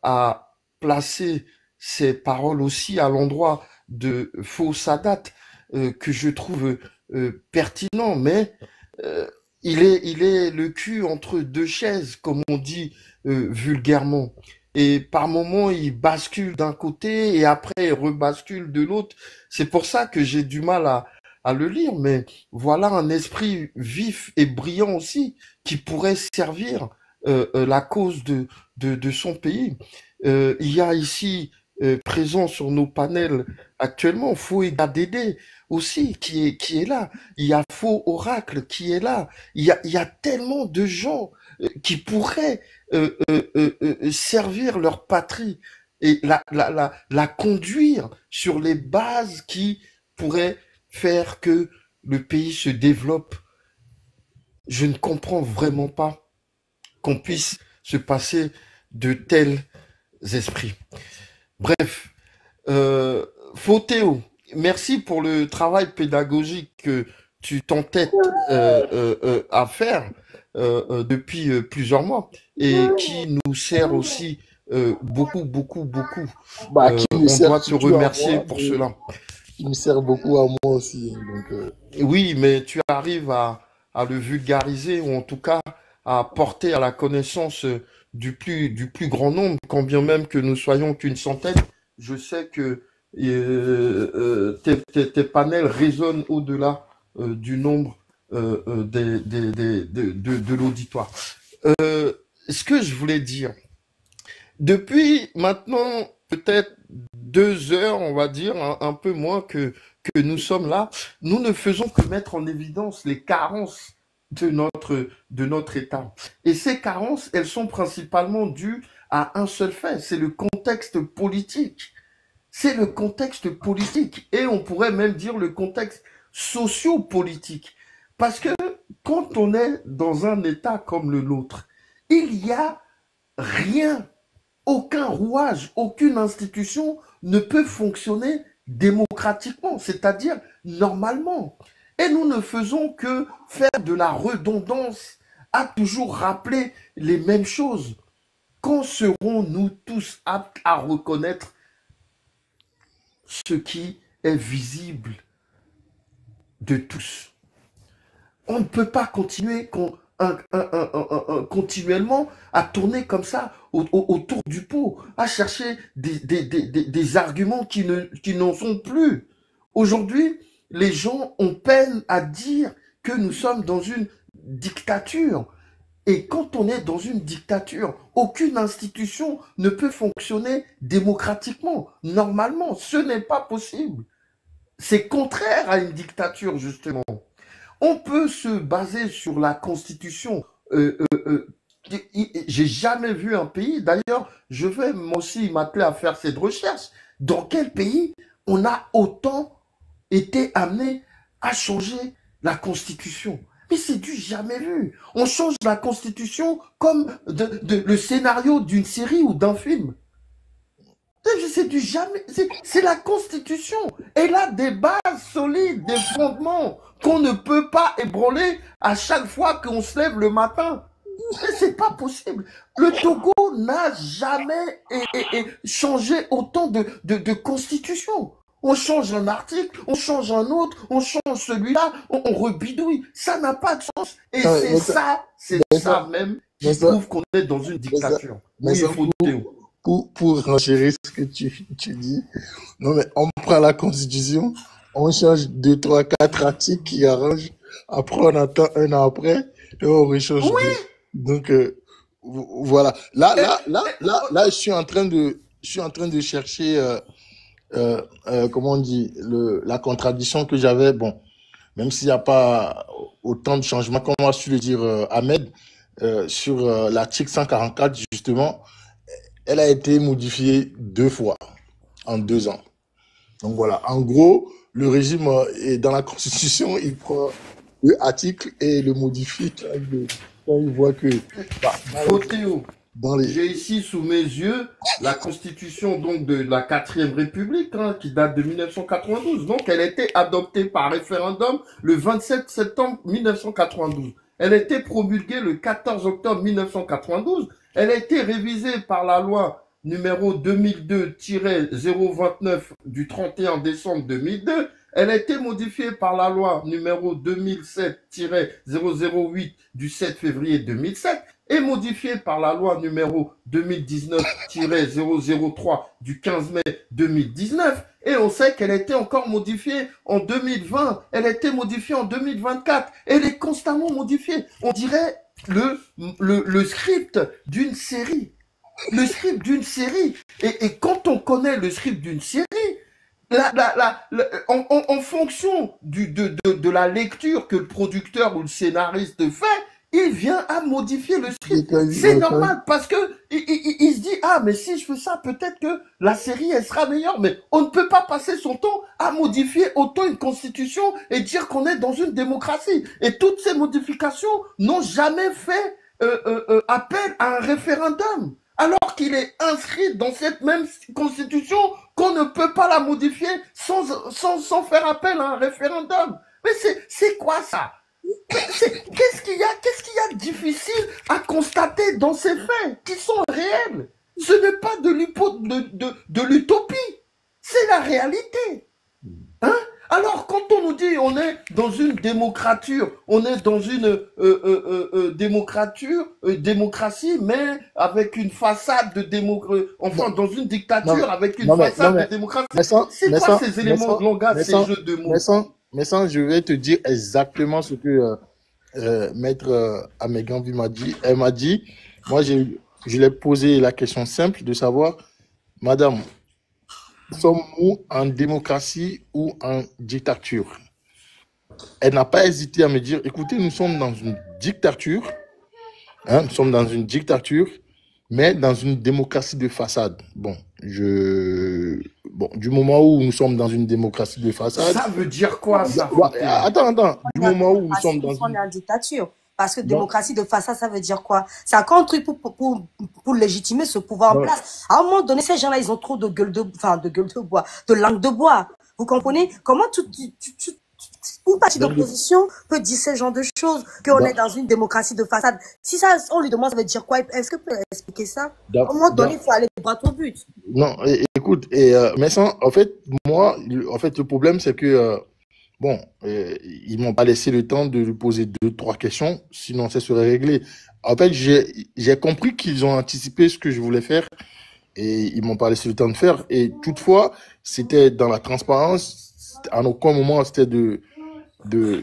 à placer ces paroles aussi à l'endroit de Faux Sadat, que je trouve pertinent, mais il est le cul entre deux chaises, comme on dit vulgairement. Et par moments, il bascule d'un côté et après, il rebascule de l'autre. C'est pour ça que j'ai du mal à le lire, mais voilà un esprit vif et brillant aussi qui pourrait servir la cause de son pays. Il y a ici présent sur nos panels actuellement Faux et Gadédé aussi qui est là. Il y a Faux Oracle qui est là. Il y a tellement de gens qui pourraient servir leur patrie et la conduire sur les bases qui pourraient faire que le pays se développe. Je ne comprends vraiment pas qu'on puisse se passer de tels esprits. Bref, Faux Théo, merci pour le travail pédagogique que tu t'entêtes à faire depuis plusieurs mois et qui nous sert aussi beaucoup. Qui me On sert doit te surtout à remercier moi, pour cela. qui me sert beaucoup à moi aussi. Donc, Oui, mais tu arrives à le vulgariser ou en tout cas à porter à la connaissance du plus grand nombre, quand bien même que nous soyons qu'une centaine. Je sais que tes panels résonnent au-delà du nombre de l'auditoire. Ce que je voulais dire, depuis maintenant peut-être 2 heures, on va dire, un peu moins que nous sommes là, nous ne faisons que mettre en évidence les carences de notre État. Et ces carences, elles sont principalement dues à un seul fait, c'est le contexte politique. C'est le contexte politique. Et on pourrait même dire le contexte socio-politique. Parce que quand on est dans un État comme le nôtre, il n'y a rien, aucun rouage, aucune institution ne peut fonctionner démocratiquement, c'est-à-dire normalement. Et nous ne faisons que faire de la redondance, à toujours rappeler les mêmes choses. Quand serons-nous tous aptes à reconnaître ce qui est visible de tous? On ne peut pas continuer continuellement à tourner comme ça autour du pot, à chercher des arguments qui n'en sont plus. Aujourd'hui, les gens ont peine à dire que nous sommes dans une dictature. Et quand on est dans une dictature, aucune institution ne peut fonctionner démocratiquement. Normalement, ce n'est pas possible. C'est contraire à une dictature, justement. On peut se baser sur la Constitution. J'ai jamais vu un pays, d'ailleurs, je vais moi aussi m'atteler à faire cette recherche. Dans quel pays on a autant été amené à changer la Constitution? Mais c'est du jamais vu. On change la Constitution comme le scénario d'une série ou d'un film. C'est du jamais. C'est la Constitution. Elle a des bases solides, des fondements qu'on ne peut pas ébranler à chaque fois qu'on se lève le matin. C'est pas possible. Le Togo n'a jamais changé autant de constitution. On change un article, on change un autre, on change celui-là, on rebidouille. Ça n'a pas de sens. Et c'est ça même qui prouve qu'on est dans une dictature. Oui, il faut Théo. Pour renchérir ce que tu dis, non mais on prend la Constitution, on change 2, 3, 4 articles qui arrangent, après on attend un an après et on rechange Oui. deux. Donc voilà. Là, je suis en train de chercher comment on dit la contradiction que j'avais. Bon, même s'il n'y a pas autant de changements, comme a su le dire Ahmed, sur l'article 144 justement. Elle a été modifiée 2 fois en 2 ans. Donc voilà, en gros, le régime est dans la Constitution, il prend l'article et le modifie quand il voit que... Théo, j'ai ici sous mes yeux la Constitution donc, de la 4e République qui date de 1992. Donc elle a été adoptée par référendum le 27 septembre 1992. Elle a été promulguée le 14 octobre 1992. Elle a été révisée par la loi numéro 2002-029 du 31 décembre 2002. Elle a été modifiée par la loi numéro 2007-008 du 7 février 2007 et modifiée par la loi numéro 2019-003 du 15 mai 2019. Et on sait qu'elle a été encore modifiée en 2020, elle a été modifiée en 2024, elle est constamment modifiée. On dirait le script d'une série. Le script d'une série. Et quand on connaît le script d'une série, en fonction de la lecture que le producteur ou le scénariste fait, il vient à modifier le script. C'est normal parce que il se dit, ah, mais si je fais ça, peut-être que la série, elle sera meilleure. Mais on ne peut pas passer son temps à modifier autant une constitution et dire qu'on est dans une démocratie. Et toutes ces modifications n'ont jamais fait appel à un référendum. Alors qu'il est inscrit dans cette même constitution qu'on ne peut pas la modifier sans faire appel à un référendum. Mais c'est quoi ça? Qu'est-ce qu'il y a de difficile à constater dans ces faits qui sont réels? Ce n'est pas de l'utopie, c'est la réalité. Hein? Alors, quand on nous dit on est dans une démocratie, on est dans une démocratie, mais avec une façade de démocratie, enfin, dans une dictature avec une façade de démocratie. C'est quoi ces éléments de langage, ces jeux de mots? Mais ça, je vais te dire exactement ce que Maître Amégambi m'a dit. Elle m'a dit, moi, je lui ai posé la question simple de savoir, Madame, sommes-nous en démocratie ou en dictature? Elle n'a pas hésité à me dire, écoutez, nous sommes dans une dictature, hein, nous sommes dans une dictature, mais dans une démocratie de façade. Bon, du moment où nous sommes dans une démocratie de façade... Ça veut dire quoi, ça? Attends, du moment où nous sommes dans une dictature. Parce que démocratie de façade, ça veut dire quoi? C'est encore un truc pour légitimer ce pouvoir en place. À un moment donné, ces gens-là, ils ont trop de gueule de bois, de langue de bois. Vous comprenez? Comment une partie d'opposition peut dire ce genre de choses, qu'on est dans une démocratie de façade? Si ça, on lui demande, ça veut dire quoi? Est-ce que vous pouvez expliquer ça? À un moment donné, il faut aller droit au but. Non, écoute, mais ça, en fait, le problème, c'est que ils m'ont pas laissé le temps de lui poser 2-3 questions, sinon ça serait réglé. En fait, j'ai compris qu'ils ont anticipé ce que je voulais faire et ils m'ont pas laissé le temps de faire. Et toutefois, c'était dans la transparence. À aucun moment, c'était de le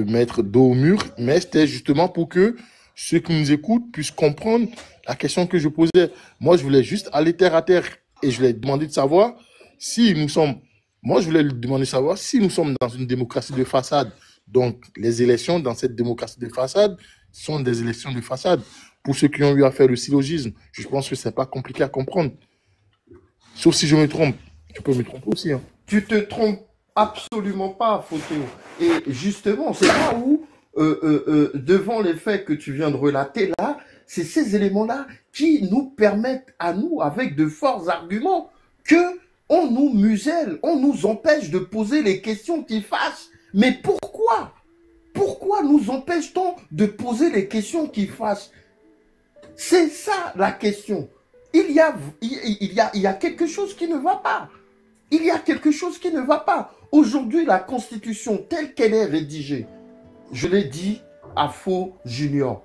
mettre dos au mur, mais c'était justement pour que ceux qui nous écoutent puissent comprendre la question que je posais. Moi, je voulais juste aller terre à terre et je lui ai demandé de savoir si nous sommes... Moi, je voulais lui demander de savoir si nous sommes dans une démocratie de façade. Donc, les élections dans cette démocratie de façade sont des élections de façade. Pour ceux qui ont eu à faire le syllogisme, je pense que c'est pas compliqué à comprendre. Sauf si je me trompe. Tu peux me tromper aussi. Hein. Tu te trompes absolument pas, Photéo. Et justement, c'est là où, devant les faits que tu viens de relater là, c'est ces éléments-là qui nous permettent à nous, avec de forts arguments, que on nous muselle, on nous empêche de poser les questions qui fâchent. Mais pourquoi? Pourquoi nous empêche-t-on de poser les questions qui fâchent? C'est ça la question. Il y a quelque chose qui ne va pas. Il y a quelque chose qui ne va pas. Aujourd'hui, la Constitution telle qu'elle est rédigée, je l'ai dit à Faux Junior,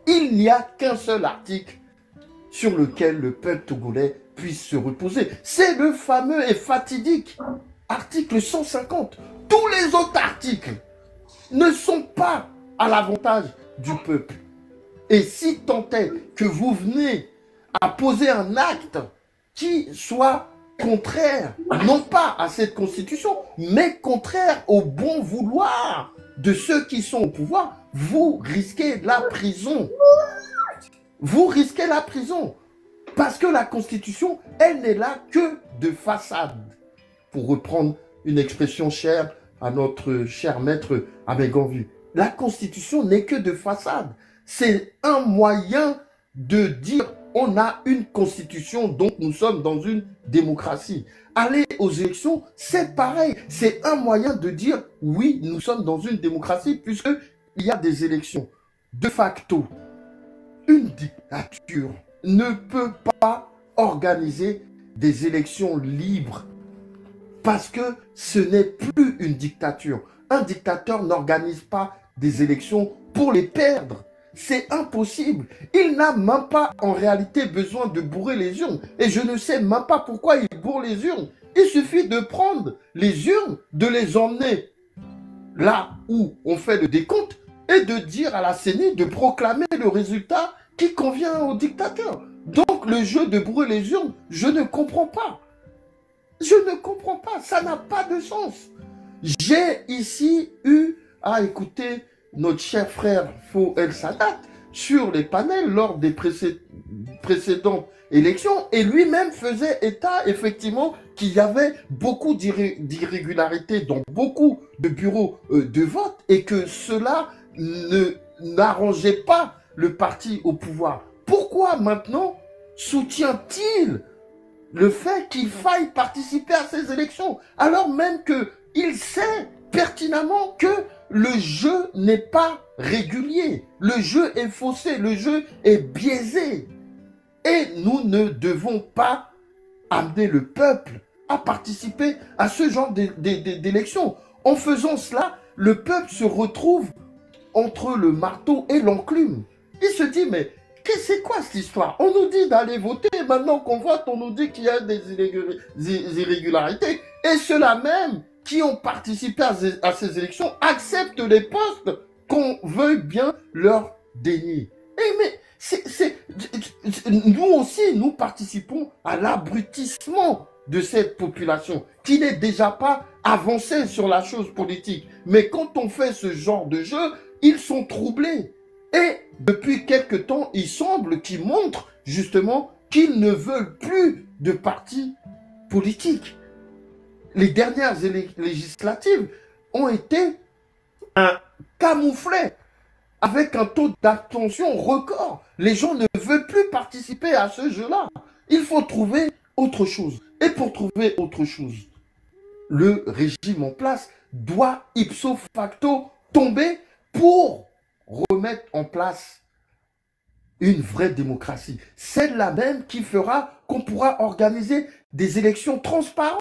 il n'y a qu'un seul article sur lequel le peuple togolais puisse se reposer. C'est le fameux et fatidique article 150. Tous les autres articles ne sont pas à l'avantage du peuple. Et si tant est que vous venez à poser un acte qui soit contraire, non pas à cette constitution, mais contraire au bon vouloir de ceux qui sont au pouvoir, vous risquez la prison. Vous risquez la prison. Parce que la Constitution, elle n'est là que de façade. Pour reprendre une expression chère à notre cher maître Amégambi. La Constitution n'est que de façade. C'est un moyen de dire on a une Constitution, donc nous sommes dans une démocratie. Aller aux élections, c'est pareil. C'est un moyen de dire oui, nous sommes dans une démocratie puisque il y a des élections de facto, une dictature ne peut pas organiser des élections libres parce que ce n'est plus une dictature. Un dictateur n'organise pas des élections pour les perdre. C'est impossible. Il n'a même pas en réalité besoin de bourrer les urnes. Et je ne sais même pas pourquoi il bourre les urnes. Il suffit de prendre les urnes, de les emmener là où on fait le décompte et de dire à la CENI de proclamer le résultat qui convient au dictateur. Donc le jeu de bourrer les urnes, je ne comprends pas. Je ne comprends pas, ça n'a pas de sens. J'ai ici eu à écouter notre cher frère Faux El Sadat sur les panels lors des précédentes élections et lui-même faisait état effectivement qu'il y avait beaucoup d'irrégularités dans beaucoup de bureaux de vote et que cela n'arrangeait pas le parti au pouvoir. Pourquoi maintenant soutient-il le fait qu'il faille participer à ces élections alors même qu'il sait pertinemment que le jeu n'est pas régulier, le jeu est faussé, le jeu est biaisé. Et nous ne devons pas amener le peuple à participer à ce genre d'élections. En faisant cela, le peuple se retrouve entre le marteau et l'enclume. Il se dit, mais c'est quoi cette histoire? On nous dit d'aller voter, maintenant qu'on vote, on nous dit qu'il y a des irrégularités. Et ceux-là même qui ont participé à ces élections acceptent les postes qu'on veuille bien leur dénier. Mais nous aussi, nous participons à l'abrutissement de cette population qui n'est déjà pas avancée sur la chose politique. Mais quand on fait ce genre de jeu, ils sont troublés. Et depuis quelque temps, il semble qu'ils montrent justement qu'ils ne veulent plus de partis politiques. Les dernières législatives ont été camouflées avec un taux d'abstention record. Les gens ne veulent plus participer à ce jeu-là. Il faut trouver autre chose. Et pour trouver autre chose, le régime en place doit ipso facto tomber pour remettre en place une vraie démocratie. Celle-là même qui fera qu'on pourra organiser des élections transparentes.